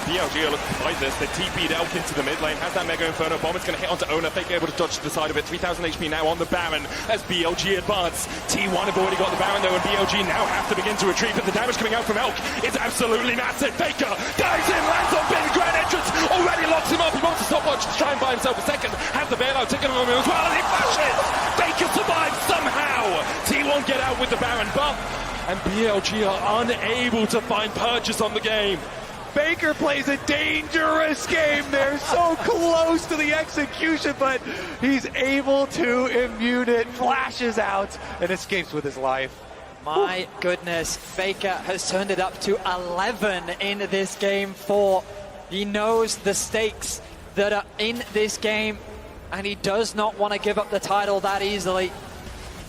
BLG are looking to fight this. They TP'd Elk into the mid lane. Has that Mega Inferno bomb. It's going to hit onto Ona. Faker able to dodge to the side of it. 3,000 HP now on the Baron as BLG advance. T1 have already got the Baron though, and BLG now have to begin to retreat. But the damage coming out from Elk is absolutely massive. Faker dives in, lands on Bin. Grand entrance already locks him up. He wants to stopwatch to try and buy himself a second. Have the bailout taken on him as well, and he flashes. Faker survives somehow. T1 get out with the Baron, but and BLG are unable to find purchase on the game. Faker plays a dangerous game there, so close to the execution, but he's able to immune it, flashes out, and escapes with his life. My goodness, Faker has turned it up to 11 in this game 4. He knows the stakes that are in this game, and he does not want to give up the title that easily.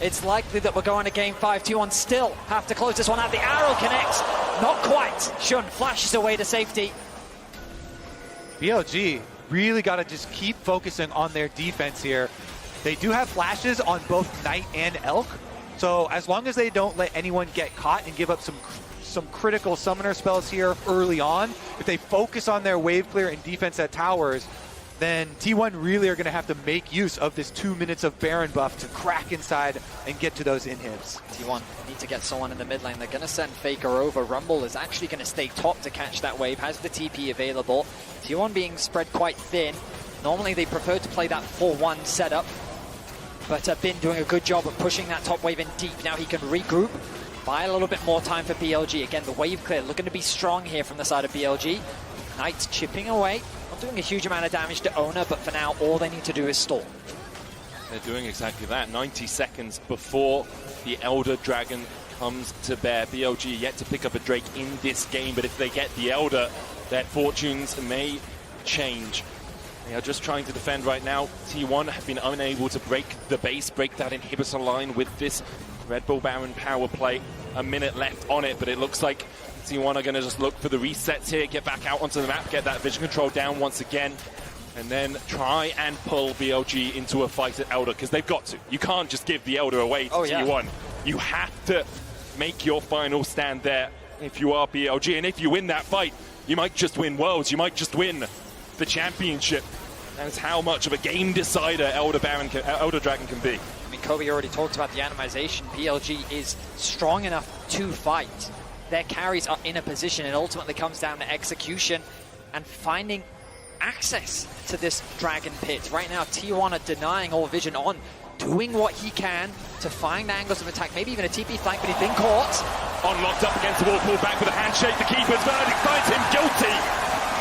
It's likely that we're going to game 5. T1 still have to close this one out. The arrow connects. Not quite. Shun flashes away to safety. BLG really got to just keep focusing on their defense here. They do have flashes on both Knight and Elk. So as long as they don't let anyone get caught and give up some critical summoner spells here early on, if they focus on their wave clear and defense at towers, then T1 really are going to have to make use of this 2 minutes of Baron buff to crack inside and get to those inhibs. T1 need to get someone in the mid lane. They're going to send Faker over. Rumble is actually going to stay top to catch that wave, has the TP available. T1 being spread quite thin. Normally they prefer to play that 4-1 setup, but Bin doing a good job of pushing that top wave in deep. Now he can regroup, buy a little bit more time for BLG. Again, the wave clear looking to be strong here from the side of BLG. Knight's chipping away. Not doing a huge amount of damage to Ona, but for now, all they need to do is stall. They're doing exactly that. 90 seconds before the Elder Dragon comes to bear. BLG yet to pick up a Drake in this game, but if they get the Elder, their fortunes may change. They are just trying to defend right now. T1 have been unable to break the base, break that inhibitor line with this Red Bull Baron power play. A minute left on it, but it looks like T1 are going to just look for the resets here, get back out onto the map, get that vision control down once again, and then try and pull BLG into a fight at Elder, because they've got to. You can't just give the Elder away to T1. You have to make your final stand there if you are BLG, and if you win that fight, you might just win Worlds, you might just win the championship. That's how much of a game decider Elder Dragon can be. I mean, Kobe already talked about the animation. BLG is strong enough to fight. Their carries are in a position. It ultimately comes down to execution and finding access to this Dragon Pit. Right now, T1 are denying all vision on, doing what he can to find angles of attack, maybe even a TP flank, but he's been caught. On locked up against the wall, pulled back with a handshake. The keeper's verdict finds him guilty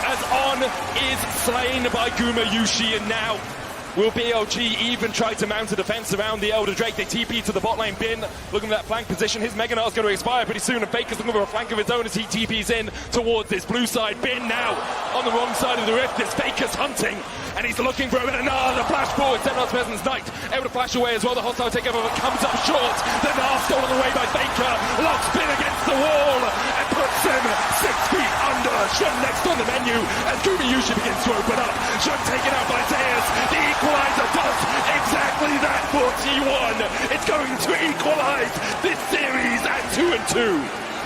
as On is slain by Gumayushi, and now will BLG even try to mount a defense around the Elder Drake? They TP to the bot lane. Bin looking at that flank position. His Mega Knight's going to expire pretty soon, and Faker's looking for a flank of his own as he TPs in towards this blue side. Bin now on the wrong side of the rift. This Faker's hunting, and he's looking for him. And the flash forward. Xenos Peasant's Knight able to flash away as well. The hostile takeover comes up short. The Gnar stolen away by Faker. Locks Bin against the wall and puts him 6 feet under. Shun next on the menu as Gumayushi begins to open up. Shun taken out by Zeus. The equalizer does exactly that for T1. It's going to equalize this series at 2-2.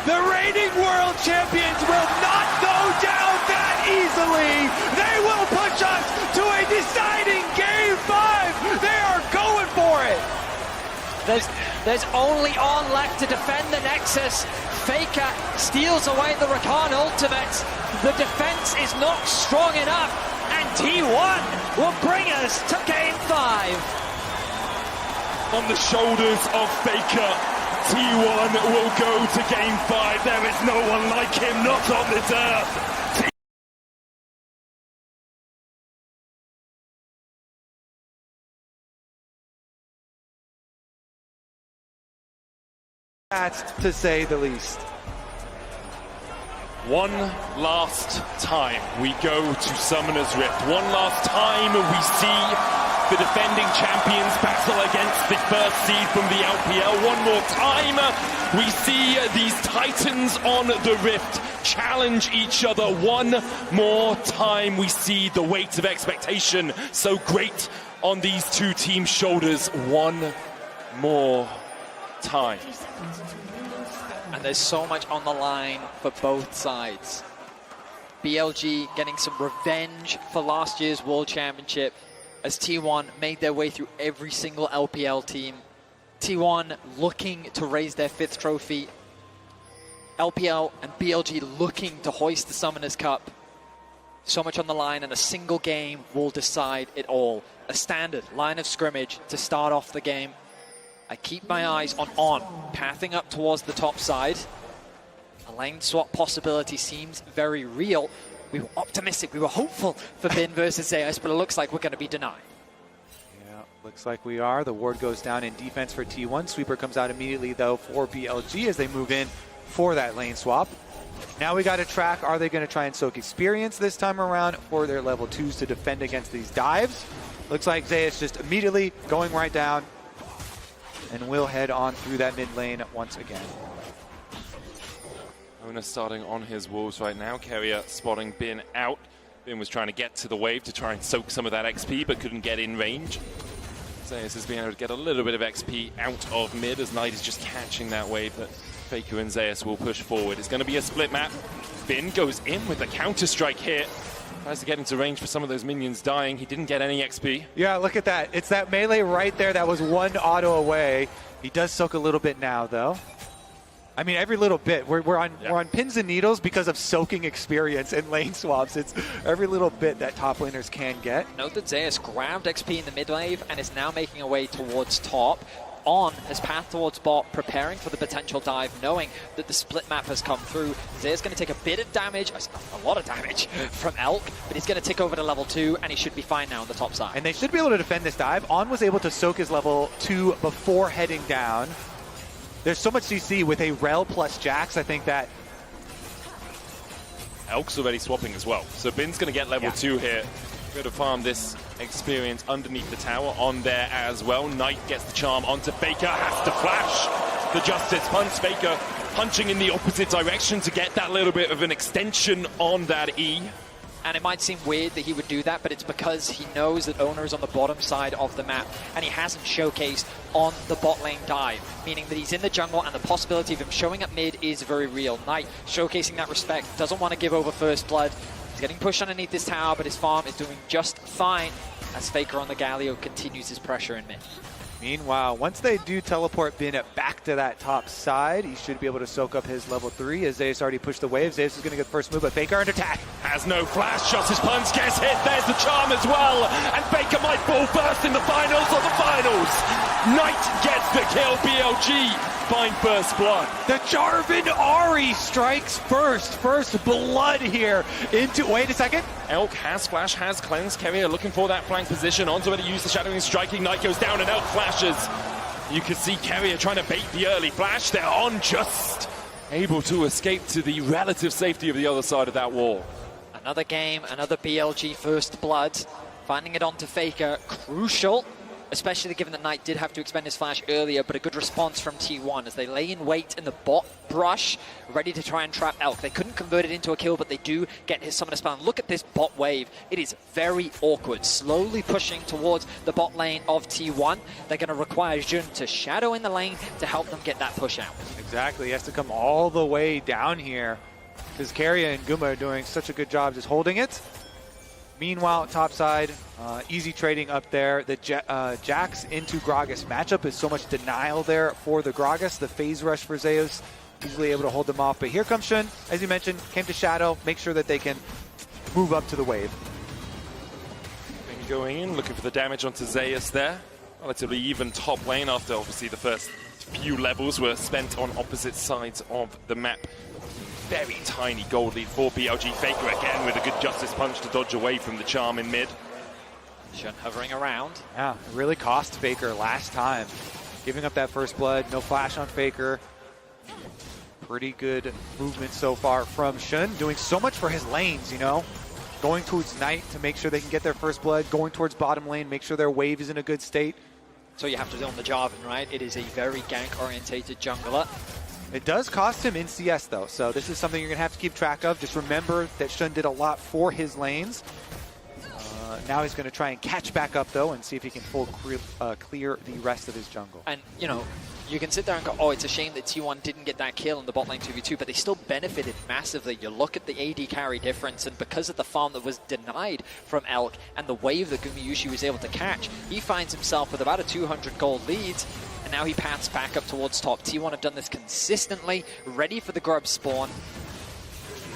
The reigning world champions will not go down that easily. They will push us to a deciding Game 5. They are going for it. There's only On left to defend the Nexus. Faker steals away the Rakan ultimate. The defense is not strong enough, and T1 will bring us to Game 5. On the shoulders of Faker, T1 will go to Game 5. There is no one like him, not on this earth. That's to say the least. One last time we go to Summoner's Rift. One last time we see the defending champions battle against the first seed from the LPL. One more time we see these titans on the Rift challenge each other. One more time we see the weight of expectation so great on these two teams' shoulders. One more time. And there's so much on the line for both sides. BLG getting some revenge for last year's World Championship as T1 made their way through every single LPL team. T1 looking to raise their 5th trophy. LPL and BLG looking to hoist the Summoners Cup. So much on the line, and a single game will decide it all. A standard line of scrimmage to start off the game. I keep my eyes on pathing up towards the top side. A lane swap possibility seems very real. We were optimistic, we were hopeful for Bin versus Zeus, but it looks like we're going to be denied. Yeah, looks like we are. The ward goes down in defense for T1. Sweeper comes out immediately, though, for BLG as they move in for that lane swap. Now we got to track, are they going to try and soak experience this time around for their level 2s to defend against these dives? Looks like Zeus just immediately going right down, and will head on through that mid lane once again. Owner starting on his wolves right now. Carrier spotting Bin out. Bin was trying to get to the wave to try and soak some of that XP, but couldn't get in range. Zeus has been able to get a little bit of XP out of mid as Knight is just catching that wave, but Faker and Zeus will push forward. It's going to be a split map. Bin goes in with the counter-strike here. Tries to get into range for some of those minions dying. He didn't get any XP. Yeah, look at that. It's that melee right there that was one auto away. He does soak a little bit now, though. I mean, every little bit. We're on pins and needles because of soaking experience and lane swaps. It's every little bit that top laners can get. Note that Zeus grabbed XP in the mid wave and is now making a way towards top. On his path towards bot, preparing for the potential dive, knowing that the split map has come through. Zeus going to take a bit of damage, a lot of damage from Elk, but he's going to tick over to level 2, and he should be fine now on the top side. And they should be able to defend this dive. On was able to soak his level 2 before heading down. There's so much CC with a Rel plus Jax. I think that Elk's already swapping as well. So Bin's going to get level 2 here. Go to farm this experience underneath the tower on there as well. Knight gets the charm onto Faker, has to flash the Justice punch. Faker punching in the opposite direction to get that little bit of an extension on that E. And it might seem weird that he would do that, but it's because he knows that Owner is on the bottom side of the map, and he hasn't showcased on the bot lane dive, meaning that he's in the jungle, and the possibility of him showing up mid is very real. Knight showcasing that respect, doesn't want to give over first blood. He's getting pushed underneath this tower, but his farm is doing just fine as Faker on the Galio continues his pressure in mid. Meanwhile, once they do teleport Bin back to that top side, he should be able to soak up his level 3 as Zeus already pushed the wave. Zeus is going to get the first move, but Faker under attack. Has no flash, Justice punch gets hit, there's the charm as well, and Faker might fall first in the finals of the finals. Knight gets the kill, BLG find first blood. The Jarvan Ari strikes first blood here into, wait a second. Elk has flash, has cleanse. Carrier looking for that flank position. Onto it to use the shadowing striking. Knight goes down and Elk flashes. You can see Carrier trying to bait the early flash. They're on just able to escape to the relative safety of the other side of that wall. Another game, another BLG first blood. Finding it onto Faker, crucial especially given that Knight did have to expend his flash earlier, but a good response from T1 as they lay in wait in the bot brush, ready to try and trap Elk. They couldn't convert it into a kill, but they do get his summoner spawn. Look at this bot wave. It is very awkward, slowly pushing towards the bot lane of T1. They're going to require Jun to shadow in the lane to help them get that push out. Exactly, he has to come all the way down here because Keria and Guma are doing such a good job just holding it. Meanwhile, topside, easy trading up there. The Jax into Gragas matchup is so much denial there for the Gragas. The phase rush for Zeus, easily able to hold them off. But here comes Shun, as you mentioned, came to shadow, make sure that they can move up to the wave. Going in, looking for the damage onto Zeus there. Relatively even top lane after obviously the first few levels were spent on opposite sides of the map. Very tiny gold lead for BLG. Faker again with a good Justice Punch to dodge away from the charm in mid. Shun hovering around. Yeah, it really cost Faker last time. Giving up that first blood, no flash on Faker. Pretty good movement so far from Shun, doing so much for his lanes, you know? Going towards Knight to make sure they can get their first blood, going towards bottom lane, make sure their wave is in a good state. So you have to do on the Jarvan, right? It is a very gank-orientated jungler. It does cost him in CS though, so this is something you're going to have to keep track of. Just remember that Shun did a lot for his lanes. Now he's going to try and catch back up though and see if he can full clear the rest of his jungle. And, you know, you can sit there and go, oh, it's a shame that T1 didn't get that kill in the bot lane 2v2, but they still benefited massively. You look at the AD carry difference, and because of the farm that was denied from Elk and the wave that Gumayusi was able to catch, he finds himself with about a 200 gold lead, and now he paths back up towards top. T1 have done this consistently, ready for the grub spawn.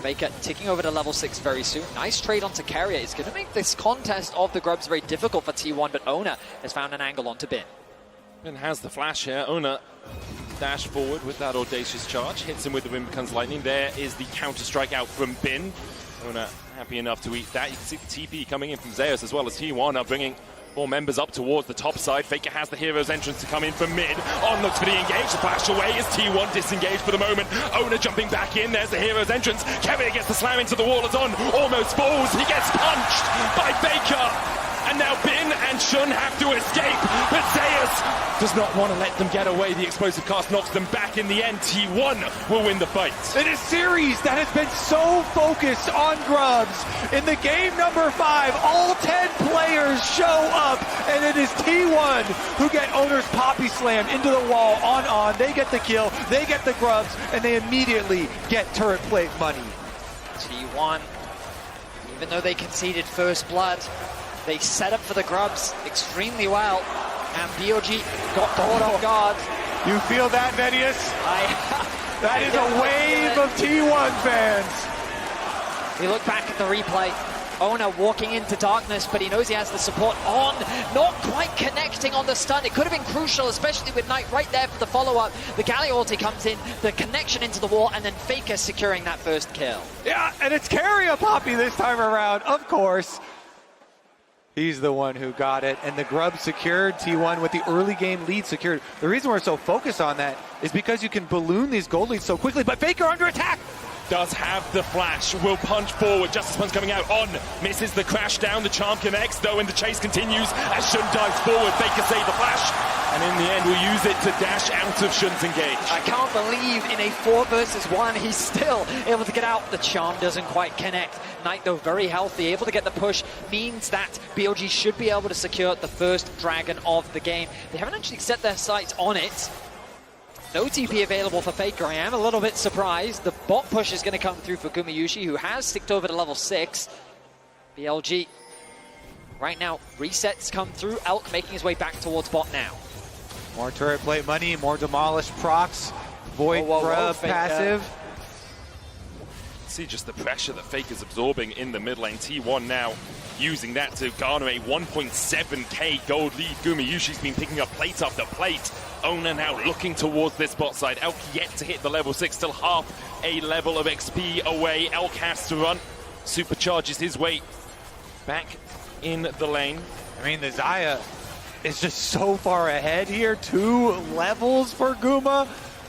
Faker ticking over to level 6 very soon. Nice trade onto Keria. It's going to make this contest of the grubs very difficult for T1, but Ona has found an angle onto Bin. And has the flash here. Ona dash forward with that audacious charge. Hits him with the Wind Becomes Lightning. There is the counter strike out from Bin. Ona happy enough to eat that. You can see the TP coming in from Zeus as well as T1 are bringing more members up towards the top side. Faker has the hero's entrance to come in from mid. On looks for the engage. The flash away is T1 disengaged for the moment. Ona jumping back in. There's the hero's entrance. Keria gets the slam into the wall as on. Almost falls. He gets punched by Faker. And now Bin and Shun have to escape. But Zeus does not want to let them get away. The explosive cast knocks them back in the end. T1 will win the fight. In a series that has been so focused on grubs, in the game number 5, all 10 players show up, and it is T1 who get Owner's Poppy Slam into the wall on. They get the kill, they get the grubs, and they immediately get turret plate money. T1, even though they conceded first blood, they set up for the grubs extremely well, and BLG got caught off guard. You feel that, Vedius? That is a wave of T1 fans. We look back at the replay. Ona walking into darkness, but he knows he has the support on. Not quite connecting on the stun. It could have been crucial, especially with Knight right there for the follow-up. The Galio ulti comes in, the connection into the wall, and then Faker securing that first kill. Yeah, and it's Keria Poppy this time around, of course. He's the one who got it, and the grub secured. T1 with the early game lead secured. The reason we're so focused on that is because you can balloon these gold leads so quickly, but Faker under attack! Does have the flash, will punch forward. Justice Punch coming out on, misses the crash down. The charm connects though, and the chase continues as Shun dives forward. Faker save the flash, and in the end will use it to dash out of Shun's engage. I can't believe in a 4 versus 1 he's still able to get out. The charm doesn't quite connect. Knight though very healthy, able to get the push, means that BLG should be able to secure the first dragon of the game. They haven't actually set their sights on it. No TP available for Faker. I am a little bit surprised. The bot push is going to come through for Gumayusi, who has sticked over to level 6. BLG right now, resets come through. Elk making his way back towards bot now. More turret plate money, more demolished procs, Void grub passive. See just the pressure that Faker's absorbing in the mid lane. T1 now using that to garner a 1.7k gold lead. Gumayushi's been picking up plate after plate. Ona now looking towards this bot side. Elk yet to hit the level 6, still half a level of XP away. Elk has to run, supercharges his way back in the lane. I mean, the Xayah is just so far ahead here. 2 levels for Guma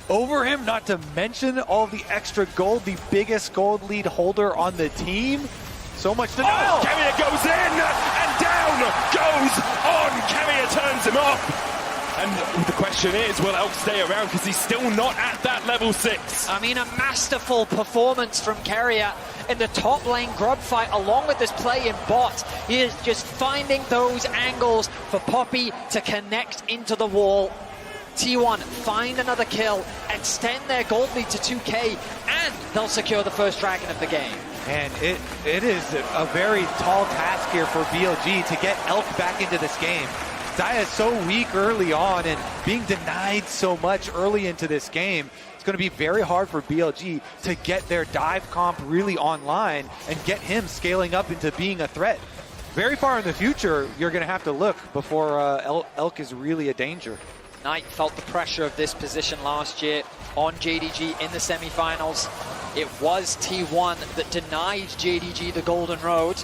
over him, not to mention all the extra gold, the biggest gold lead holder on the team. So much to know. Keria goes in, and down goes on. Keria turns sends him off. And the question is, will Elk stay around? Because he's still not at that level 6. I mean, a masterful performance from Keria in the top lane grub fight, along with this play in bot. He is just finding those angles for Poppy to connect into the wall. T1 find another kill, extend their gold lead to 2K, and they'll secure the first dragon of the game. And it is a very tall task here for BLG to get Elk back into this game. Xayah is so weak early on and being denied so much early into this game. It's going to be very hard for BLG to get their dive comp really online and get him scaling up into being a threat. Very far in the future, you're going to have to look before Elk is really a danger. Knight felt the pressure of this position last year on JDG in the semifinals. It was T1 that denied JDG the Golden Road.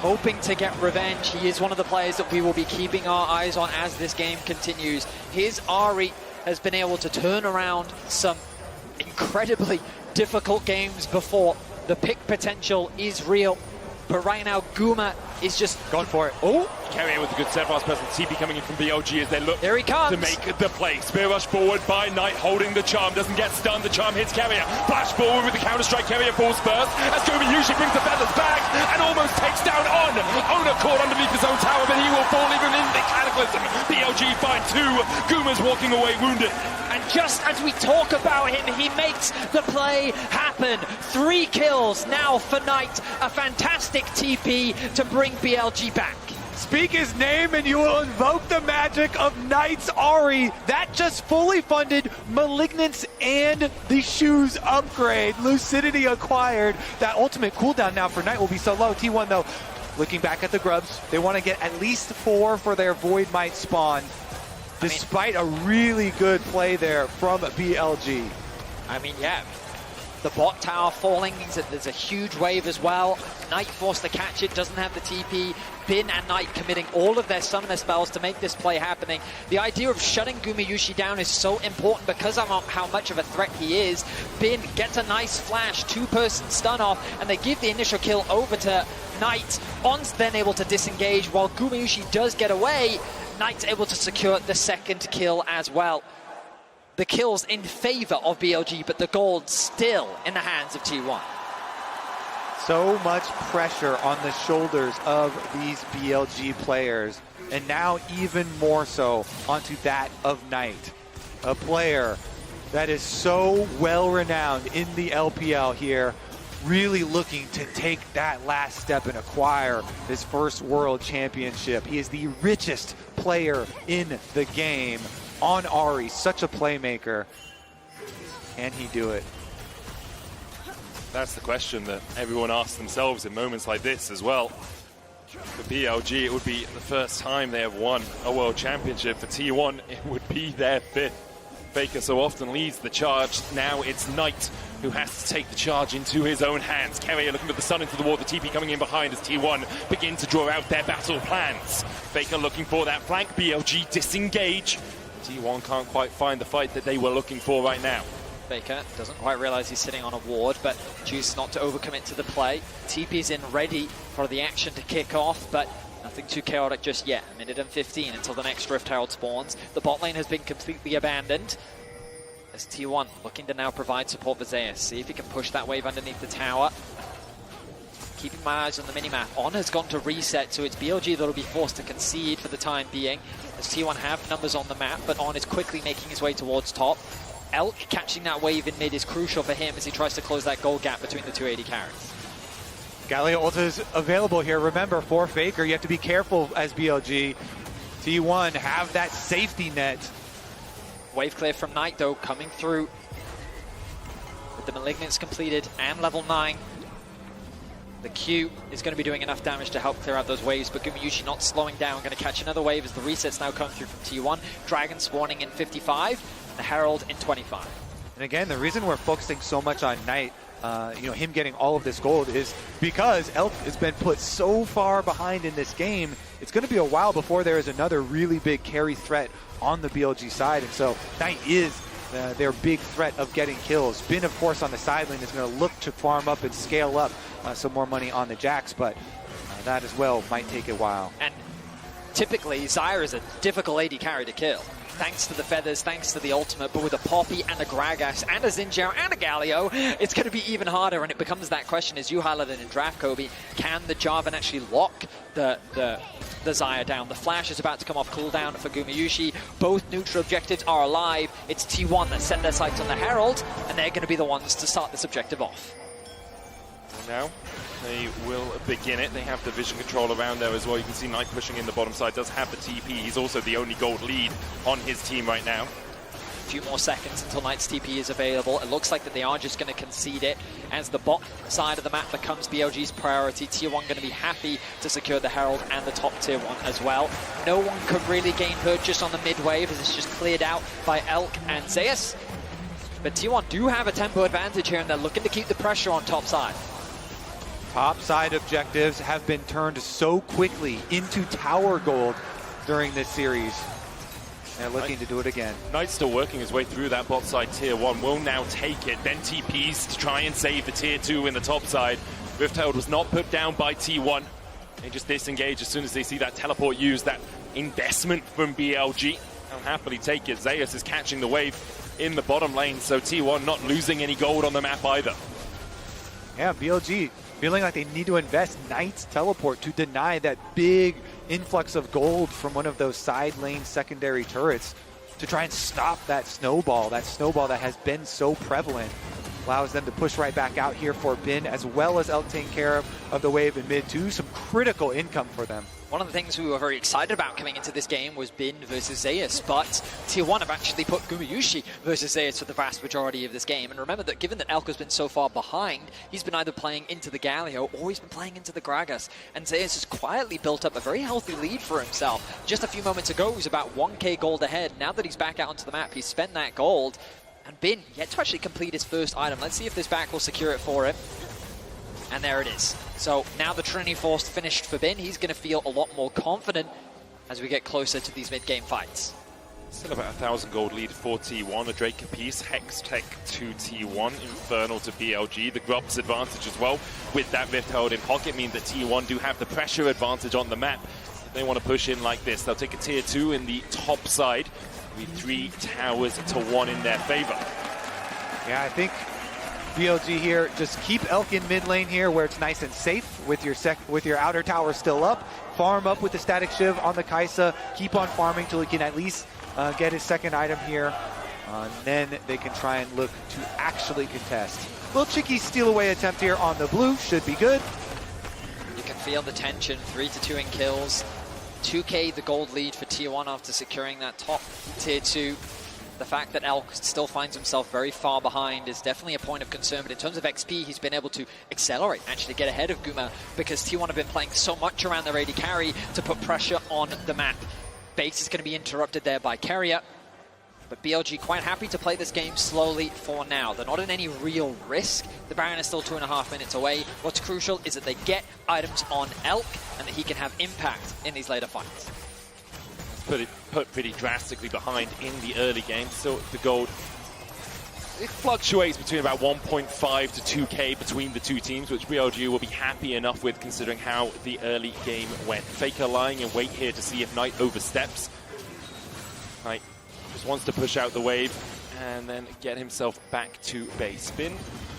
Hoping to get revenge. He is one of the players that we will be keeping our eyes on as this game continues. His Ahri has been able to turn around some incredibly difficult games before. The pick potential is real, but right now Guma is just going for it. Oh, Keria with a good set pass person. TP coming in from BLG as they look there he comes to make the play. Spear rush forward by Knight, holding the charm, doesn't get stunned. The charm hits Keria. Flash forward with the counter strike. Keria falls first as Guma usually brings the feathers back and almost takes down On. Owner caught underneath his own tower, but he will fall even in the Cataclysm. BLG find 2. Guma's walking away wounded. And just as we talk about him, he makes the play happen. 3 kills now for Knight. A fantastic TP to bring BLG back. Speak his name and you will invoke the magic of Knight's Ahri. That just fully funded Malignance and the shoes upgrade. Lucidity acquired. That ultimate cooldown now for Knight will be so low. T1 though, looking back at the grubs, they want to get at least 4 for their Void Might spawn. Despite a really good play there from BLG. I mean, yeah. The bot tower falling means that there's a huge wave as well. Knight forced to catch it, doesn't have the TP. Bin and Knight committing all of their summoner spells to make this play happening. The idea of shutting Gumayushi down is so important because of how much of a threat he is. Bin gets a nice flash, 2-person stun off, and they give the initial kill over to Knight. On's then able to disengage while Gumayushi does get away. Knight's able to secure the second kill as well. The kills in favor of BLG, but the gold still in the hands of T1. So much pressure on the shoulders of these BLG players, and now even more so onto that of Knight. A player that is so well renowned in the LPL here, really looking to take that last step and acquire his first world championship. He is the richest player in the game on Ahri, such a playmaker. Can he do it? That's the question that everyone asks themselves in moments like this as well. For BLG, it would be the first time they have won a world championship. For T1, it would be their 5th. Faker so often leads the charge. Now it's Knight who has to take the charge into his own hands. Keria looking at the sun into the wall, the TP coming in behind as T1 begin to draw out their battle plans. Faker looking for that flank, BLG disengage. T1 can't quite find the fight that they were looking for right now. Faker doesn't quite realize he's sitting on a ward, but chooses not to overcommit to the play. TP's in ready for the action to kick off, but nothing too chaotic just yet. 1:15 until the next Rift Herald spawns. The bot lane has been completely abandoned. As T1 looking to now provide support for Zeus. See if he can push that wave underneath the tower. Keeping my eyes on the minimap. On has gone to reset, so it's BLG that'll be forced to concede for the time being. As T1 have numbers on the map, but On is quickly making his way towards top. Elk catching that wave in mid is crucial for him as he tries to close that gold gap between the 280 carries. Galio Ulta is available here. Remember, for Faker, you have to be careful as BLG. T1 have that safety net. Wave clear from Knight, though, coming through with the Malignance completed and level 9. The Q is going to be doing enough damage to help clear out those waves, but Gumayushi not slowing down. Going to catch another wave as the resets now come through from T1. Dragon spawning in 55, the Herald in 25. And again, the reason we're focusing so much on Knight, him getting all of this gold, is because Elk has been put so far behind in this game. It's going to be a while before there is another really big carry threat on the BLG side, and so Knight is their big threat of getting kills. Bin, of course, on the sideline is going to look to farm up and scale up some more money on the Jacks, but that as well might take a while. And typically Xayah is a difficult AD carry to kill. Thanks to the feathers, thanks to the ultimate, but with a Poppy and a Gragas and a Xinjiao and a Galio, it's going to be even harder, and it becomes that question, as you highlighted in Draft, Kobe, can the Jarvan actually lock the Xayah down? The flash is about to come off cooldown for Gumayusi. Both neutral objectives are alive. It's T1 that set their sights on the Herald, and they're going to be the ones to start this objective off. Now they will begin it. They have the vision control around there as well. You can see Knight pushing in the bottom side, does have the TP. He's also the only gold lead on his team right now. A few more seconds until Knight's TP is available. It looks like that they are just going to concede it as the bot side of the map becomes BLG's priority. Tier 1 going to be happy to secure the Herald and the top Tier 1 as well. No one could really gain purchase on the mid wave as it's just cleared out by Elk and Zeus. But Tier 1 do have a tempo advantage here, and they're looking to keep the pressure on top side. Top side objectives have been turned so quickly into tower gold during this series. They're looking to do it again. Knight's still working his way through that bot side. Tier 1 will now take it, then TPs to try and save the Tier 2 in the top side. Rift Herald was not put down by T1. They just disengage as soon as they see that teleport used, that investment from BLG. They'll happily take it. Zeus is catching the wave in the bottom lane, so T1 not losing any gold on the map either. Yeah, BLG feeling like they need to invest Knight's teleport to deny that big influx of gold from one of those side lane secondary turrets to try and stop that snowball that has been so prevalent. Allows them to push right back out here for Bin, as well as Elk taking care of the wave in mid too. Some critical income for them. One of the things we were very excited about coming into this game was Bin versus Zeus, but Tier 1 have actually put Gumayusi versus Zeus for the vast majority of this game. And remember that given that Elk has been so far behind, he's been either playing into the Galio or he's been playing into the Gragas. And Zeus has quietly built up a very healthy lead for himself. Just a few moments ago, he was about 1k gold ahead. Now that he's back out onto the map, he's spent that gold. And Bin yet to actually complete his first item. Let's see if this back will secure it for him. And there it is. So now the Trinity Force finished for Bin. He's going to feel a lot more confident as we get closer to these mid-game fights. Still about 1,000 gold lead for T1. A Drake apiece, Hex Tech to T1, Infernal to BLG. The Grub's advantage as well with that Rift Herald in pocket means that T1 do have the pressure advantage on the map. If they want to push in like this, they'll take a Tier 2 in the top side. With 3 towers to 1 in their favor. Yeah, I think BLG here, just keep Elk in mid lane here where it's nice and safe with your outer tower still up. Farm up with the static shiv on the Kai'Sa. Keep on farming till he can at least get his second item here. And then they can try and look to actually contest. Little cheeky steal away attempt here on the blue. Should be good. You can feel the tension. 3-2 in kills. 2k the gold lead for Tier 1 after securing that top Tier 2. The fact that Elk still finds himself very far behind is definitely a point of concern, but in terms of XP, he's been able to accelerate, actually get ahead of Guma, because T1 have been playing so much around their AD carry to put pressure on the map. Base is going to be interrupted there by Keria, but BLG quite happy to play this game slowly for now. They're not in any real risk. The Baron is still 2.5 minutes away. What's crucial is that they get items on Elk and that he can have impact in these later fights. Put pretty drastically behind in the early game. So the gold, it fluctuates between about 1.5 to 2k between the two teams, which BLG will be happy enough with considering how the early game went. Faker lying in wait here to see if Knight oversteps. Knight just wants to push out the wave and then get himself back to base. Bin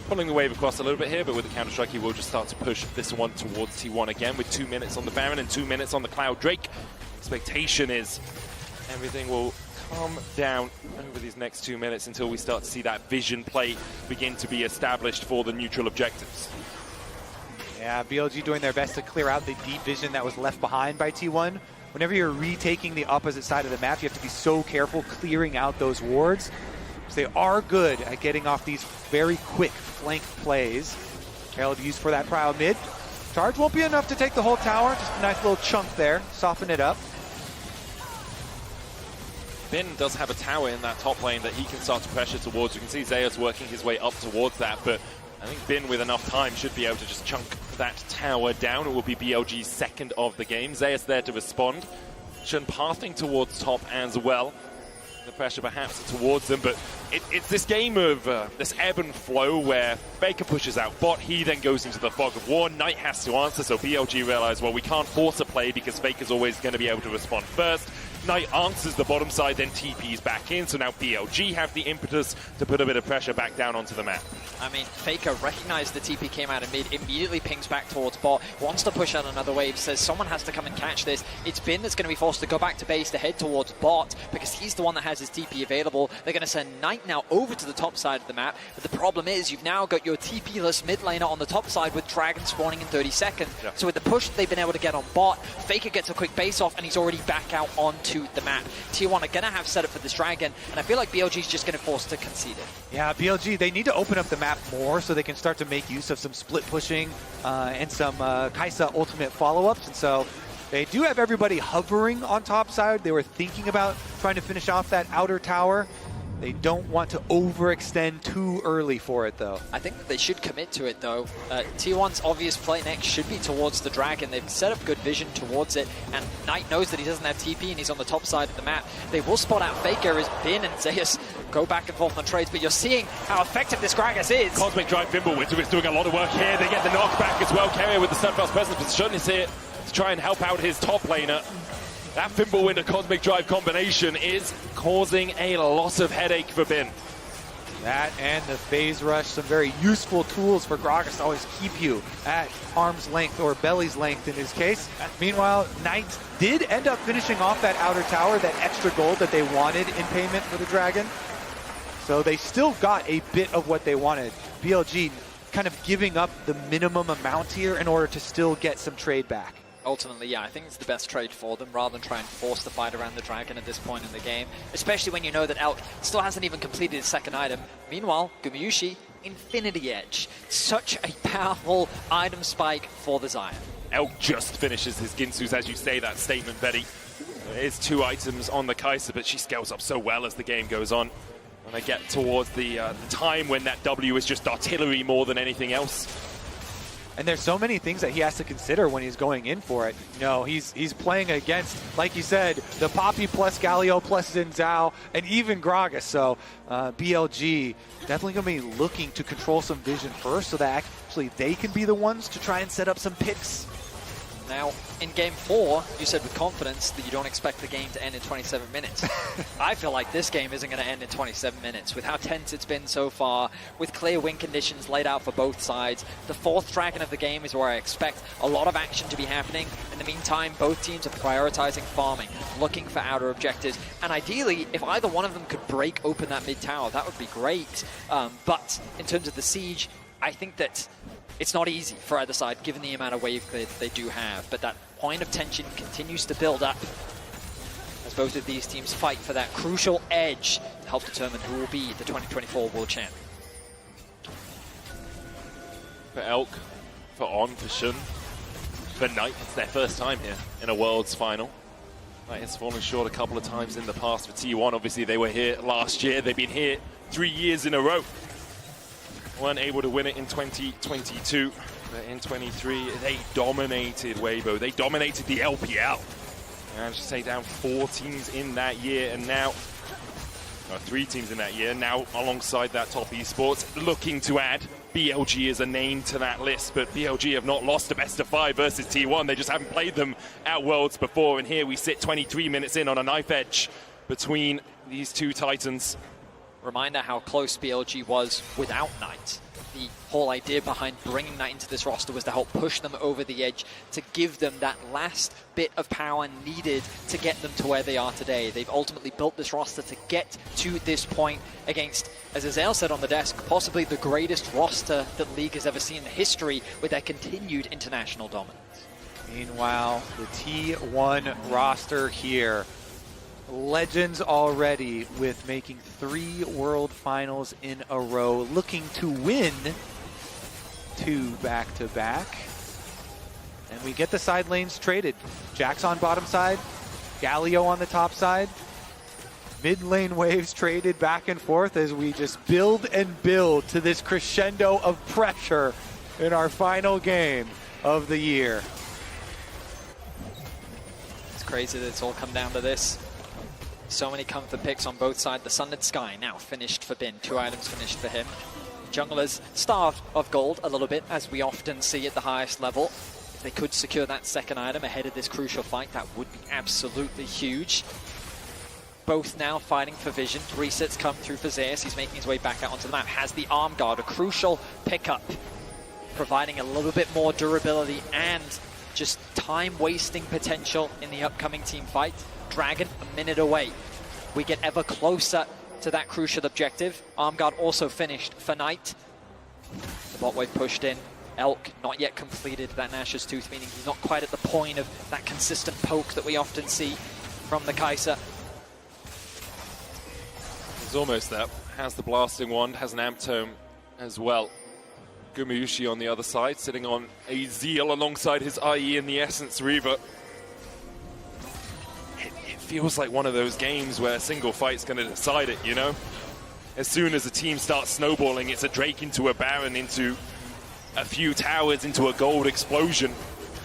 pulling the wave across a little bit here, but with the Counter-Strike he will just start to push this one towards T1 again with 2 minutes on the Baron and 2 minutes on the Cloud Drake. Expectation is everything will calm down over these next 2 minutes until we start to see that vision play begin to be established for the neutral objectives. Yeah, BLG doing their best to clear out the deep vision that was left behind by T1. Whenever you're retaking the opposite side of the map, you have to be so careful clearing out those wards. So they are good at getting off these very quick flank plays. Herald used for that prio mid. Charge won't be enough to take the whole tower, just a nice little chunk there, soften it up. Bin does have a tower in that top lane that he can start to pressure towards. You can see Zeus working his way up towards that, but I think Bin with enough time should be able to just chunk that tower down. It will be BLG's second of the game. Zeus there to respond. Shen pathing towards top as well. the pressure perhaps towards them, but it's this game of this ebb and flow where Faker pushes out bot, he then goes into the fog of war, Knight has to answer, so BLG realize, well, we can't force a play because Faker's always going to be able to respond first. Knight answers the bottom side, then TP's back in, so now BLG have the impetus to put a bit of pressure back down onto the map. I mean, Faker recognized the TP came out of mid, immediately pings back towards bot, wants to push out another wave, says someone has to come and catch this. It's Bin that's going to be forced to go back to base to head towards bot because he's the one that has his TP available. They're going to send Knight now over to the top side of the map, but the problem is you've now got your TP-less mid laner on the top side with Dragon spawning in 30 seconds. Yep. So with the push they've been able to get on bot, Faker gets a quick base off and he's already back out onto the map. T1 are going to have set up for this Dragon, and I feel like BLG's just going to force to concede it. Yeah, BLG, they need to open up the map more so they can start to make use of some split pushing and some Kai'Sa ultimate follow-ups. And so they do have everybody hovering on top side. They were thinking about trying to finish off that outer tower. They don't want to overextend too early for it, though. I think that they should commit to it, though. T1's obvious play next should be towards the Dragon. They've set up good vision towards it, and Knight knows that he doesn't have TP and he's on the top side of the map. They will spot out Faker as Bin and Zeus go back and forth on trades, but you're seeing how effective this Gragas is. Cosmic Drive Fimbulwinter is doing a lot of work here. They get the knockback as well. Carrier with the steadfast presence position is here to try and help out his top laner. That Fimbulwinter Cosmic Drive combination is causing a lot of headache for Bin. That and the phase rush, some very useful tools for Gragas to always keep you at arm's length or belly's length in his case. Meanwhile, Knight did end up finishing off that outer tower, that extra gold that they wanted in payment for the Dragon. So they still got a bit of what they wanted. BLG kind of giving up the minimum amount here in order to still get some trade back. Ultimately, yeah, I think it's the best trade for them rather than try and force the fight around the Dragon at this point in the game, especially when you know that Elk still hasn't even completed his second item. Meanwhile, Gumayusi, Infinity Edge. Such a powerful item spike for the Zion. Elk just finishes his Ginsu's, as you say that statement, Betty. There is 2 items on the Kai'Sa, but she scales up so well as the game goes on. When they get towards the time when that W is just artillery more than anything else. And there's so many things that he has to consider when he's going in for it. You know, he's playing against, like you said, the Poppy plus Galio plus Xin Zhao and even Gragas. So BLG definitely going to be looking to control some vision first so that actually they can be the ones to try and set up some picks. Now, in Game 4, you said with confidence that you don't expect the game to end in 27 minutes. I feel like this game isn't going to end in 27 minutes. With how tense it's been so far, with clear win conditions laid out for both sides, the 4th Dragon of the game is where I expect a lot of action to be happening. In the meantime, both teams are prioritizing farming, looking for outer objectives, and ideally, if either one of them could break open that mid tower, that would be great. But in terms of the siege, I think that it's not easy for either side, given the amount of wave clear that they do have. But that point of tension continues to build up as both of these teams fight for that crucial edge to help determine who will be the 2024 World Champion. For Elk, for On, for Shun, for Knight, it's their first time here in a Worlds final. Knight has fallen short a couple of times in the past for T1. Obviously, they were here last year. They've been here 3 years in a row. Weren't able to win it in 2022, but in 23 they dominated Weibo. They dominated the LPL. And just say down 4 teams in that year, and now 3 teams in that year. Now alongside that top esports, looking to add BLG as a name to that list, but BLG have not lost a best of 5 versus T1. They just haven't played them at Worlds before, and here we sit 23 minutes in on a knife edge between these 2 titans. Reminder how close BLG was without Knight. The whole idea behind bringing Knight into this roster was to help push them over the edge, to give them that last bit of power needed to get them to where they are today. They've ultimately built this roster to get to this point against, as Azael said on the desk, possibly the greatest roster that League has ever seen in history with their continued international dominance. Meanwhile, the T1 roster here. Legends already with making 3 World Finals in a row, looking to win 2 back-to-back. And we get the side lanes traded. Jax on bottom side, Galio on the top side. Mid lane waves traded back and forth as we just build and build to this crescendo of pressure in our final game of the year. It's crazy that it's all come down to this. So many comfort picks on both sides. The Sunlit Sky now finished for Bin. 2 items finished for him. Junglers starved of gold a little bit, as we often see at the highest level. If they could secure that second item ahead of this crucial fight, that would be absolutely huge. Both now fighting for vision. 3 sets come through for Zeus. He's making his way back out onto the map. Has the arm guard, a crucial pickup, providing a little bit more durability and just time-wasting potential in the upcoming team fight. Dragon, a minute away. We get ever closer to that crucial objective. Arm guard also finished for Knight. The bot wave pushed in. Elk not yet completed that Nash's Tooth, meaning he's not quite at the point of that consistent poke that we often see from the Kai'Sa. He's almost there. Has the blasting wand, has an amp tome as well. Gumayusi on the other side, sitting on a Zeal alongside his IE and the Essence Reaver. It feels like one of those games where a single fight's going to decide it, you know? As soon as a team starts snowballing, it's a Drake into a Baron, into a few towers, into a gold explosion.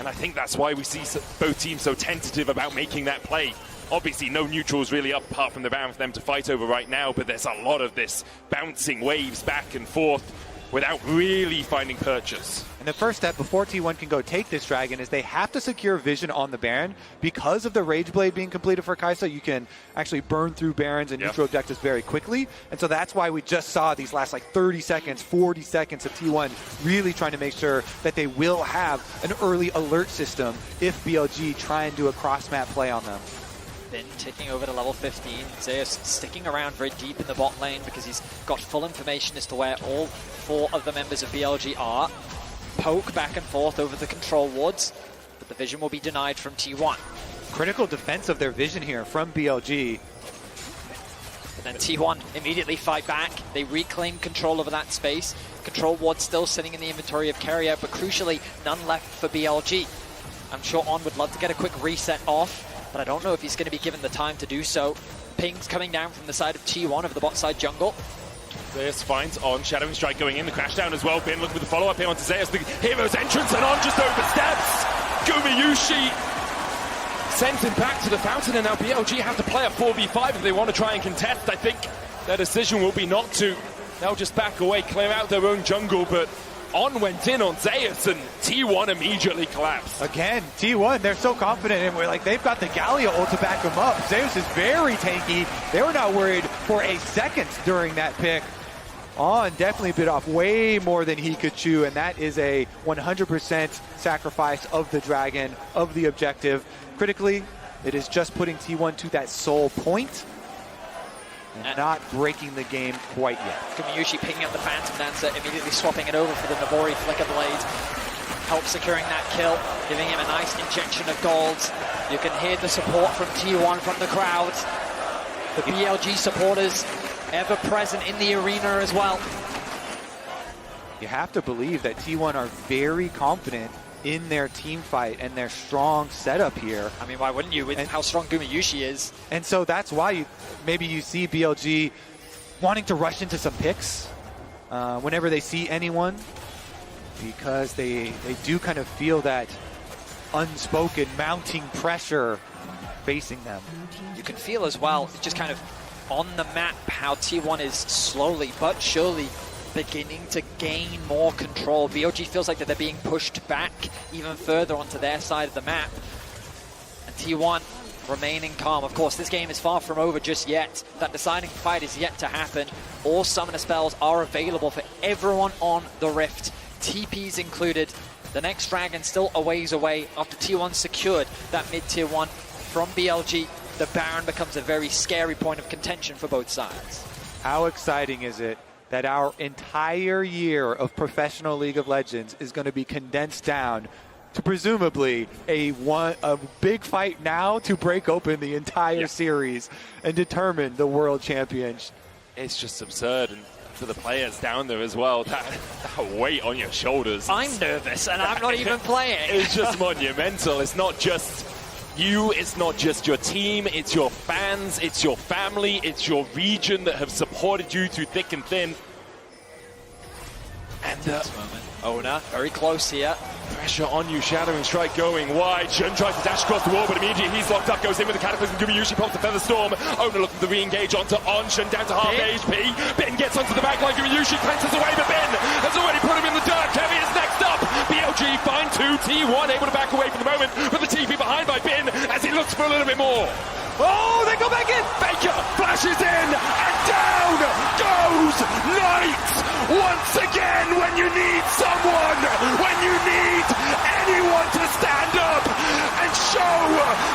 And I think that's why we see both teams so tentative about making that play. Obviously, no neutrals really up apart from the Baron for them to fight over right now, but there's a lot of this bouncing waves back and forth without really finding purchase. And the first step before T1 can go take this dragon is they have to secure vision on the Baron. Because of the Rage Blade being completed for Kai'Sa, you can actually burn through Barons and neutral objectives very quickly. And so that's why we just saw these last like 30 seconds, 40 seconds of T1 really trying to make sure that they will have an early alert system if BLG try and do a cross-map play on them. Bin ticking over to level 15. Zeus sticking around very deep in the bot lane because he's got full information as to where all 4 of the members of BLG are. Poke back and forth over the control wards, but the vision will be denied from T1. Critical defense of their vision here from BLG. But then T1 immediately fight back. They reclaim control over that space. Control ward still sitting in the inventory of Carrier, but crucially, none left for BLG. I'm sure On would love to get a quick reset off, but I don't know if he's going to be given the time to do so. Pings coming down from the side of T1 of the bot side jungle. Zeus finds On, Shadowing Strike going in, the crash down as well. Bin looking for the follow-up here onto Zeus, the hero's entrance, and On just oversteps. Gumayusi sends him back to the fountain, and now BLG have to play a 4v5 if they want to try and contest. I think their decision will be not to. They'll just back away, clear out their own jungle, but On went in on Zeus, and T1 immediately collapsed. Again, T1, they're so confident, and we're like, they've got the Galio ult to back them up. Zeus is very tanky. They were not worried for a second during that pick. On definitely bit off way more than he could chew, and that is a 100% sacrifice of the dragon, of the objective. Critically, it is just putting T1 to that sole point and not breaking the game quite yet. Gumayusi picking up the Phantom Dancer, immediately swapping it over for the Nabori Flicker Blade. Help securing that kill, giving him a nice injection of gold. You can hear the support from T1 from the crowd. The BLG supporters ever present in the arena as well. You have to believe that T1 are very confident in their team fight and their strong setup here. I mean, why wouldn't you with how strong Gumayusi is? And so that's why maybe you see BLG wanting to rush into some picks whenever they see anyone, because they do kind of feel that unspoken mounting pressure facing them. You can feel as well, just kind of on the map, how T1 is slowly but surely beginning to gain more control. BLG feels like that they're being pushed back even further onto their side of the map. And T1 remaining calm. Of course, this game is far from over just yet. That deciding fight is yet to happen. All summoner spells are available for everyone on the Rift, TPs included. The next dragon still a ways away after T1 secured that mid-tier 1 from BLG. The Baron becomes a very scary point of contention for both sides. How exciting is it that our entire year of professional League of Legends is going to be condensed down to presumably a big fight now to break open the entire series and determine the world champions. It's just absurd, and for the players down there as well, that weight on your shoulders. I'm nervous, and I'm not even playing. It's just monumental. It's not just you, it's not just your team, it's your fans, it's your family, it's your region that have supported you through thick and thin. And Owner, very close here. pressure on you, shadowing strike going wide. Shun tries to dash across the wall, but immediately he's locked up, goes in with the Cataclysm. Gumayushi pops the Feather Storm. Owner looking to re-engage onto Shun down to half HP. Ben gets onto the back line. Gumayushi cleanses away, but Ben has already put him in the dirt. Kevin is next up. BLG find 2, T1 able to back away for the moment, with the TP behind by Ben as he looks for a little bit more. Oh, they go back in! Faker flashes in, and down goes Knight! Once again, when you need someone, when you need anyone to stand up and show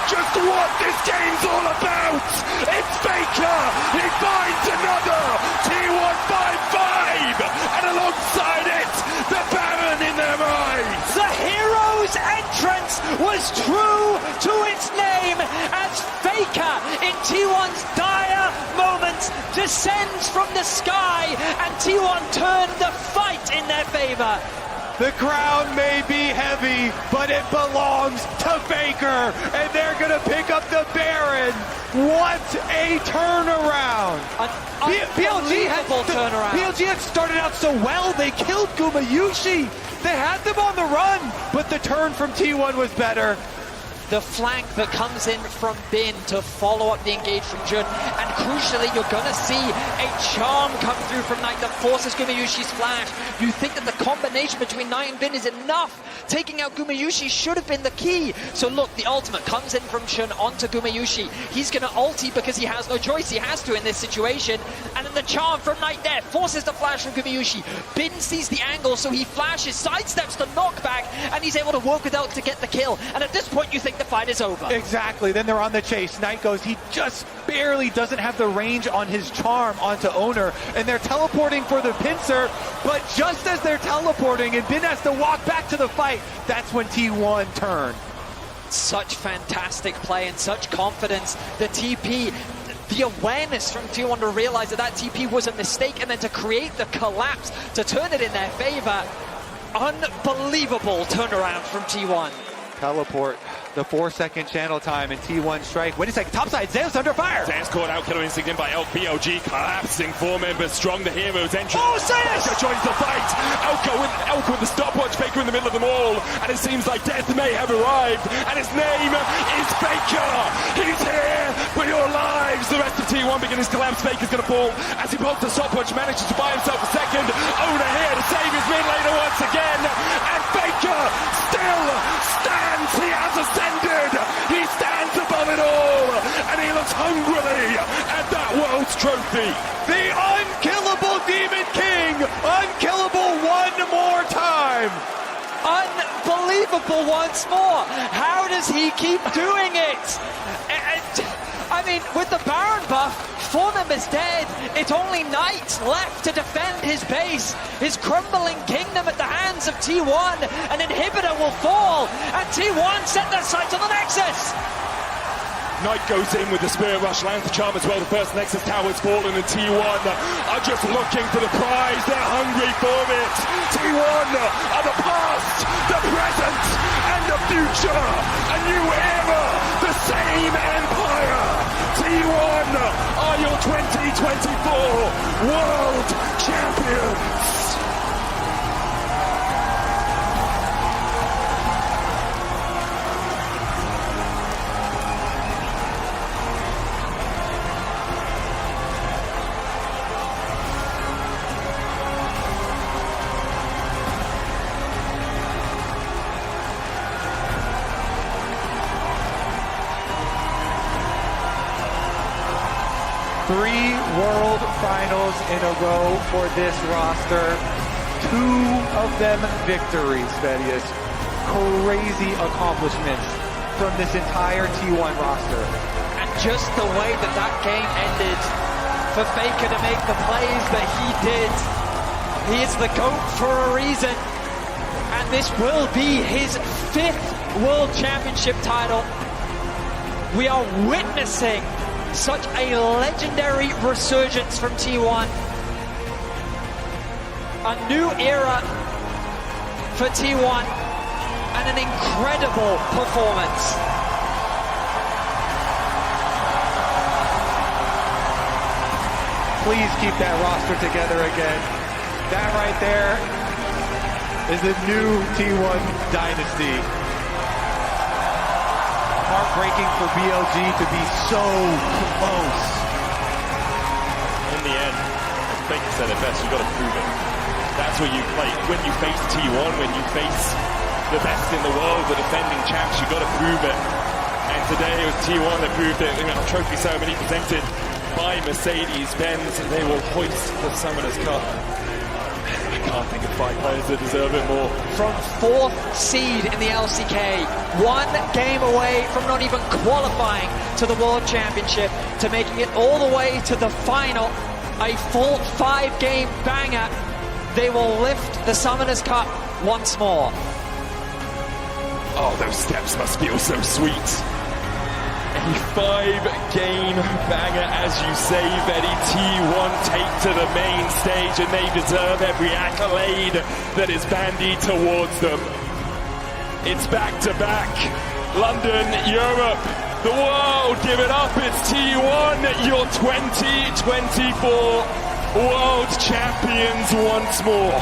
just what this game's all about, it's Faker! He finds another T155, and alongside it, the Baron in their minds! The hero's entrance was true to its name as Faker in T1's dire moments descends from the sky, and T1 turned the fight in their favor. The crown may be heavy, but it belongs to Faker, and they're going to pick up the Baron. What a turnaround! Unbelievable turnaround. BLG had started out so well. They killed Gumayushi. They had them on the run, but the turn from T1 was better. The flank that comes in from Bin to follow up the engage from Jun, and crucially you're going to see a charm come through from Knight that forces Gumayushi's flash. You think that the combination between Knight and Bin is enough. Taking out Gumayushi should have been the key. So look, the ultimate comes in from Shun onto Gumayushi. He's going to ulti because he has no choice. He has to in this situation. And then the charm from Knight there forces the flash from Gumayushi. Bin sees the angle, so he flashes, sidesteps the knockback, and he's able to work with Elk to get the kill. And at this point you think the fight is over. Exactly. Then they're on the chase. Knight goes, he just barely doesn't have the range on his charm onto Owner, and they're teleporting for the pincer, but just as they're teleporting and Bin has to walk back to the fight, that's when T1 turned. Such fantastic play and such confidence. The TP, the awareness from T1 to realize that that TP was a mistake, and then to create the collapse to turn it in their favor. Unbelievable turnaround from T1. Teleport, the 4-second channel time, and T1 strike. Wait a second, topside, Zeus under fire. Zeus caught out, killer instinct in by Elk. BLG collapsing, 4 members strong, the heroes entry. Oh, Zeus! Faker joins the fight. Elk with the stopwatch, Faker in the middle of them all, and it seems like death may have arrived, and his name is Faker. He's here for your lives. The rest of T1 begin his collapse. Faker's gonna fall as he pulls the stopwatch, manages to buy himself a second. Owner here to save his mid laner once again, and Faker still stands. He has ascended. He stands above it all, and he looks hungrily at that world's trophy. The unkillable Demon King, unkillable one more time. Unbelievable once more. How does he keep doing it? I mean, with the Baron buff, 4 members dead. It's only Knight left to defend his base. His crumbling kingdom at the hands of T1. An inhibitor will fall, and T1 set their sights on the Nexus. Knight goes in with the Spirit Rush, lands the charm as well. The first Nexus tower's fallen, and T1 are just looking for the prize. They're hungry for it. T1 are the past, the present, and the future. A new era, the same empire. T1 are your 2024 World Champions. Three World Finals in a row for this roster. 2 of them victories, Vedius. Crazy accomplishments from this entire T1 roster. And just the way that that game ended, for Faker to make the plays that he did. He is the GOAT for a reason. And this will be his 5th World Championship title. We are witnessing such a legendary resurgence from T1. A new era for T1 and an incredible performance. Please keep that roster together again. That right there is the new T1 dynasty. Heartbreaking for BLG to be so close. In the end, as Baker said it best, you've got to prove it. That's where you play. When you face T1, when you face the best in the world, the defending champs, you've got to prove it. And today it was T1 that proved it. A trophy ceremony presented by Mercedes-Benz. They will hoist the Summoners Cup. I can't think of 5 players that deserve it more. From 4th seed in the LCK, 1 game away from not even qualifying to the World Championship, to making it all the way to the final, a full 5-game banger. They will lift the Summoners Cup once more. Oh, those steps must feel so sweet. A 5-game banger, as you say, Betty. T1 take to the main stage, and they deserve every accolade that is bandied towards them. It's back-to-back. London, Europe, the world, give it up. It's T1, your 2024 world champions once more.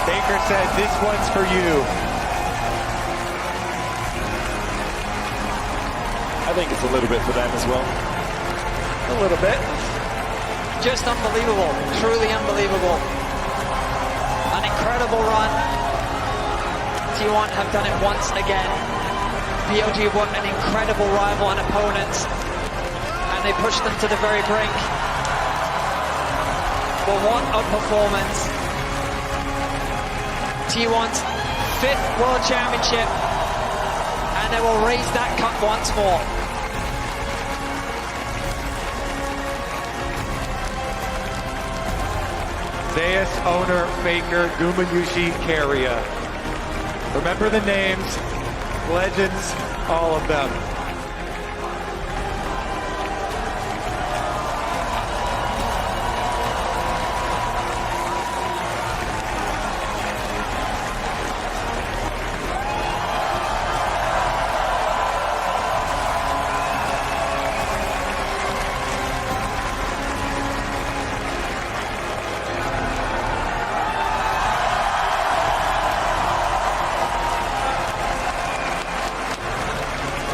Baker said, "This one's for you." I think it's a little bit for them as well. A little bit. Just unbelievable. Truly unbelievable. An incredible run. T1 have done it once again. BLG won an incredible rival and opponent, and they pushed them to the very brink. But what a performance. T1's 5th World Championship, and they will raise that cup once more. Zeus owner, Faker, Gumayushi, Keria. Remember the names, legends, all of them.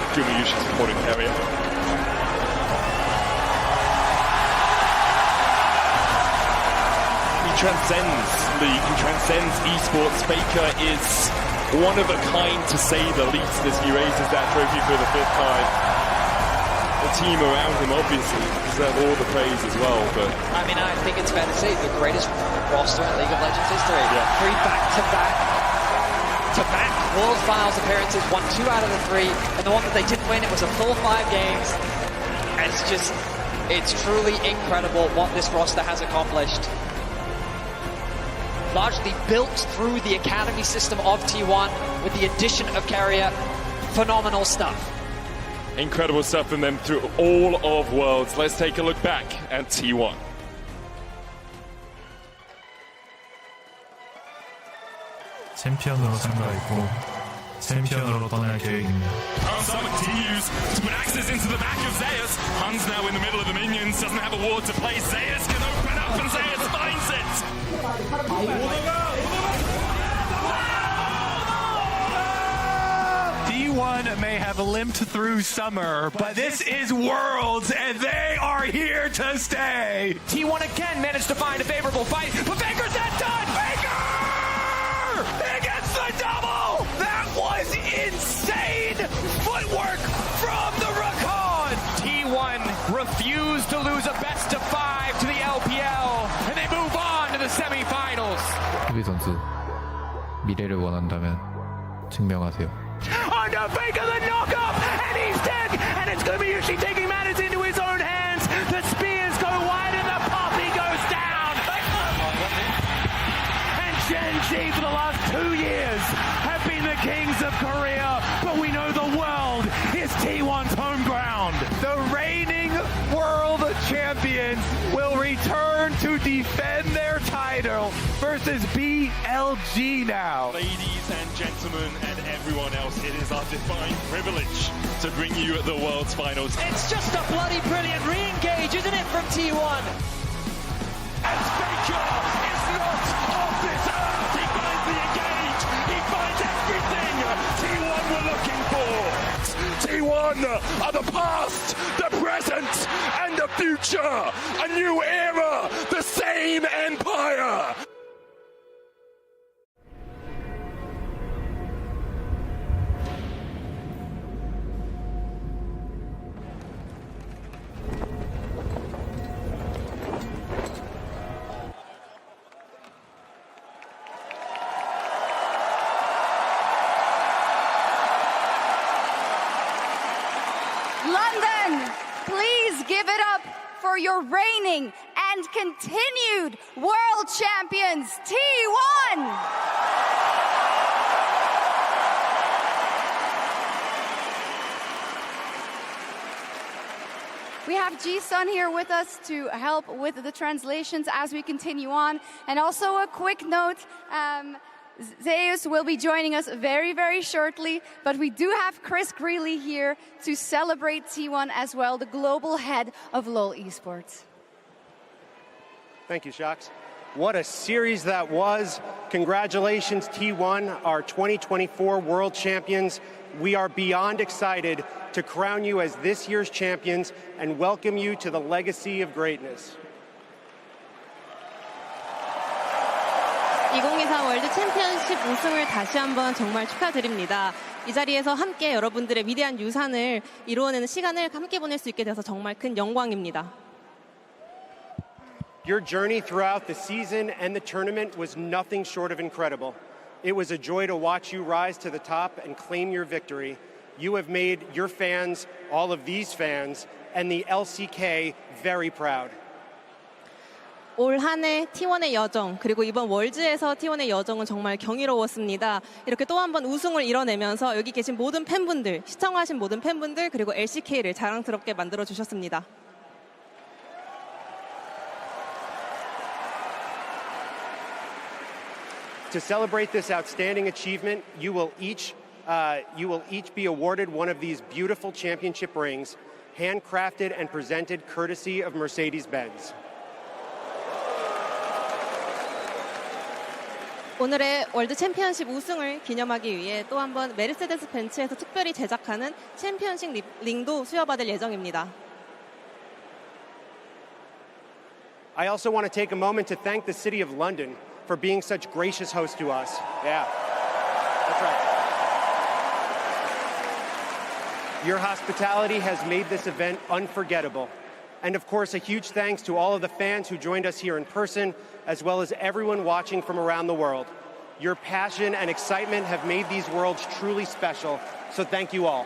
Gumayushi's supporting area. He transcends league, he transcends esports. Faker is one of a kind, to say the least, as he raises that trophy for the 5th time. The team around him obviously deserve all the praise as well, but I mean, I think it's fair to say the greatest roster in League of Legends history. Yeah. 3 back-to-back World Finals appearances, won 2 out of the 3, and the one that they didn't win, it was a full 5 games. It's truly incredible what this roster has accomplished. Largely built through the academy system of T1 with the addition of Keria. Phenomenal stuff. incredible stuff from them through all of Worlds. Let's take a look back at T1. 챔피언으로 참가했고 챔피언으로 떠날 계획입니다. Summer continues to put axes into the back of Zeus. Hun's now in the middle of the minions, doesn't have a ward to play. Zeus can open up and Zeus finds it. D1 may have limped through summer, but this is Worlds, and they are here to stay. T1 again managed to find a favorable fight, but Faker's not done! Faker! He gets the double! That was insane footwork from the Rakan! T1 refused to lose a best of 5 to the LPL, and they move on to the semifinals. 수비 선수 미래를 원한다면 증명하세요. Under Faker the knock-up, and he's dead, and it's Gumayushi taking matters into his own hands. The spears go wide and the poppy goes down. And Gen G for the last 2 years have been the kings of Korea, but we know the world is T1's home ground. The reigning world champions will return to defend their title. Idol versus BLG now. Ladies and gentlemen and everyone else, it is our divine privilege to bring you the world's finals. It's just a bloody brilliant re-engage, isn't it, from T1? And Faker is not of this earth. He finds the engage. He finds everything T1 were looking for. T1 are the past, the present, and the future. A new era, the same empire. London, please give it up for your reigning and continued world champions, T1! We have Ji-sun here with us to help with the translations as we continue on. And also a quick note, Zeus will be joining us very, very shortly, but we do have Chris Greeley here to celebrate T1 as well, the global head of LoL Esports. Thank you, Shox. What a series that was. Congratulations, T1, our 2024 world champions. We are beyond excited to crown you as this year's champions and welcome you to the legacy of greatness. 2024 월드 챔피언십 우승을 다시 한번 정말 축하드립니다. 이 자리에서 함께 여러분들의 위대한 유산을 이루어내는 시간을 함께 보낼 수 있게 돼서 정말 큰 영광입니다. Your journey throughout the season and the tournament was nothing short of incredible. It was a joy to watch you rise to the top and claim your victory. You have made your fans, all of these fans, and the LCK very proud. 올 한 해 T1의 여정, 그리고 이번 월즈에서 T1의 여정은 정말 경이로웠습니다. 이렇게 또 한 번 우승을 이뤄내면서 여기 계신 모든 팬분들, 시청하신 모든 팬분들, 그리고 LCK를 자랑스럽게 만들어주셨습니다. To celebrate this outstanding achievement, you will each be awarded one of these beautiful championship rings, handcrafted and presented courtesy of Mercedes-Benz. 오늘의 월드 챔피언십 우승을 기념하기 위해 또 한 번 메르세데스 벤츠에서 특별히 제작하는 챔피언십 링도 수여받을 예정입니다. I also want to take a moment to thank the City of London for being such gracious hosts to us. Yeah, that's right. Your hospitality has made this event unforgettable. And of course, a huge thanks to all of the fans who joined us here in person, as well as everyone watching from around the world. Your passion and excitement have made these worlds truly special, so thank you all.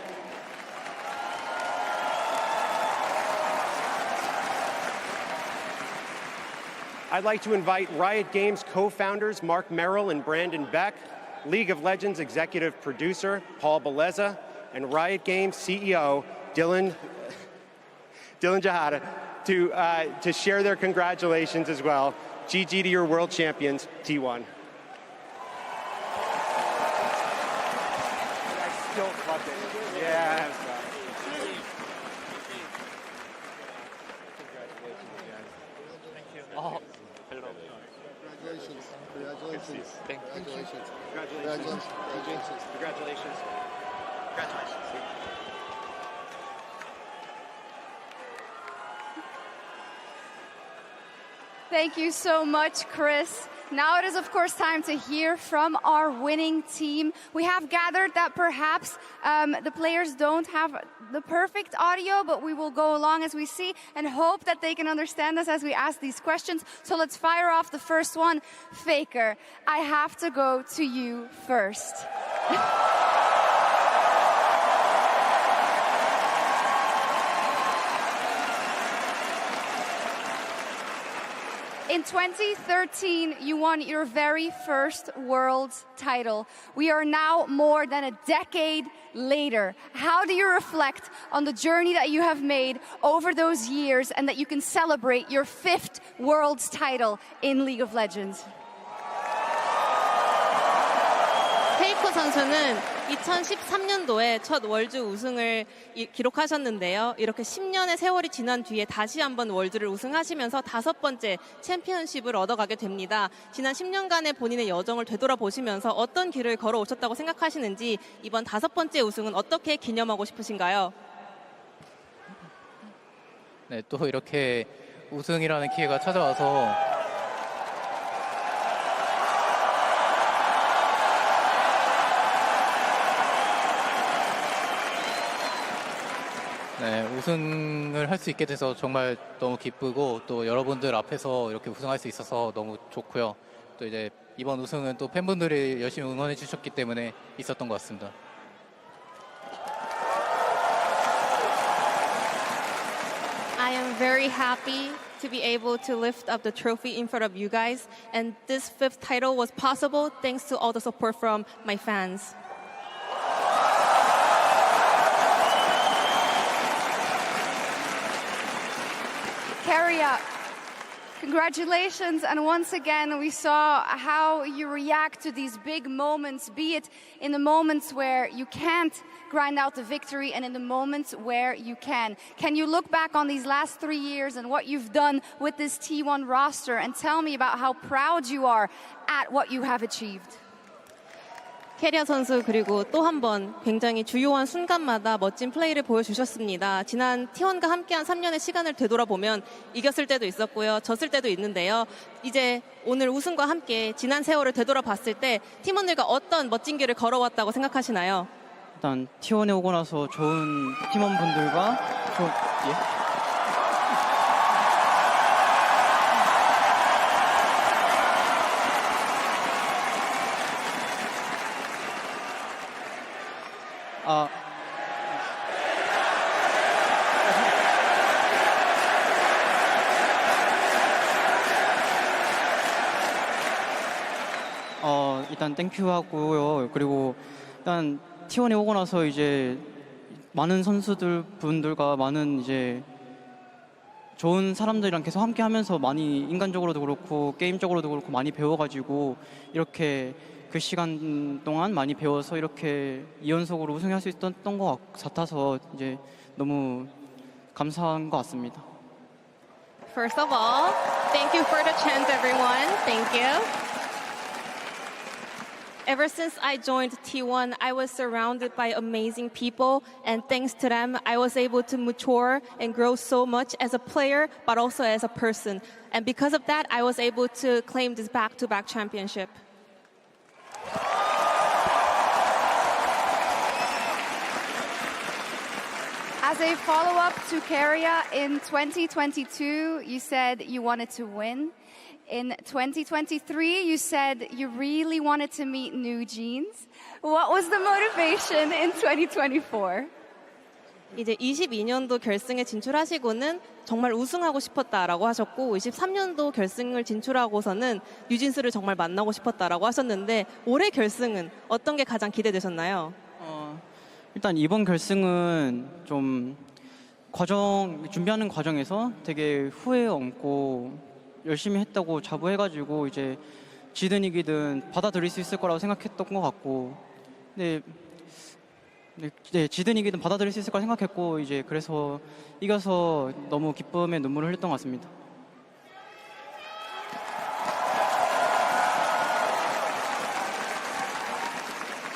I'd like to invite Riot Games co-founders Mark Merrill and Brandon Beck, League of Legends executive producer Paul Beleza, and Riot Games CEO Dylan Jahada to share their congratulations as well. GG to your world champions, T1. I still loved it. Yeah. Oh. Congratulations. Congratulations. Thank you. Congratulations. Congratulations. Congratulations. Congratulations. Thank you so much, Chris. Now it is, of course, time to hear from our winning team. We have gathered that perhaps the players don't have the perfect audio, but we will go along as we see and hope that they can understand us as we ask these questions. So let's fire off the first one. Faker, I have to go to you first. In 2013, you won your very first world's title. We are now more than a decade later. How do you reflect on the journey that you have made over those years and that you can celebrate your 5th world's title in League of Legends? 페이커 선수는 2013년도에 첫 월드 우승을 기록하셨는데요. 이렇게 10년의 세월이 지난 뒤에 다시 한번 월드를 우승하시면서 5번째 챔피언십을 얻어가게 됩니다. 지난 10년간의 본인의 여정을 되돌아보시면서 어떤 길을 걸어오셨다고 생각하시는지 이번 5번째 우승은 어떻게 기념하고 싶으신가요? 네, 또 이렇게 우승이라는 기회가 찾아와서 네, 우승을 할 수 있게 돼서 정말 너무 기쁘고 또 여러분들 앞에서 이렇게 우승할 수 있어서 너무 좋고요. 또 이제 이번 우승은 또 팬분들이 열심히 응원해 주셨기 때문에 있었던 것 같습니다. I am very happy to be able to lift up the trophy in front of you guys, and this 5th title was possible thanks to all the support from my fans. Keria, congratulations, and once again we saw how you react to these big moments, be it in the moments where you can't grind out the victory and in the moments where you can. Can you look back on these last 3 years and what you've done with this T1 roster and tell me about how proud you are at what you have achieved? 캐리어 선수 그리고 또 한 번 굉장히 주요한 순간마다 멋진 플레이를 보여주셨습니다. 지난 T1과 함께한 3년의 시간을 되돌아보면 이겼을 때도 있었고요. 졌을 때도 있는데요. 이제 오늘 우승과 함께 지난 세월을 되돌아봤을 때 팀원들과 어떤 멋진 길을 걸어왔다고 생각하시나요? 일단 T1에 오고 나서 좋은 팀원분들과 일단 땡큐 하고요. 그리고 일단 T1에 오고 나서 이제 많은 선수들 분들과 많은 이제 좋은 사람들이랑 계속 함께 하면서 많이 인간적으로도 그렇고 게임적으로도 그렇고 많이 배워가지고 이렇게 그 시간 동안 많이 배워서 이렇게 2연속으로 우승할 수 있었던 것 같아서 이제 너무 감사한 것 같습니다. First of all, thank you for the chance, everyone. Thank you. Ever since I joined T1, I was surrounded by amazing people, and thanks to them, I was able to mature and grow so much as a player, but also as a person. And because of that, I was able to claim this back-to-back championship. As a follow-up to Keria, in 2022, you said you wanted to win. In 2023, you said you really wanted to meet New Jeans. What was the motivation in 2024? 이제 22년도 결승에 진출하시고는 정말 우승하고 싶었다라고 하셨고 23년도 결승을 진출하고서는 뉴진스를 정말 만나고 싶었다라고 하셨는데 올해 결승은 어떤 게 가장 기대되셨나요? 일단 이번 결승은 좀 준비하는 과정에서 되게 후회 없고 열심히 했다고 자부해가지고 이제 지든 이기든 받아들일 수 있을 거라고 생각했던 것 같고, 네, 지든 이기든 받아들일 수 있을 거라 생각했고 이제 그래서 이겨서 너무 기쁨의 눈물을 흘렸던 것 같습니다.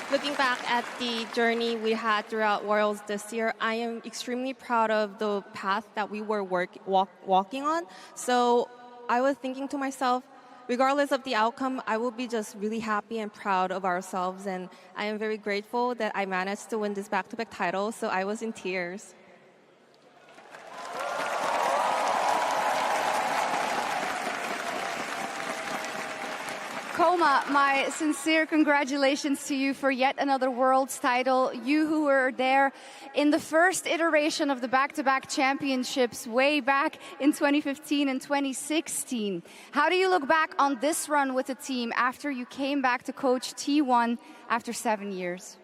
Looking back at the journey we had throughout Worlds this year, I am extremely proud of the path that we were walking on. So I was thinking to myself, regardless of the outcome, I will be just really happy and proud of ourselves. And I am very grateful that I managed to win this back-to-back title. So I was in tears. Koma, my sincere congratulations to you for yet another Worlds title. You who were there in the first iteration of the back-to-back championships way back in 2015 and 2016. How do you look back on this run with the team after you came back to coach T1 after 7 years?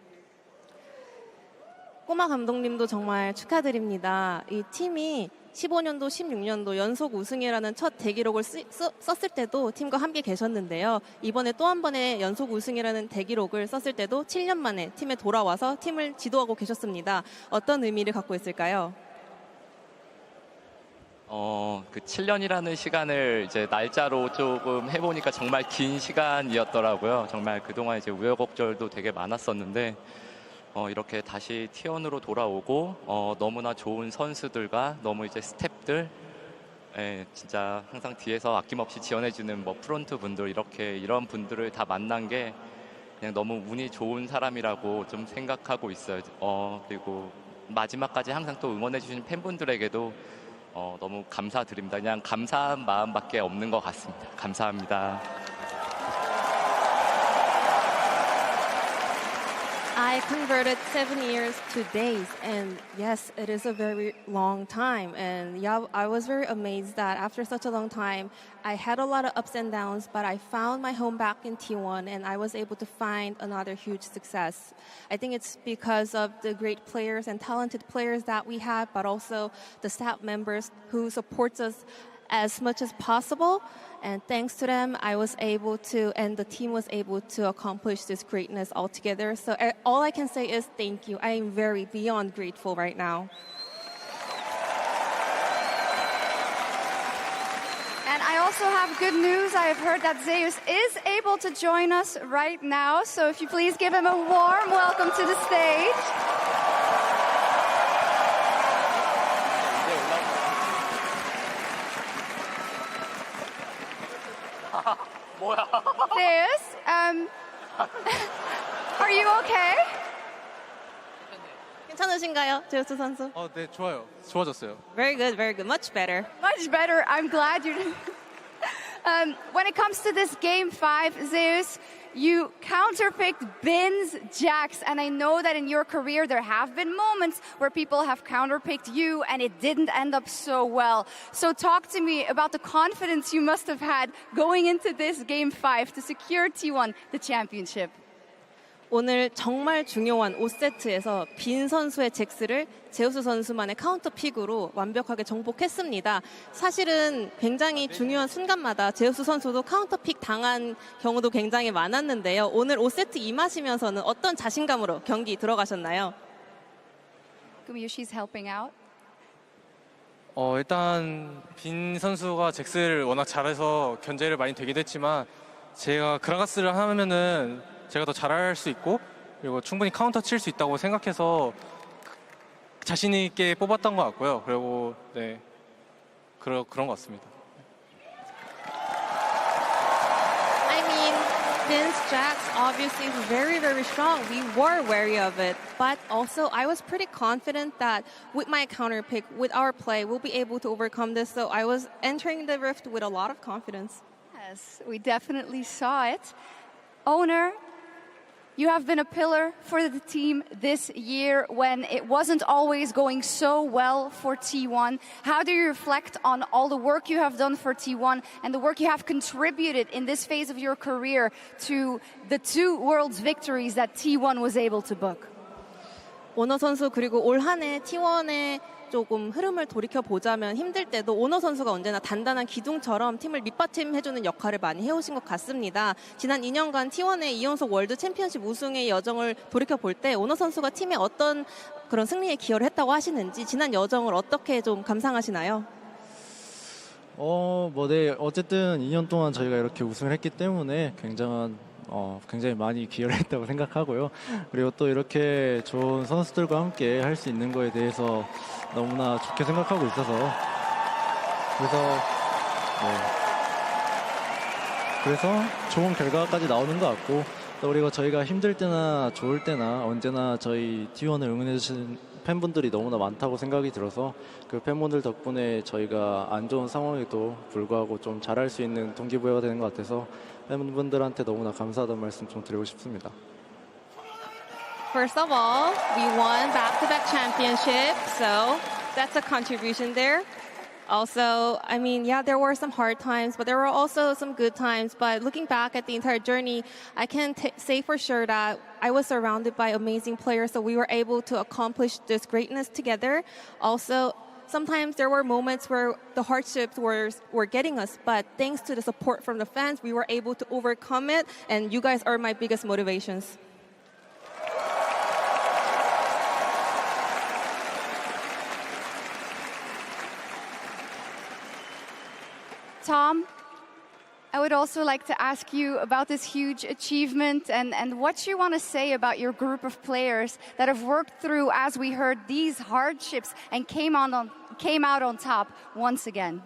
꼬마 감독님도 정말 축하드립니다. 이 팀이 15년도, 16년도 연속 우승이라는 첫 대기록을 썼을 때도 팀과 함께 계셨는데요. 이번에 또 한 번의 연속 우승이라는 대기록을 썼을 때도 7년 만에 팀에 돌아와서 팀을 지도하고 계셨습니다. 어떤 의미를 갖고 있을까요? 그 7년이라는 시간을 이제 날짜로 조금 해보니까 정말 긴 시간이었더라고요. 정말 그동안 이제 우여곡절도 되게 많았었는데, 이렇게 다시 T1으로 돌아오고 너무나 좋은 선수들과 너무 이제 스태프들, 진짜 항상 뒤에서 아낌없이 지원해주는 뭐 프론트 분들 이런 분들을 다 만난 게 그냥 너무 운이 좋은 사람이라고 좀 생각하고 있어요. 그리고 마지막까지 항상 또 응원해주신 팬분들에게도 너무 감사드립니다. 그냥 감사한 마음밖에 없는 것 같습니다. 감사합니다. I converted 7 years to days, and yes, it is a very long time. And yeah, I was very amazed that after such a long time, I had a lot of ups and downs, but I found my home back in T1, and I was able to find another huge success. I think it's because of the great players and talented players that we have, but also the staff members who supports us as much as possible. And thanks to them, I was able to, and the team was able to accomplish this greatness all together. So all I can say is thank you. I am very beyond grateful right now. And I also have good news. I have heard that Zeus is able to join us right now. So if you please give him a warm welcome to the stage. Zeus, are you okay? 괜찮으신가요, 제우스 선수? 네, 좋아요. 좋아졌어요. Very good, very good. Much better. Much better. I'm glad you. When it comes to this game 5, Zeus, you counterpicked Bin's Jax, and I know that in your career there have been moments where people have counterpicked you and it didn't end up so well. So talk to me about the confidence you must have had going into this game 5 to secure T1 the championship. 오늘 정말 중요한 5세트에서 빈 선수의 잭스를 제우스 선수만의 카운터 픽으로 완벽하게 정복했습니다. 사실은 굉장히 중요한 순간마다 제우스 선수도 카운터 픽 당한 경우도 굉장히 많았는데요. 오늘 5세트 임하시면서는 어떤 자신감으로 경기 들어가셨나요? She's helping out. 일단 빈 선수가 잭스를 워낙 잘해서 견제를 많이 되기도 했지만 제가 그라가스를 하면은 제가 더 잘할 수 있고 그리고 충분히 카운터 칠 수 있다고 생각해서 자신 있게 뽑았던 것 같고요. 그리고 네 그런 것 같습니다. I mean, Bin's Jax obviously is very, very strong. We were wary of it, but also I was pretty confident that with my counter pick, with our play, we'll be able to overcome this. So I was entering the rift with a lot of confidence. Yes, we definitely saw it. Owner, you have been a pillar for the team this year when it wasn't always going so well for T1. How do you reflect on all the work you have done for T1 and the work you have contributed in this phase of your career to the 2 Worlds victories that T1 was able to book? 오너 선수 그리고 올 한 해 T1의 조금 흐름을 돌이켜 보자면 힘들 때도 오너 선수가 언제나 단단한 기둥처럼 팀을 밑받침해주는 역할을 많이 해오신 것 같습니다. 지난 2년간 T1의 2연속 월드 챔피언십 우승의 여정을 돌이켜 볼 때 오너 선수가 팀에 어떤 그런 승리에 기여를 했다고 하시는지 지난 여정을 어떻게 좀 감상하시나요? 네. 어쨌든 2년 동안 저희가 이렇게 우승을 했기 때문에 굉장히 많이 기여를 했다고 생각하고요. 그리고 또 이렇게 좋은 선수들과 함께 할 수 있는 거에 대해서 너무나 좋게 생각하고 있어서 그래서 좋은 결과까지 나오는 것 같고 또 그리고 저희가 힘들 때나 좋을 때나 언제나 저희 T1을 응원해 주신 팬분들이 너무나 많다고 생각이 들어서 그 팬분들 덕분에 저희가 안 좋은 상황에도 불구하고 좀 잘할 수 있는 동기부여가 되는 것 같아서 팬분들한테 너무나 감사하다는 말씀 좀 드리고 싶습니다. First of all, we won back-to-back championship, so that's a contribution there. Also, I mean, yeah, there were some hard times, but there were also some good times. But looking back at the entire journey, I can say for sure that I was surrounded by amazing players, so we were able to accomplish this greatness together. Also, sometimes there were moments where the hardships were getting us, but thanks to the support from the fans, we were able to overcome it, and you guys are my biggest motivations. Tom, I would also like to ask you about this huge achievement and what you want to say about your group of players that have worked through, as we heard, these hardships and came out on top once again.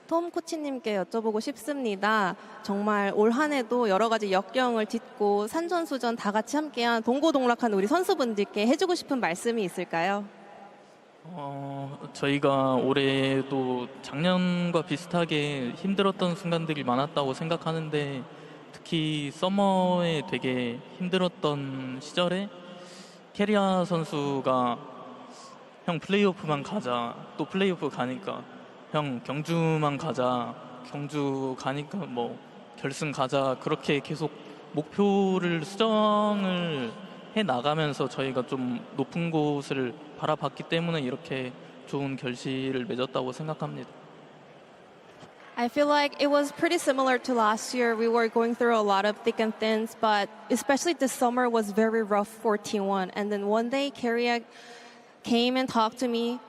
톰 코치님께 여쭤보고 싶습니다. 정말 올 한 해도 여러 가지 역경을 딛고 산전수전 다 같이 함께한 동고동락한 우리 선수분들께 해주고 싶은 말씀이 있을까요? 저희가 올해도 작년과 비슷하게 힘들었던 순간들이 많았다고 생각하는데 특히 서머에 되게 힘들었던 시절에 캐리아 선수가 형 플레이오프만 가자, 또 플레이오프 가니까 형 경주만 가자, 경주 가니까 뭐 결승 가자, 그렇게 계속 목표를 수정을 해 나가면서 저희가 좀 높은 곳을 바라봤기 때문에 이렇게 좋은 결실을 맺었다고 생각합니다. I feel like it was pretty similar to last year. We were going through a lot of thick and thins, but especially this summer was very rough for T1. And then one day, Carrie came and talked to me.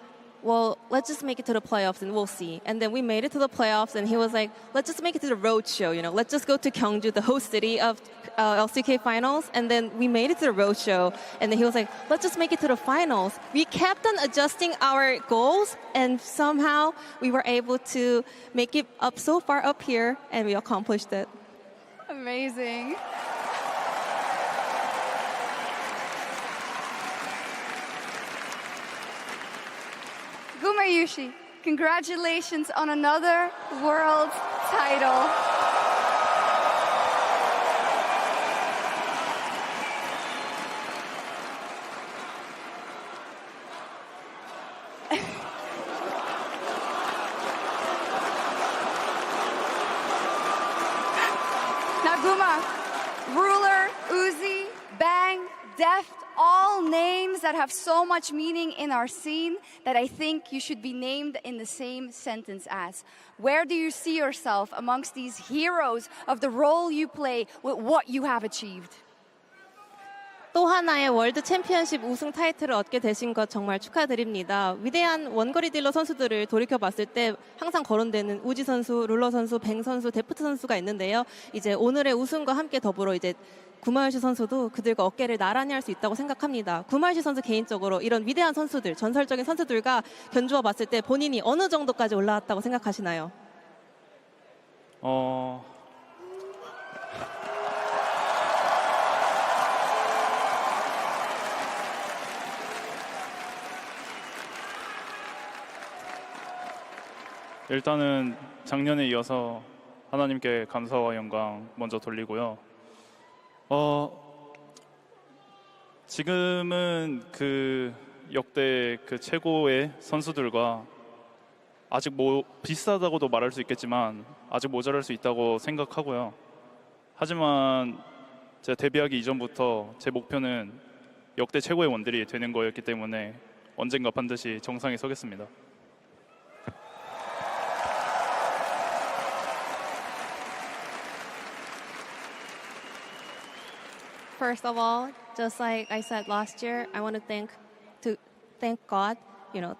Well, let's just make it to the playoffs and we'll see. And then we made it to the playoffs and he was like, let's just make it to the road show, you know, let's just go to Gyeongju, the host city of LCK finals. And then we made it to the road show and then he was like, let's just make it to the finals. We kept on adjusting our goals and somehow we were able to make it up so far up here and we accomplished it. Amazing. Gumayushi, congratulations on another world title. Now, Guma, Ruler, Uzi, Bang, Deft, all names that have so much meaning in our scene that I think you should be named in the same sentence as. Where do you see yourself amongst these heroes of the role you play with what you have achieved? 또 하나의 월드 챔피언십 우승 타이틀을 얻게 되신 것 정말 축하드립니다. 위대한 원거리 딜러 선수들을 돌이켜봤을 때 항상 거론되는 우지 선수, 룰러 선수, 뱅 선수, 데프트 선수가 있는데요. 이제 오늘의 우승과 함께 더불어 이제 구마요시 선수도 그들과 어깨를 나란히 할 수 있다고 생각합니다. 구마요시 선수 개인적으로 이런 위대한 선수들, 전설적인 선수들과 견주어 봤을 때 본인이 어느 정도까지 올라왔다고 생각하시나요? 일단은 작년에 이어서 하나님께 감사와 영광 먼저 돌리고요. 지금은 그 역대 그 최고의 선수들과 아직 비슷하다고도 말할 수 있겠지만 아직 모자랄 수 있다고 생각하고요. 하지만 제가 데뷔하기 이전부터 제 목표는 역대 최고의 원딜이 되는 거였기 때문에 언젠가 반드시 정상에 서겠습니다. First of all, just like I said last year, I want to thank God,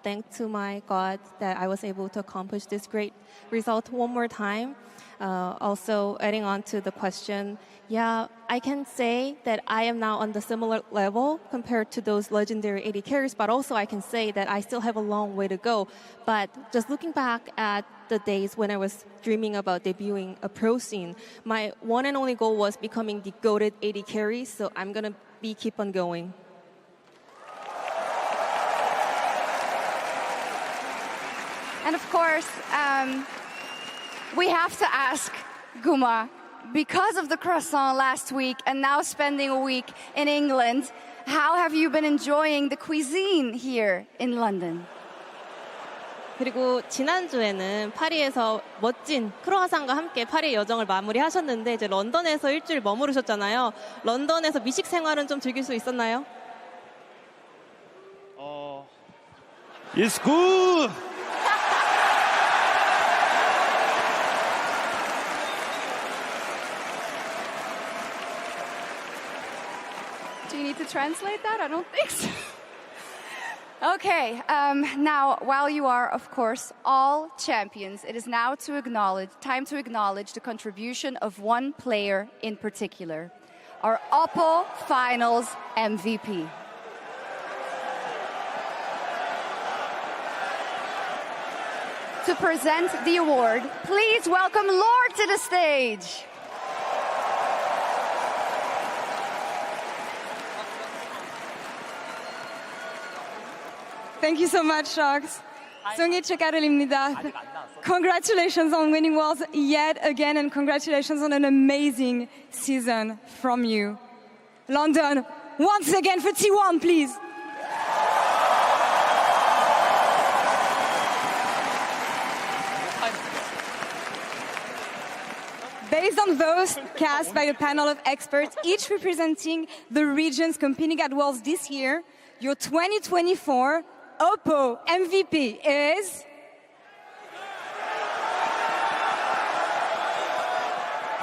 thank to my God that I was able to accomplish this great result one more time. Also, adding on to the question, yeah, I can say that I am now on the similar level compared to those legendary 80 carries, but also I can say that I still have a long way to go. But just looking back at the days when I was dreaming about debuting a pro scene, my one and only goal was becoming the goated 80 carries, so I'm going to keep on going. And of course, we have to ask Guma, because of the croissant last week and now spending a week in England, how have you been enjoying the cuisine here in London? 그리고 지난주에는 파리에서 멋진 크로아상과 함께 파리의 여정을 마무리하셨는데 이제 런던에서 일주일 머무르셨잖아요. 런던에서 미식 생활은 좀 즐길 수 있었나요? It's good. Do you need to translate that? I don't think so. Okay, now, while you are, of course, all champions, it is now time to acknowledge the contribution of one player in particular, our Oppo Finals MVP. To present the award, please welcome Lord to the stage. Thank you so much, Sharks. 송이 축하드립니다. Congratulations on winning Worlds yet again, and congratulations on an amazing season from you. London, once again for T1, please. Based on votes cast by a panel of experts, each representing the regions competing at Worlds this year, your 2024 Oppo MVP is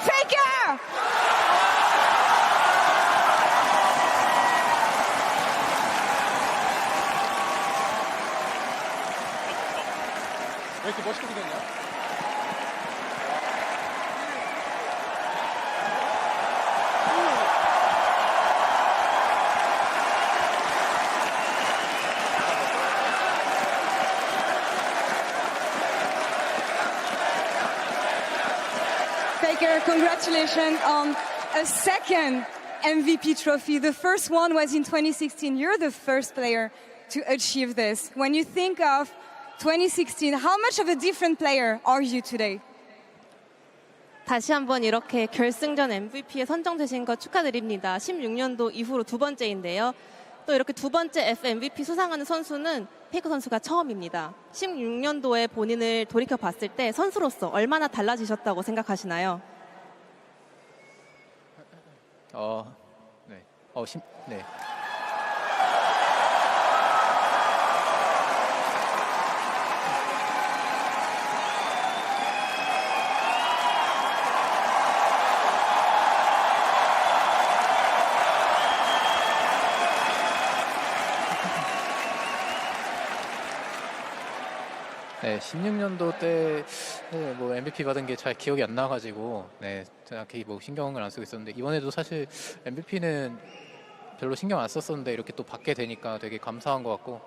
Faker! 왜 이렇게 멋있게 생겼냐? Faker, congratulations on a second MVP trophy. The first one was in 2016. You're the first player to achieve this. When you think of 2016, how much of a different player are you today? 다시 한번 이렇게 결승전 MVP에 선정되신 것 축하드립니다. 16년도 이후로 두 번째인데요. 또 이렇게 두 번째 FMVP 수상하는 선수는 페이커 선수가 처음입니다. 16년도에 본인을 돌이켜 봤을 때 선수로서 얼마나 달라지셨다고 생각하시나요? 네. 네, 16년도 때 뭐 MVP 받은 게 잘 기억이 안 나가지고 정확히 뭐 신경을 안 쓰고 있었는데 이번에도 사실 MVP는 별로 신경 안 썼었는데 이렇게 또 받게 되니까 되게 감사한 것 같고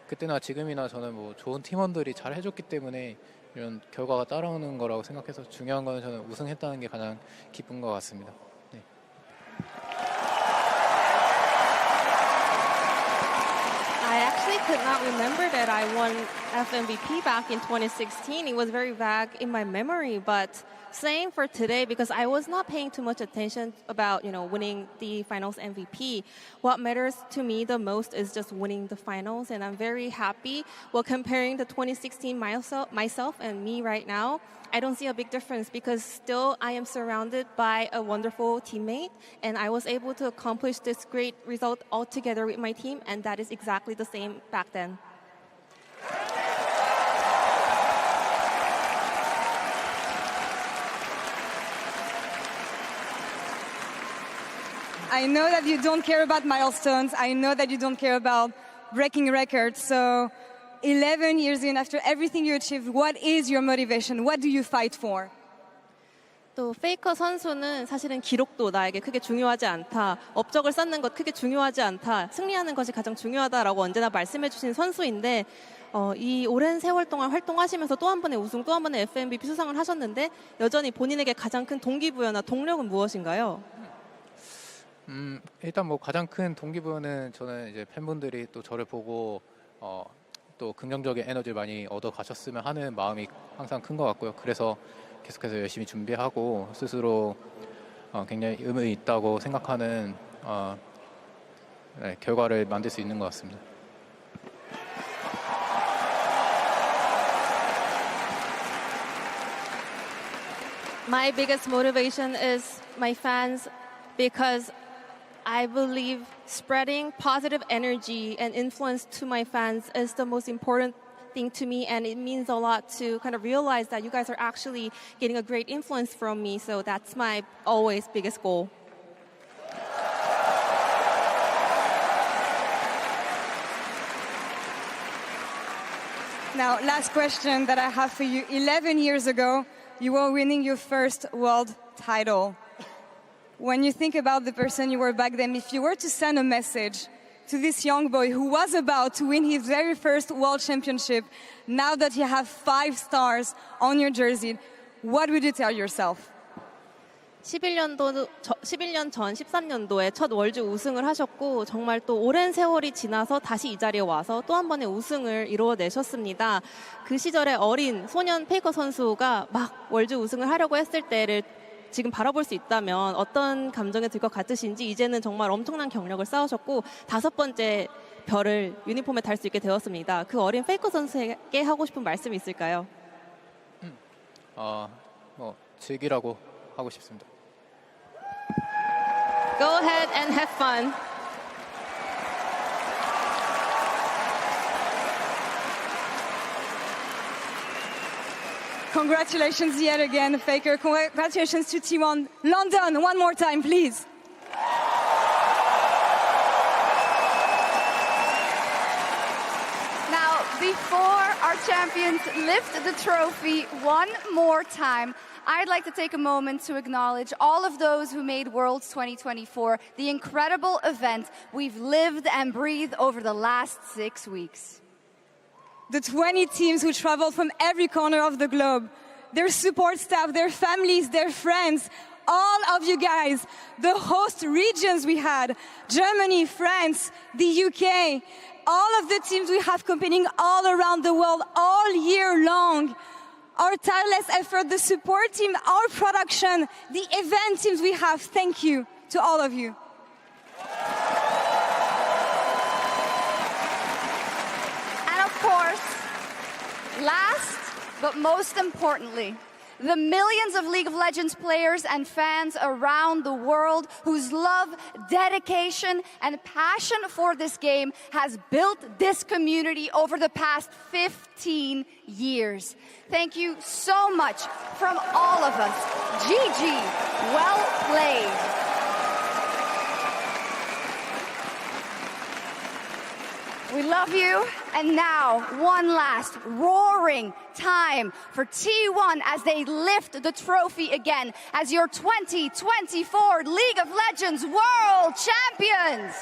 그때나 지금이나 저는 뭐 좋은 팀원들이 잘 해줬기 때문에 이런 결과가 따라오는 거라고 생각해서 중요한 거는 저는 우승했다는 게 가장 기쁜 것 같습니다. 네. I actually could not remember that I won FMVP back in 2016. It was very vague in my memory, but same for today because I was not paying too much attention about, winning the finals MVP. What matters to me the most is just winning the finals, and I'm very happy. Well, comparing the 2016 myself and me right now, I don't see a big difference because still I am surrounded by a wonderful teammate, and I was able to accomplish this great result all together with my team, and that is exactly the same back then. I know that you don't care about milestones. I know that you don't care about breaking records. So 11 years in, after everything you achieved, what is your motivation? What do you fight for? 또 페이커 선수는 사실은 기록도 나에게 크게 중요하지 않다. 업적을 쌓는 것 크게 중요하지 않다. 승리하는 것이 가장 중요하다라고 언제나 말씀해 주신 선수인데 이 오랜 세월 동안 활동하시면서 또 한 번의 우승, 또 한 번의 FMVP 수상을 하셨는데 여전히 본인에게 가장 큰 동기부여나 동력은 무엇인가요? 일단 뭐 가장 큰 동기부여는 저는 이제 팬분들이 또 저를 보고 또 또 긍정적인 에너지를 많이 얻어 가셨으면 하는 마음이 항상 큰 것 같고요. 그래서 계속해서 열심히 준비하고 스스로 굉장히 의미 있다고 생각하는 결과를 만들 수 있는 것 같습니다. My biggest motivation is my fans because I believe spreading positive energy and influence to my fans is the most important thing to me, and it means a lot to kind of realize that you guys are actually getting a great influence from me. So that's my always biggest goal. Now, last question that I have for you. 11 years ago, you were winning your first world title. When you think about the person you were back then, if you were to send a message to this young boy who was about to win his very first world championship, now that you have 5 stars on your jersey, what would you tell yourself? 11년 전 13년도에 첫 월드 우승을 하셨고 정말 또 오랜 세월이 지나서 다시 이 자리에 와서 또 한 번의 우승을 이루어내셨습니다. 그 시절에 어린 소년 페이커 선수가 막 월드 우승을 하려고 했을 때를 지금 바라볼 수 있다면 어떤 감정이 들 것 같으신지, 이제는 정말 엄청난 경력을 쌓으셨고 5번째 별을 유니폼에 달 수 있게 되었습니다. 그 어린 페이커 선수에게 하고 싶은 말씀이 있을까요? 즐기라고 하고 싶습니다. Go ahead and have fun. Congratulations yet again, Faker. Congratulations to T1 London. One more time, please. Now, before our champions lift the trophy one more time, I'd like to take a moment to acknowledge all of those who made Worlds 2024 the incredible event we've lived and breathed over the last 6 weeks. The 20 teams who traveled from every corner of the globe, their support staff, their families, their friends, all of you guys, the host regions we had, Germany, France, the UK, all of the teams we have competing all around the world all year long. Our tireless effort, the support team, our production, the event teams we have, thank you to all of you. And of course, last but most importantly, the millions of League of Legends players and fans around the world whose love, dedication, and passion for this game has built this community over the past 15 years. Thank you so much from all of us. GG, well played. We love you. And now, one last roaring time for T1 as they lift the trophy again as your 2024 League of Legends World Champions.